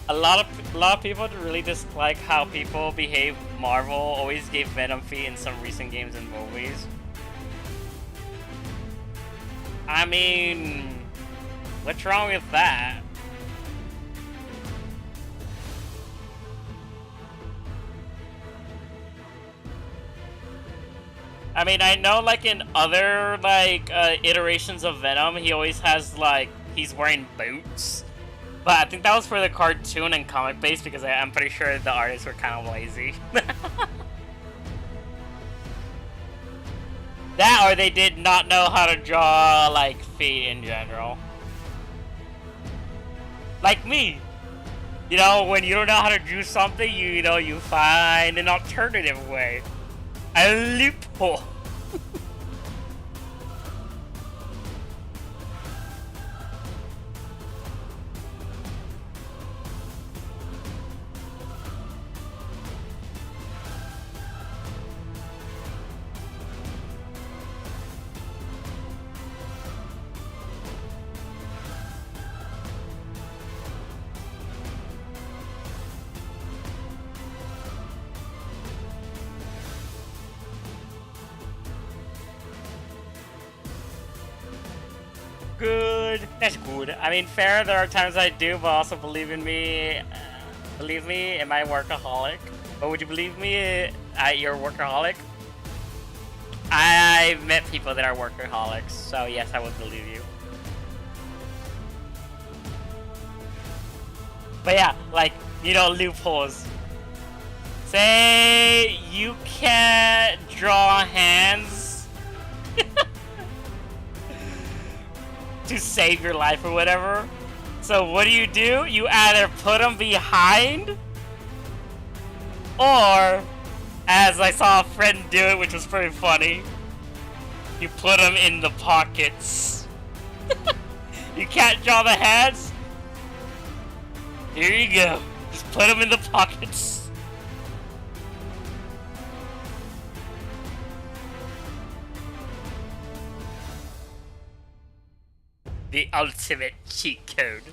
A lot of people really dislike how people behave. Marvel always gave Venom feet in some recent games and movies. I mean, What's wrong with that? I mean, I know, like, in other, like, iterations of Venom, he always has, like, he's wearing boots. But I think that was for the cartoon and comic base because I'm pretty sure the artists were kind of lazy. That or they did not know how to draw, like, feet in general. Like me. You know, when you don't know how to do something, you know, you find an alternative way. A loophole. Good. That's good. I mean, fair, there are times I do, but also believe me, am I workaholic? But would you believe me, you're a workaholic? I've met people that are workaholics, so yes, I would believe you. But yeah, like, you know, loopholes. Say you can't draw hands to save your life or whatever. So what do? You either put them behind, or, as I saw a friend do it, which was pretty funny, you put them in the pockets. You can't draw the hands? Here you go. Just put them in the pockets. The ultimate cheat code.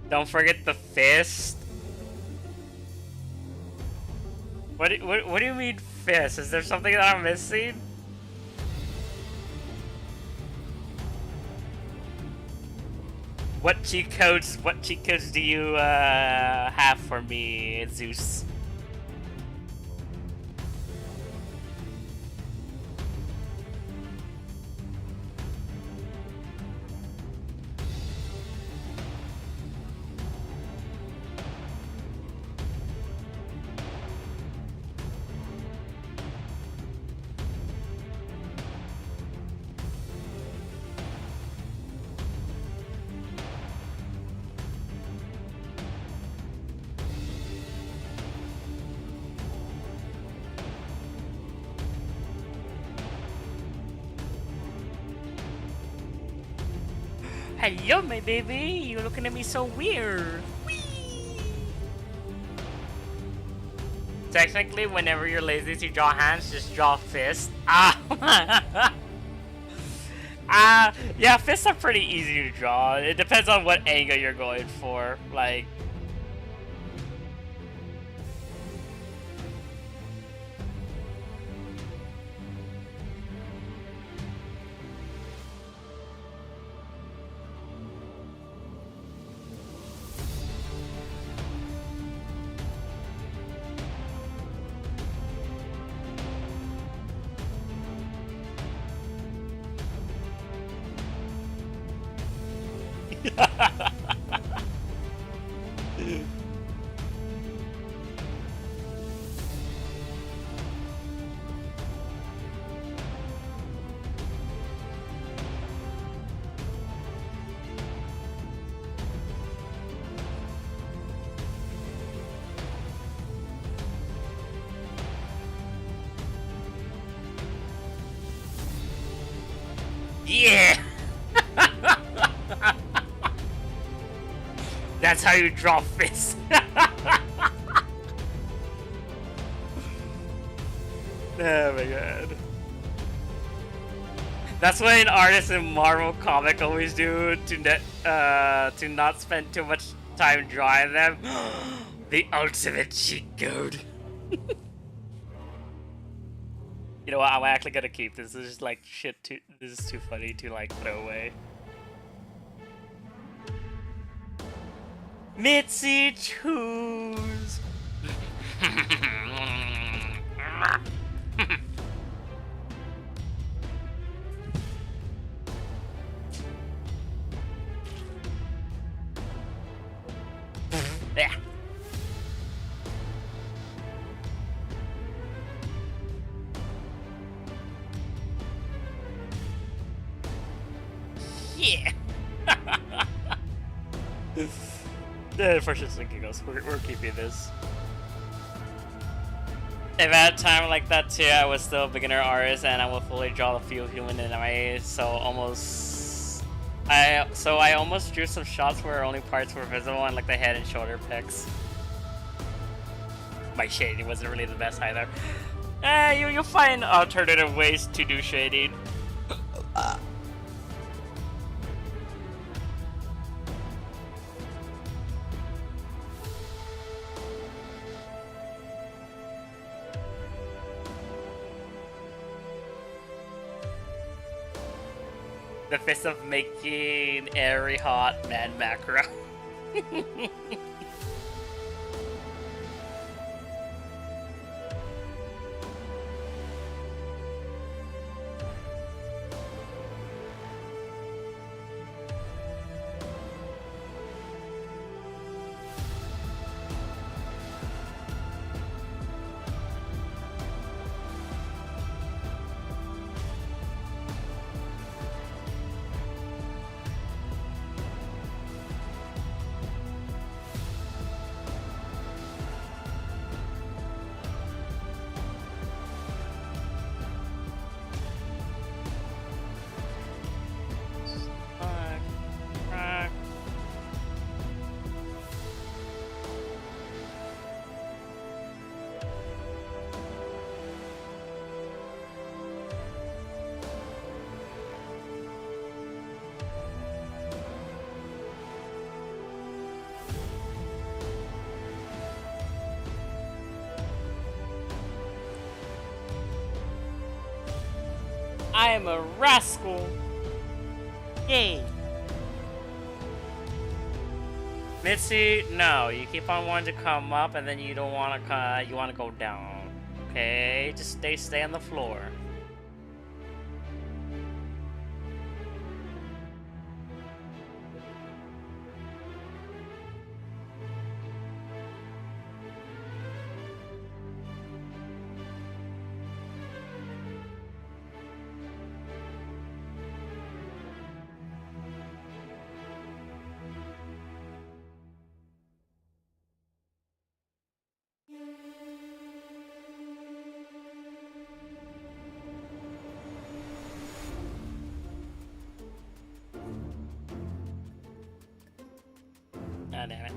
Don't forget the fist. What do you mean fist? Is there something that I'm missing? What cheat codes do you have for me, Zeus? Hello, my baby. You're looking at me so weird. Whee! Technically, whenever you're lazy to draw hands, just draw fists. Yeah, fists are pretty easy to draw. It depends on what angle you're going for. Like, yeah. That's how you draw fists. Oh my god. That's what an artist in Marvel comic always do to not spend too much time drawing them. The ultimate cheat code. You know what? I'm actually gonna keep this. This is like shit. This is too funny to like throw away. Mitzi choose. Yeah. Yeah. For shits and giggles, we're keeping this. If at a time like that too, I was still a beginner artist and I would fully draw the few human anime, so I almost drew some shots where only parts were visible on like the head and shoulder pecs. My shading wasn't really the best either. You'll find alternative ways to do shading. The fist of making every hot man macro. I am a rascal. Yay. Mitzi, no, you keep on wanting to come up and then you don't want to, you want to go down. Okay, just stay on the floor. Oh, damn it.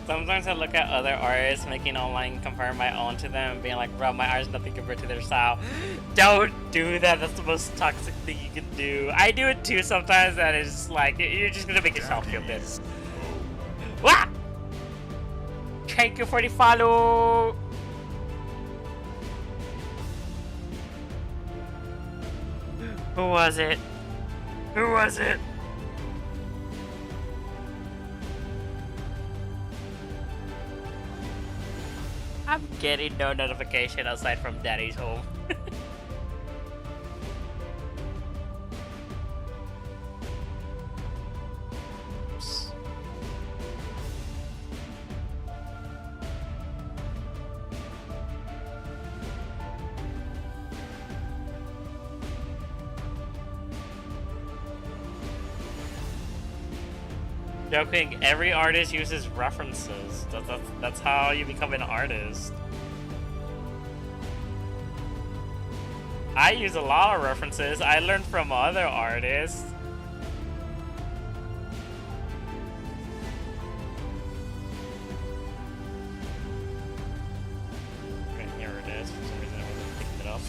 Sometimes I look at other artists making online, comparing my own to them, and being like, bro, my art is nothing compared to their style. Don't do that. That's the most toxic thing you can do. I do it too sometimes, and it's just like, you're just gonna make yourself feel good. Wah! Thank you for the follow! Who was it? Who was it? I'm getting no notification aside from Daddy's home. Oops. Joking, every artist uses references. That's how you become an artist. I use a lot of references. I learned from other artists. Okay, here it is. For some reason I wasn't picking it up.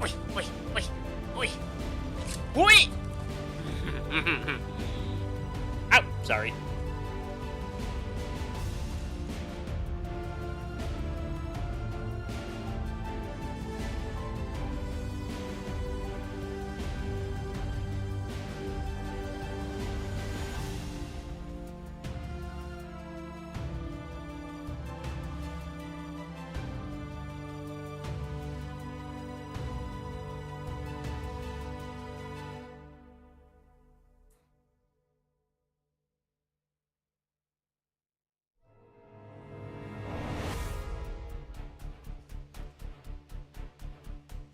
Oi, oi, oi, oi, oi! Ow, sorry.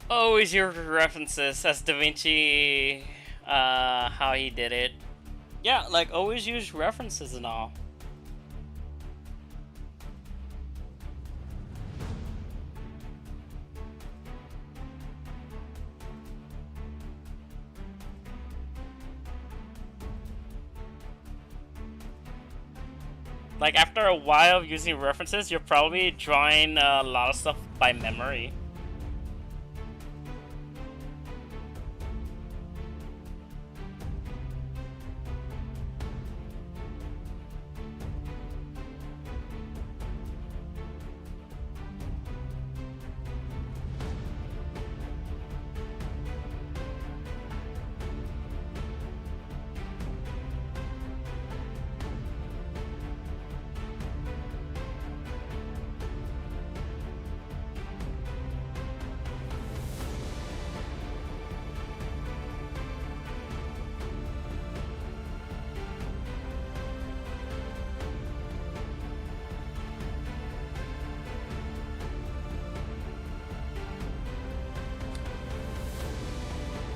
Always your references. That's Da Vinci, how he did it. Yeah, like always use references and all. Like after a while of using references, you're probably drawing a lot of stuff by memory.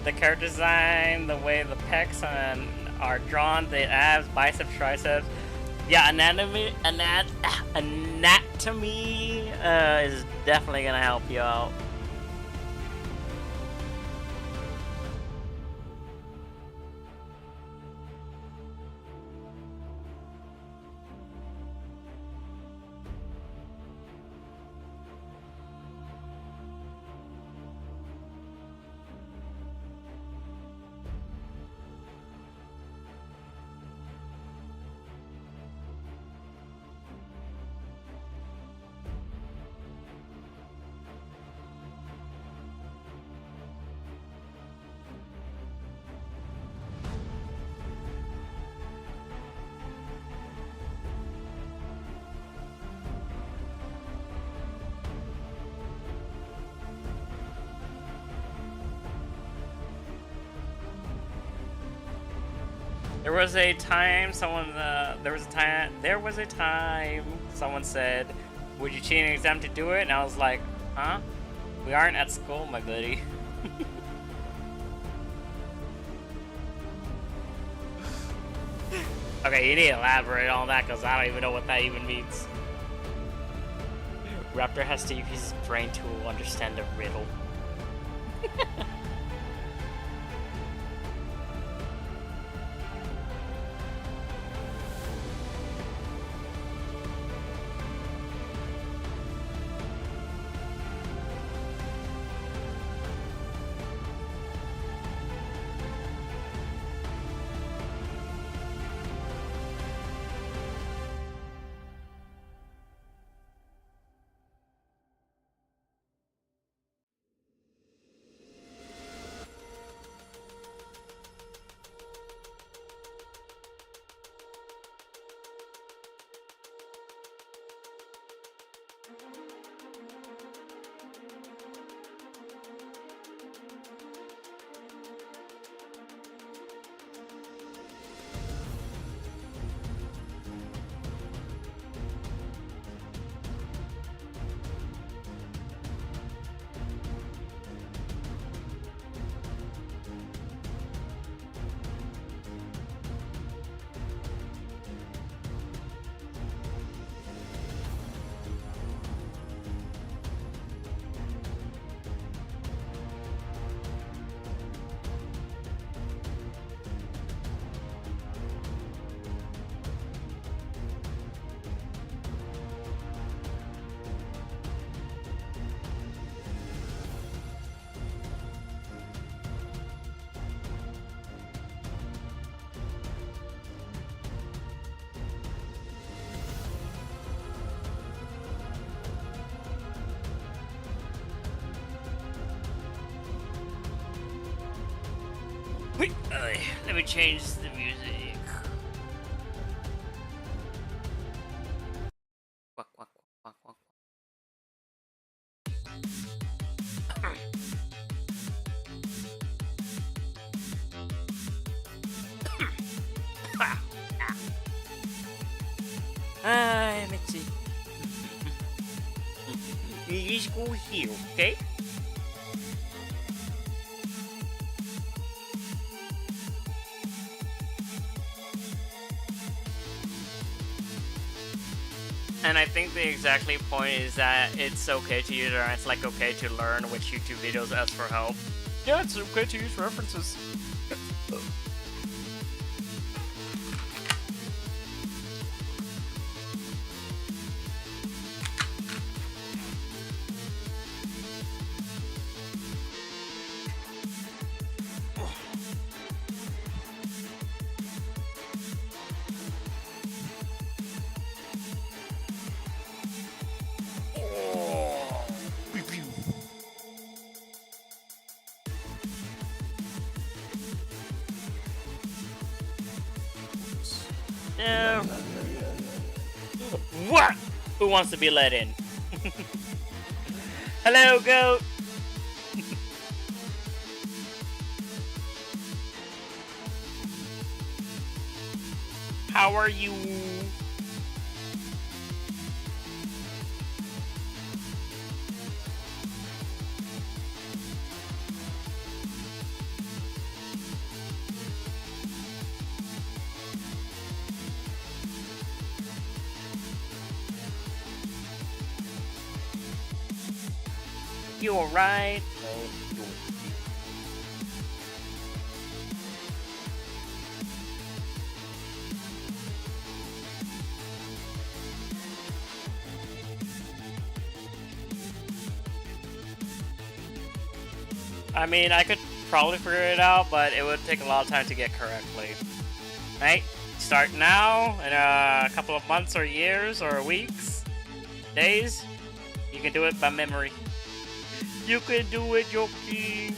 The character design, the way the pecs are drawn, the abs, biceps, triceps. Yeah, anatomy is definitely gonna help you out. There was a time someone said, "Would you cheat an exam to do it?" And I was like, "Huh? We aren't at school, my buddy." Okay, you need to elaborate on that because I don't even know what that even means. Raptor has to use his brain to understand the riddle. Wait, let me change the music. Quack, quack, quack, quack, quack. Let me see. You just go here, okay? And I think the exactly point is that it's okay to use, or it's like okay to learn which YouTube videos ask for help. Yeah, it's okay to use references. No. What? Who wants to be let in? Hello, goat. How are you? You alright? I mean, I could probably figure it out, but it would take a lot of time to get correctly. Right? Start now, in a couple of months or years or weeks, days, you can do it by memory. You can do it, your king.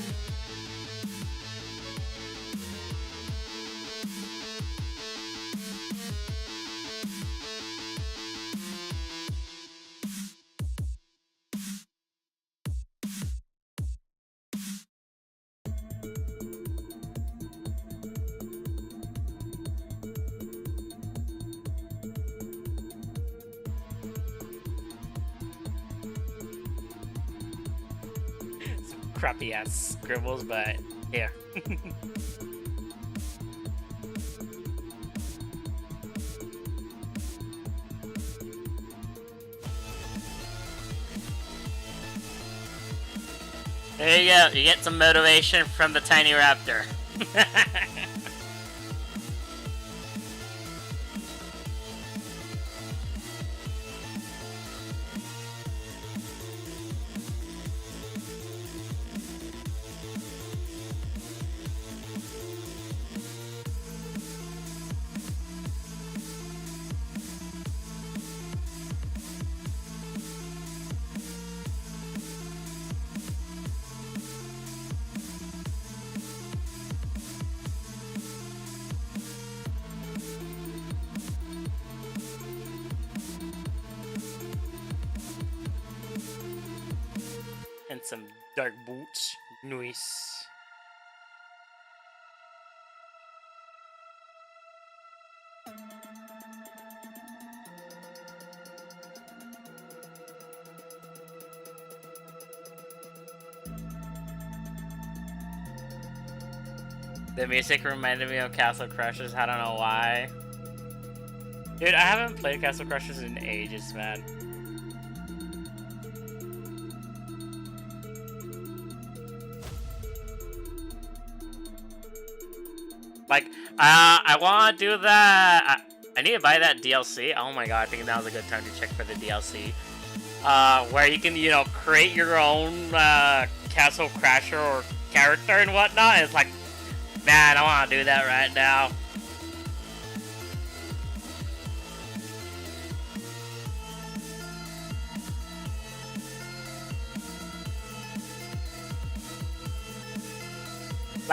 Crappy ass scribbles, but here. There you go, you get some motivation from the tiny raptor. And some dark boots. Nice. The music reminded me of Castle Crashers, I don't know why. Dude, I haven't played Castle Crashers in ages, man. Like, I want to do that. I need to buy that DLC. Oh my god, I think that was a good time to check for the DLC. Where you can, you know, create your own Castle Crasher or character and whatnot. It's like, man, I want to do that right now.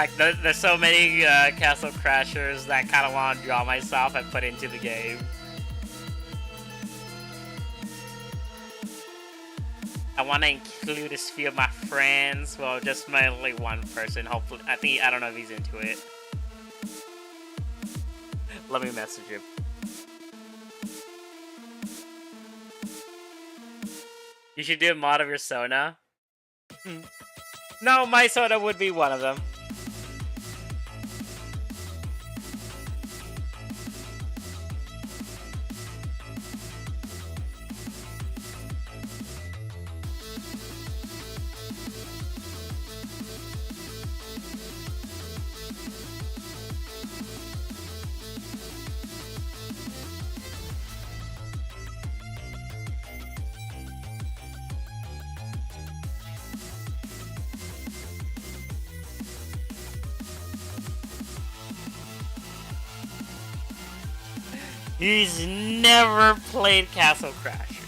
Like, there's so many Castle Crashers that I kind of want to draw myself and put into the game. I want to include a few of my friends. Well, just mainly one person. Hopefully, I don't know if he's into it. Let me message him. You should do a mod of your Sona. No, my Sona would be one of them. He's never played Castle Crashers.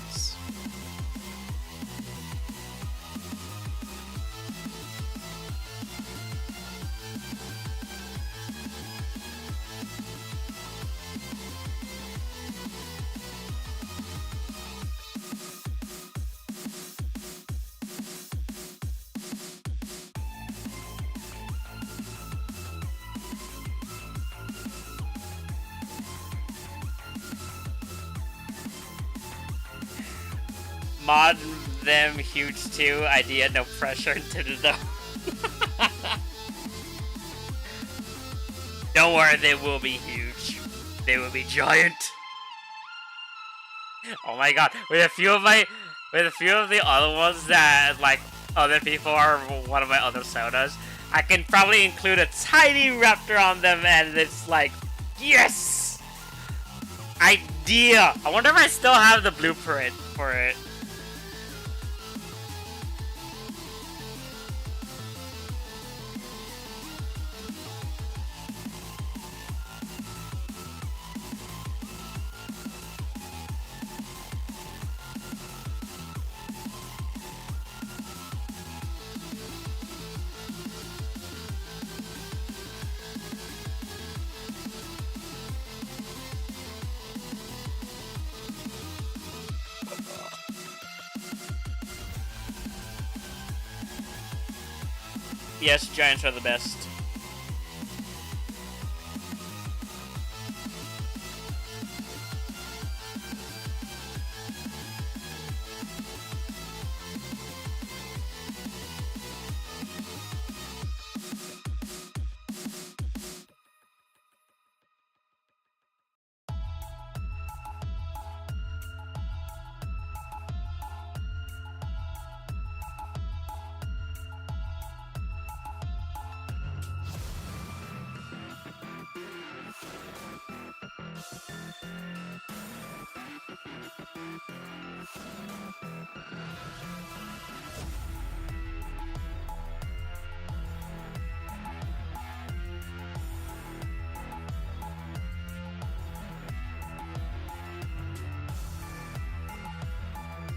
Mod them huge too. Idea, no pressure into the though. Don't worry, they will be huge. They will be giant. Oh my god, with a few of the other ones that like other people are one of my other sodas, I can probably include a tiny Raptor on them, and it's like, yes, idea. I wonder if I still have the blueprint for it. Yes, giants are the best.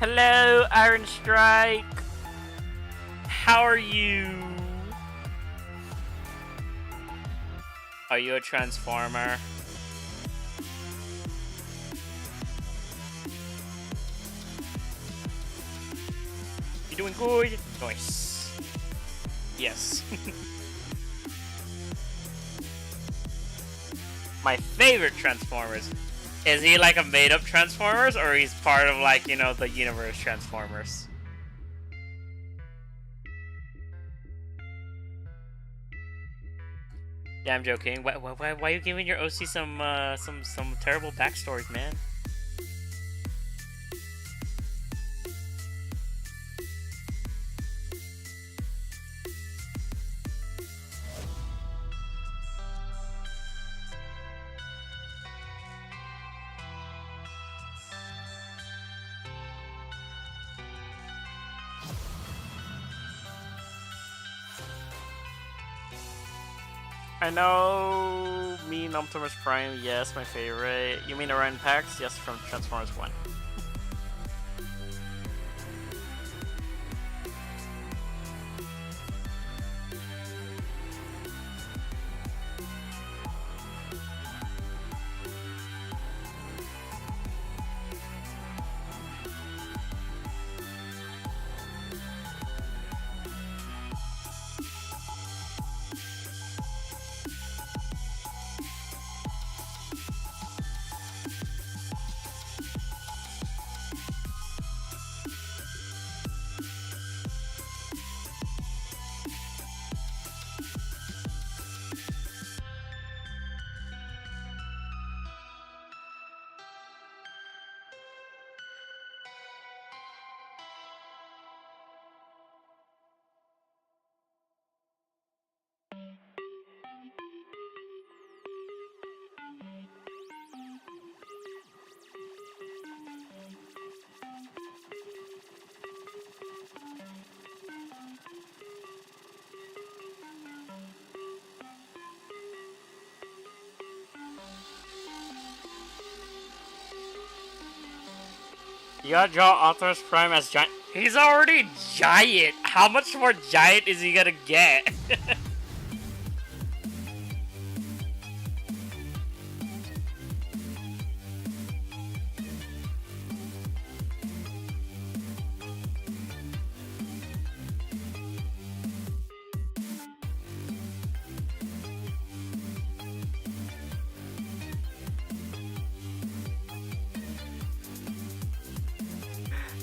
Hello, Iron Strike. How are you? Are you a transformer? You doing good? Nice. Yes. My favorite Transformers. Is he like a made-up Transformers, or he's part of, like, you know, the universe Transformers? Yeah, I'm joking. Why are you giving your OC some terrible backstories, man? I know me, Optimus Prime, yes, my favorite. You mean Orion Pax? Yes, from Transformers 1. You gotta draw Optimus Prime as giant. He's already giant. How much more giant is he gonna get?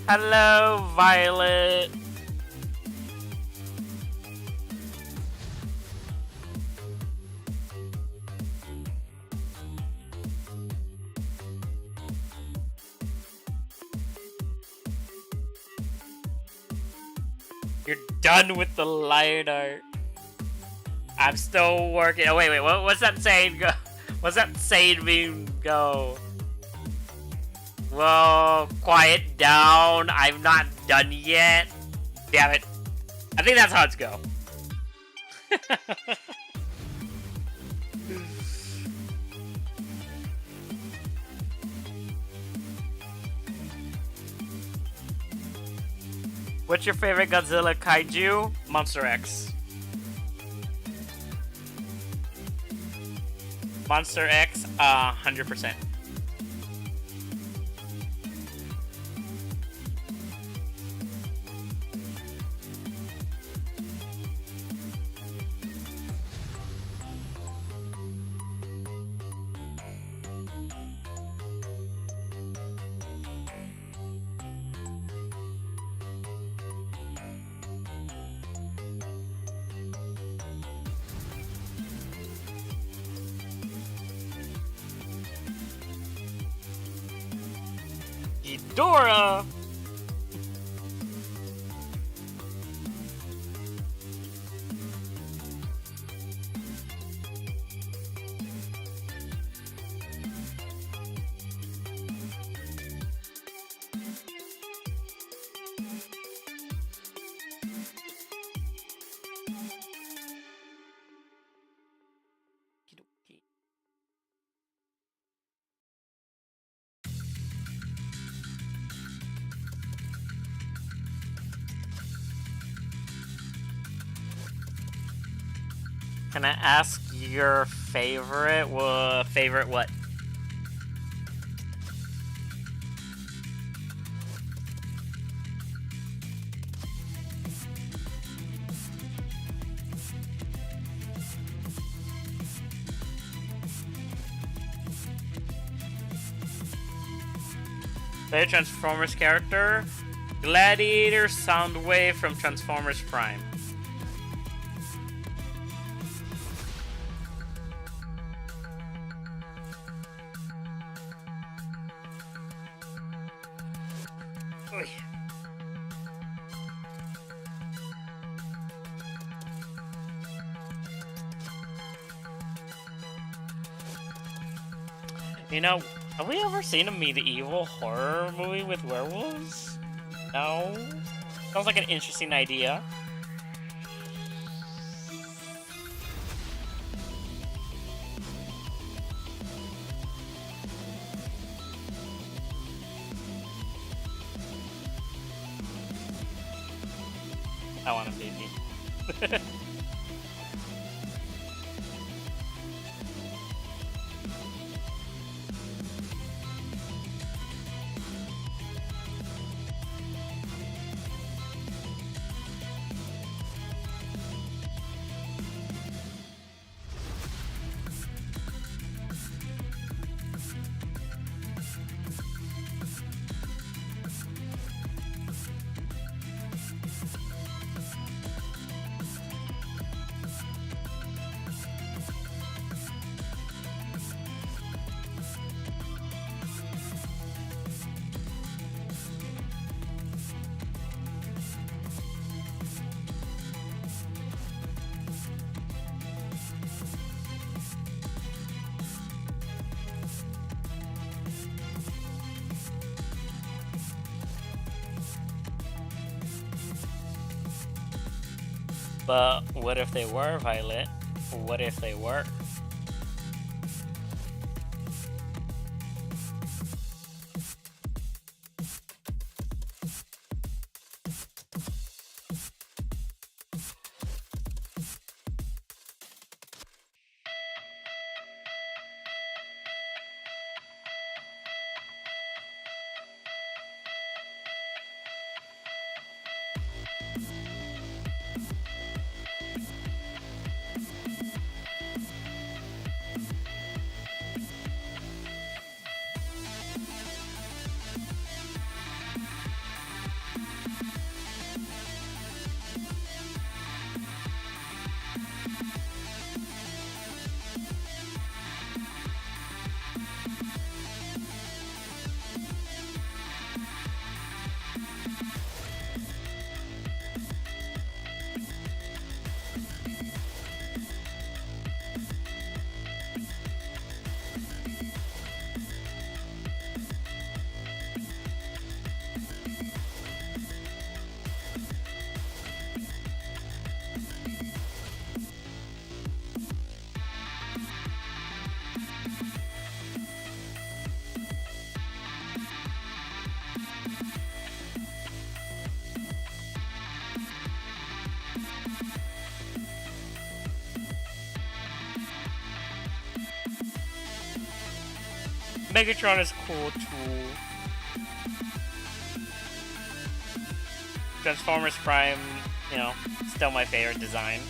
Hello, Violet. You're done with the lion art. I'm still working. Oh, wait. What's that saying go? What's that saying mean go? Well, quiet down. I'm not done yet. Damn it. I think that's how it's go. What's your favorite Godzilla kaiju? Monster X. Monster X, 100%. Ghidorah! Can I ask your favorite? Favorite what? Favorite Transformers character? Gladiator Soundwave from Transformers Prime. Oy. You know, have we ever seen a medieval horror movie with werewolves? No? Sounds like an interesting idea. I want a baby. But what if they were, Violet? What if they were? Megatron is cool too. Transformers Prime, you know, still my favorite design.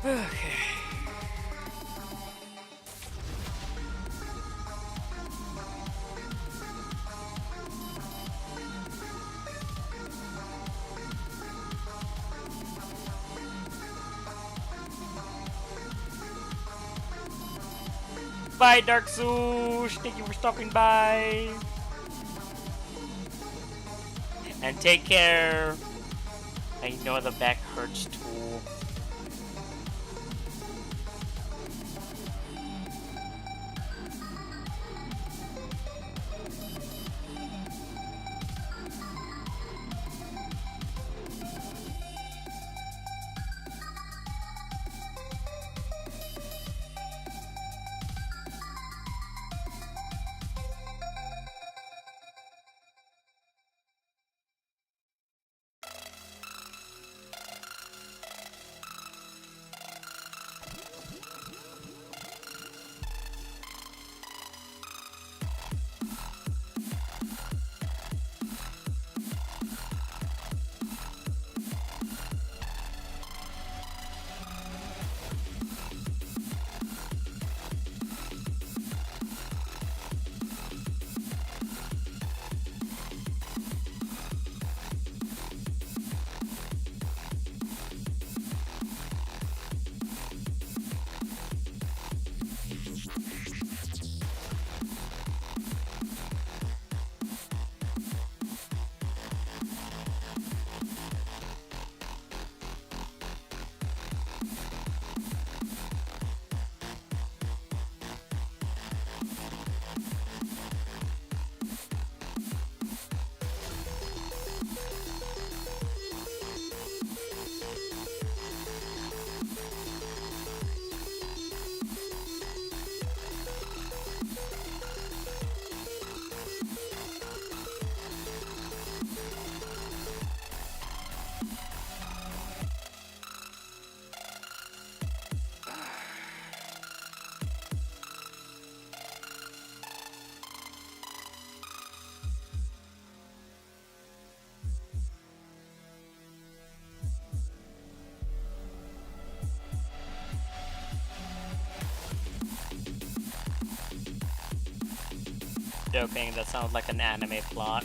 Okay. Bye, Dark Swoosh. Thank you for stopping by. And take care. I know the back hurts too. Joking, that sounds like an anime plot.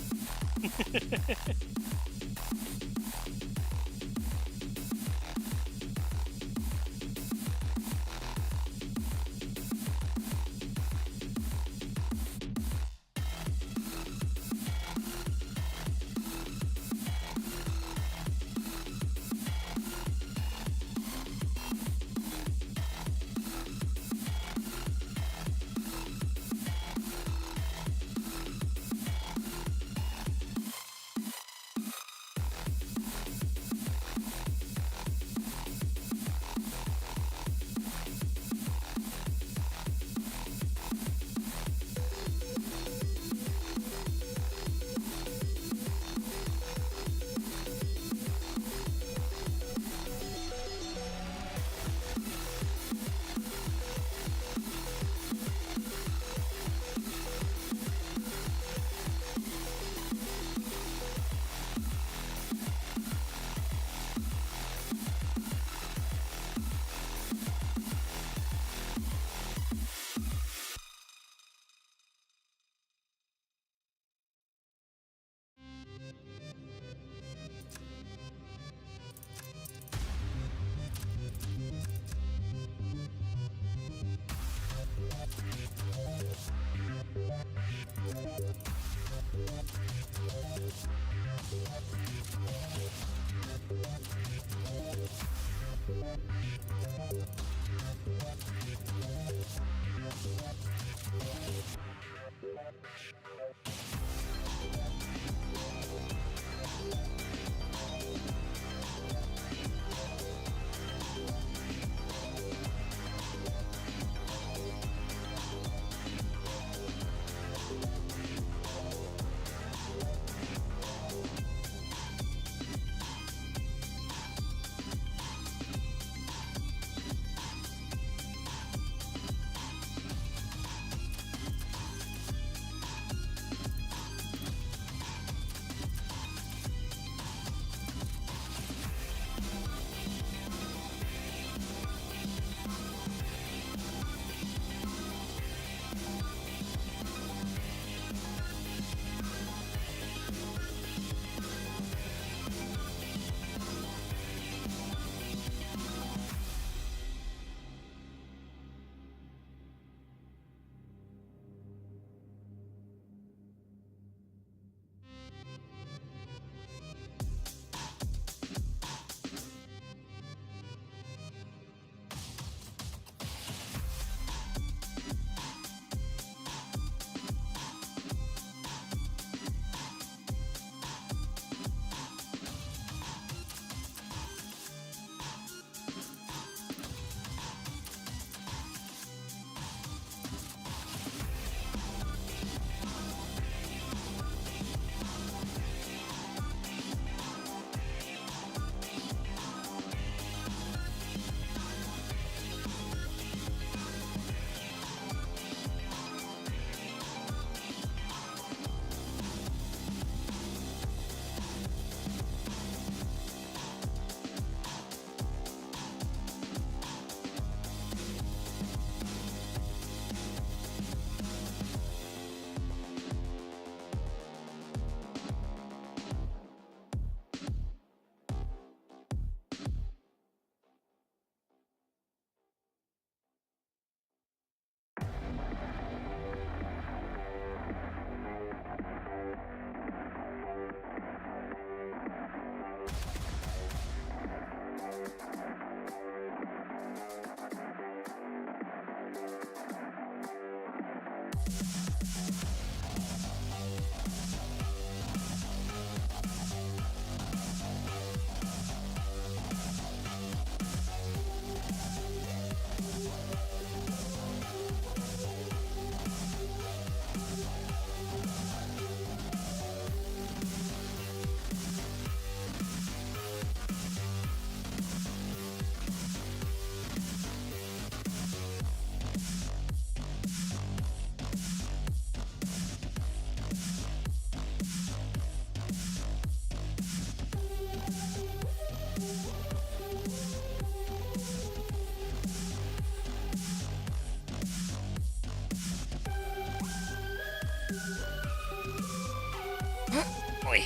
Oi.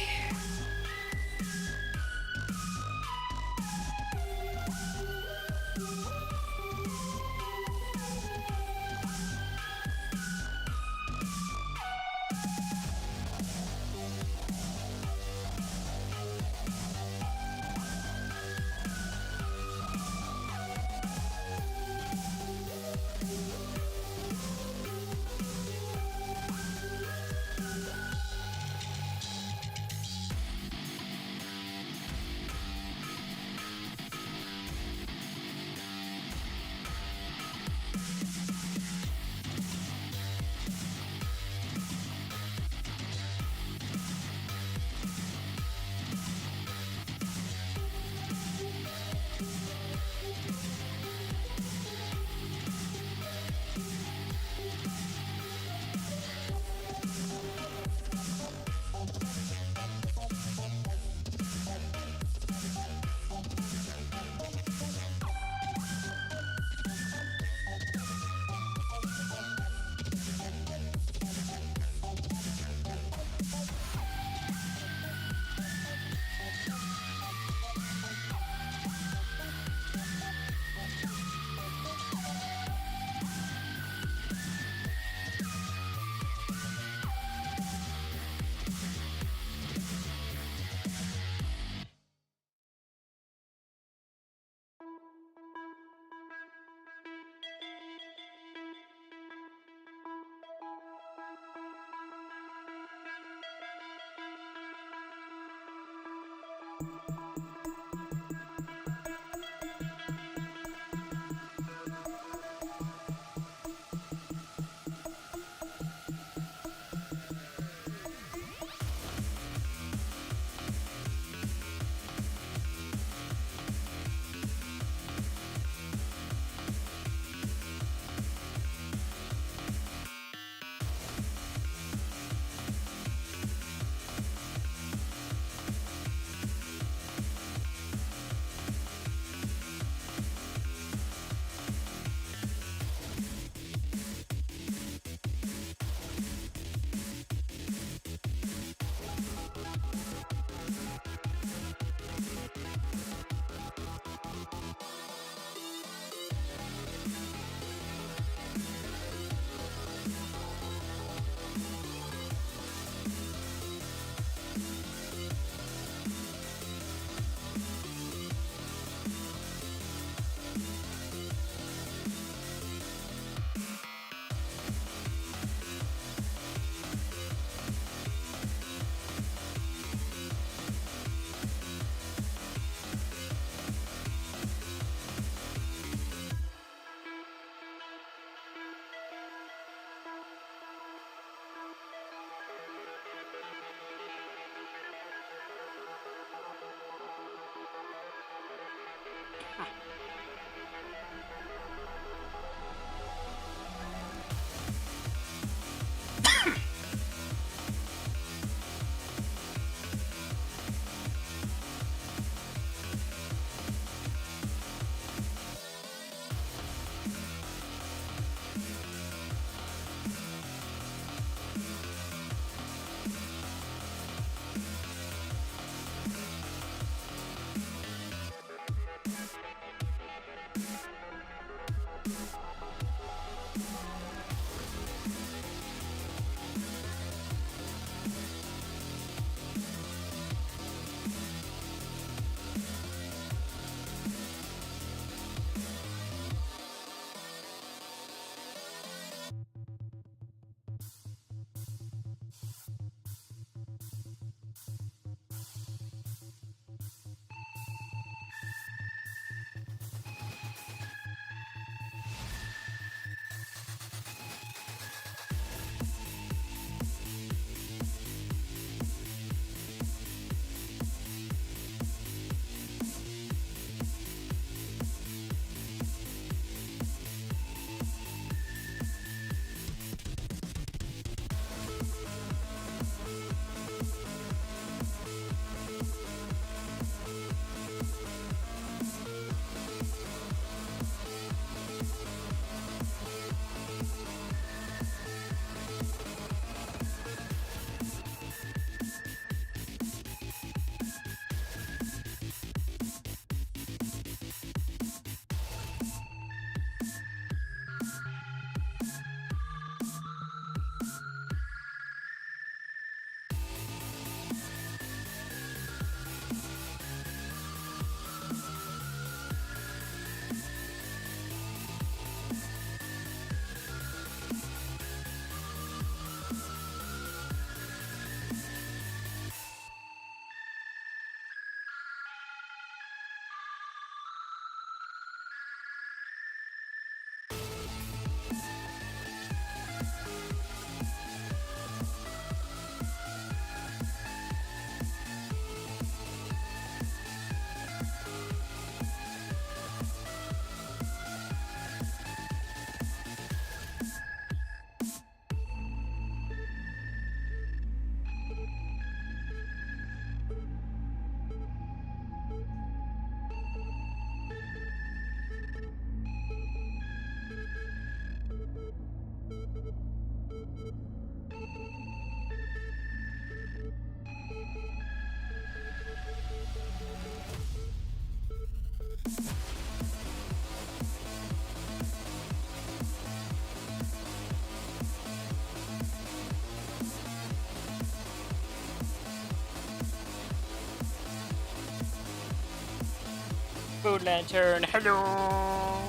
Food Lantern, hello!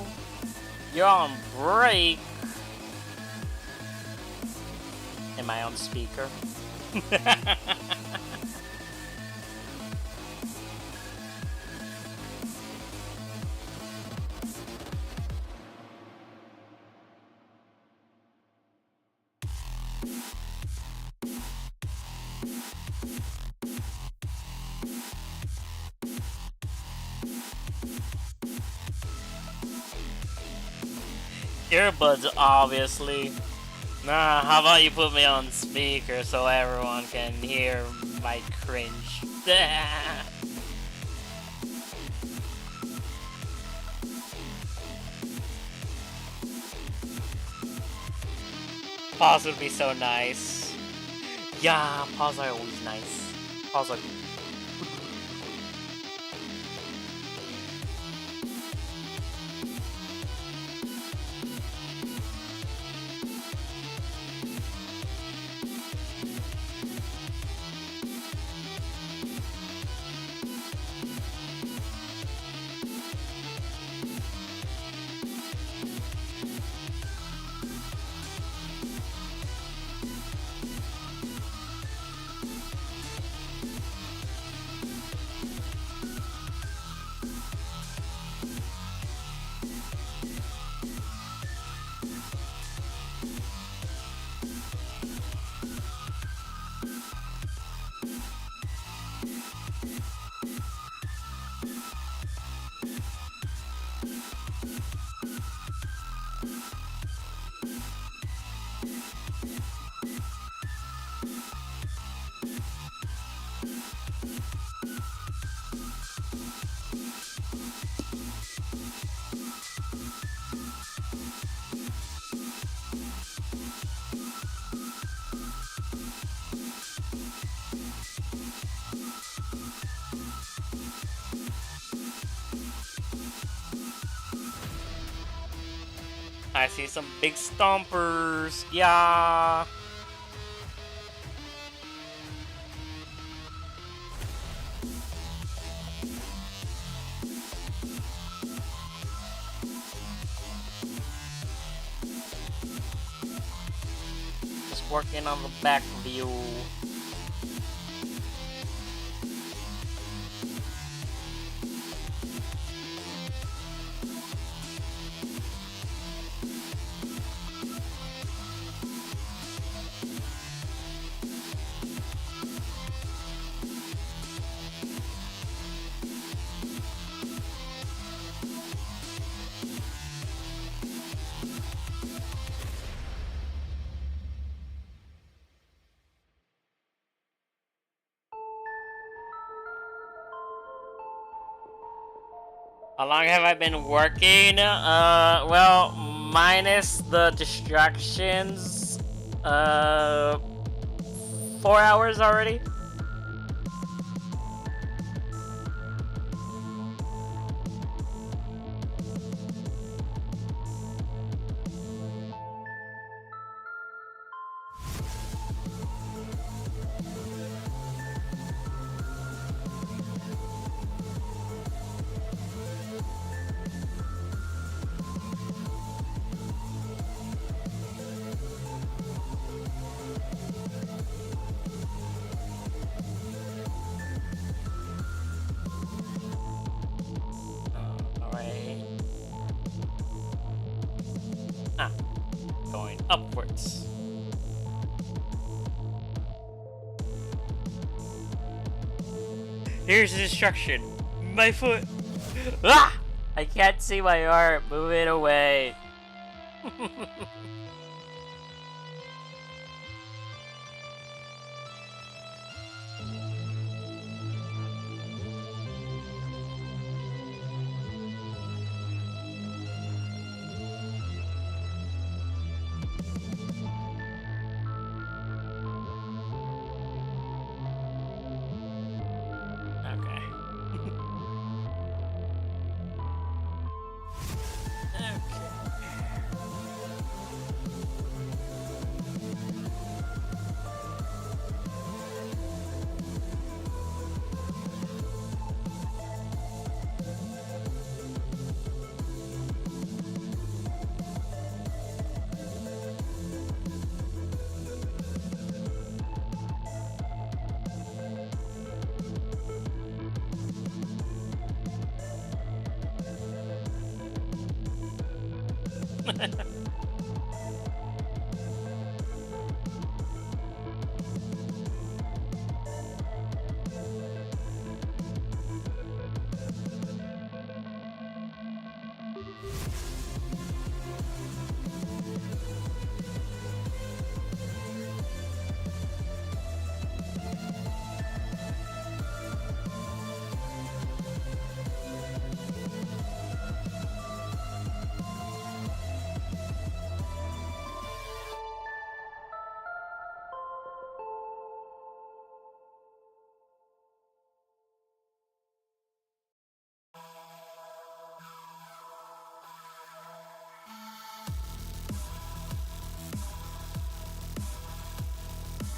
You're on break! Am I on speaker? Earbuds, obviously. Nah, how about you put me on speaker so everyone can hear my cringe? Pause would be so nice. Yeah, pause are always nice. Pause are I see some big stompers. Yeah. Just working on the back view. How long have I been working? Well, minus the distractions, 4 hours already. Going upwards. Here's the destruction. My foot. Ah! I can't see my arm. Move it away.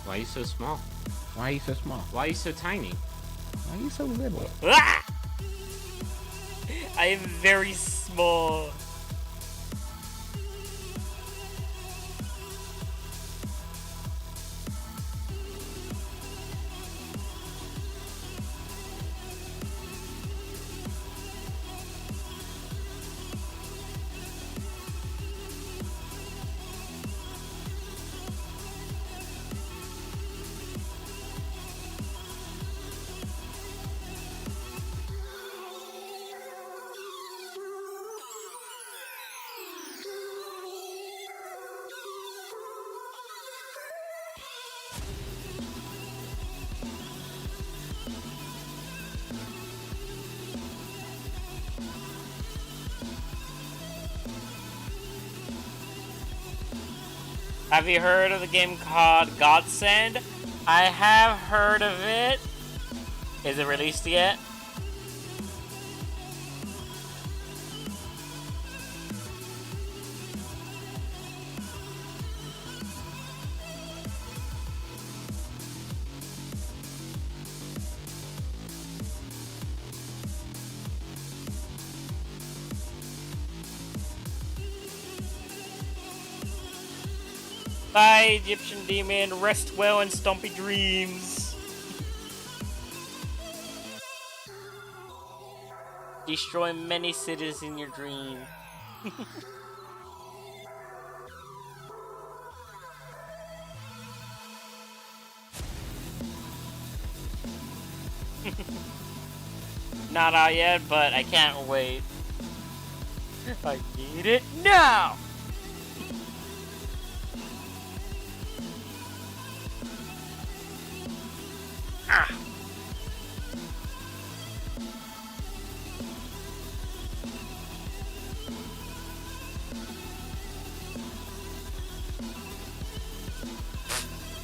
Why are you so small? Why are you so small? Why are you so tiny? Why are you so little? Ah! I am very small. Have you heard of the game called Godsend? I have heard of it. Is it released yet? Bye, Egyptian demon. Rest well in stumpy dreams. Destroy many cities in your dream. Not out yet, but I can't wait. I need it now! Ah.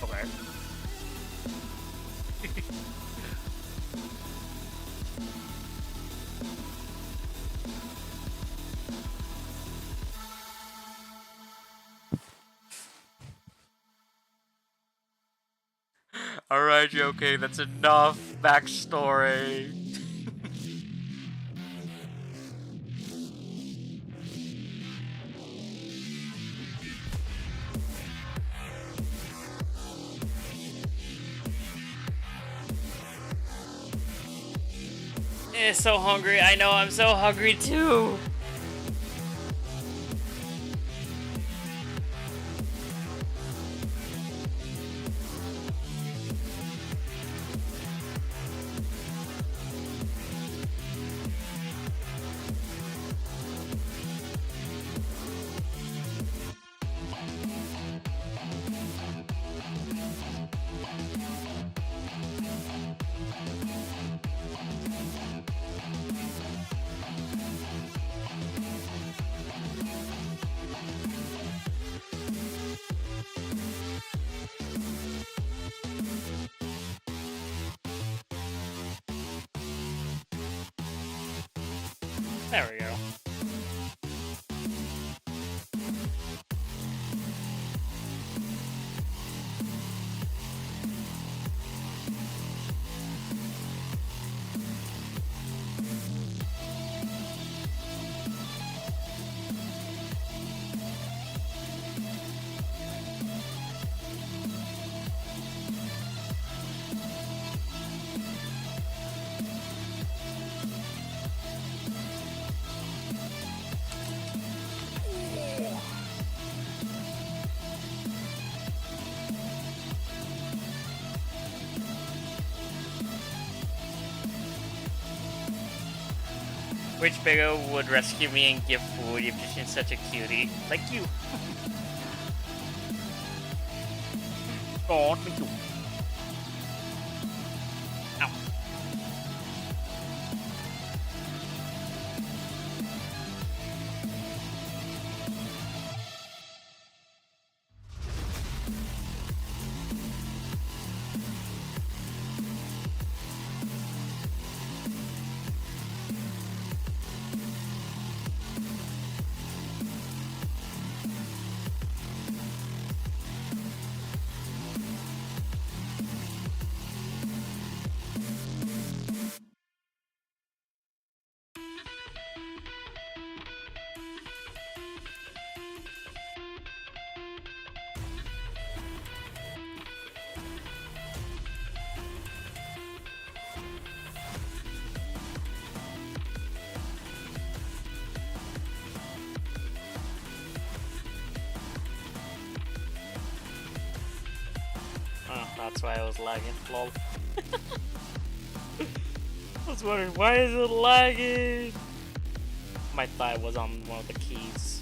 Okay. Alright, okay, that's enough backstory. So hungry. I know, I'm so hungry too. There we go. Which Biggo would rescue me and give food if you're just such a cutie? Like you. God, me too. Ow. Oh, that's why I was lagging. Lol. I was wondering, why is it lagging? My thigh was on one of the keys.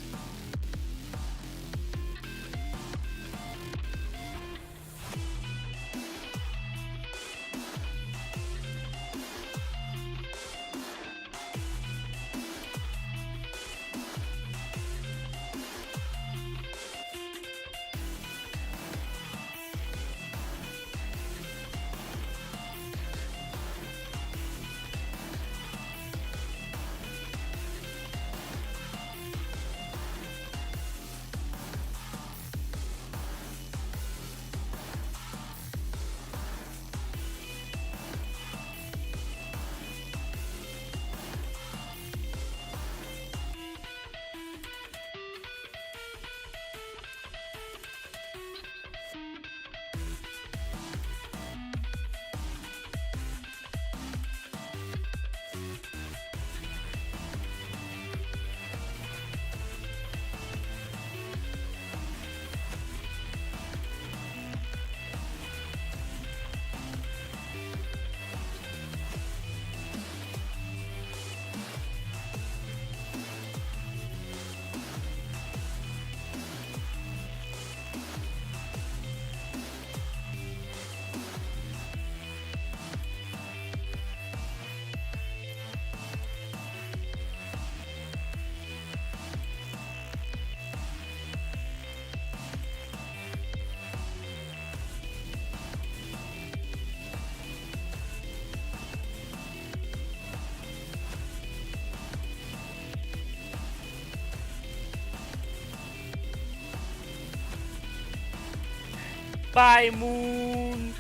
Bye, Moon!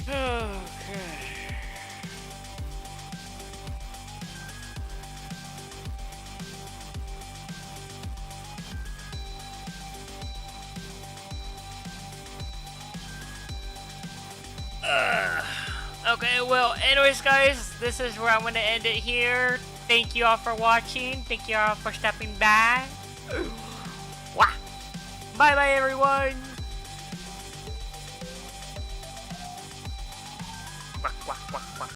Okay. Okay, well, anyways, guys, this is where I'm gonna end it here. Thank you all for watching. Thank you all for stopping by. Bye bye, everyone.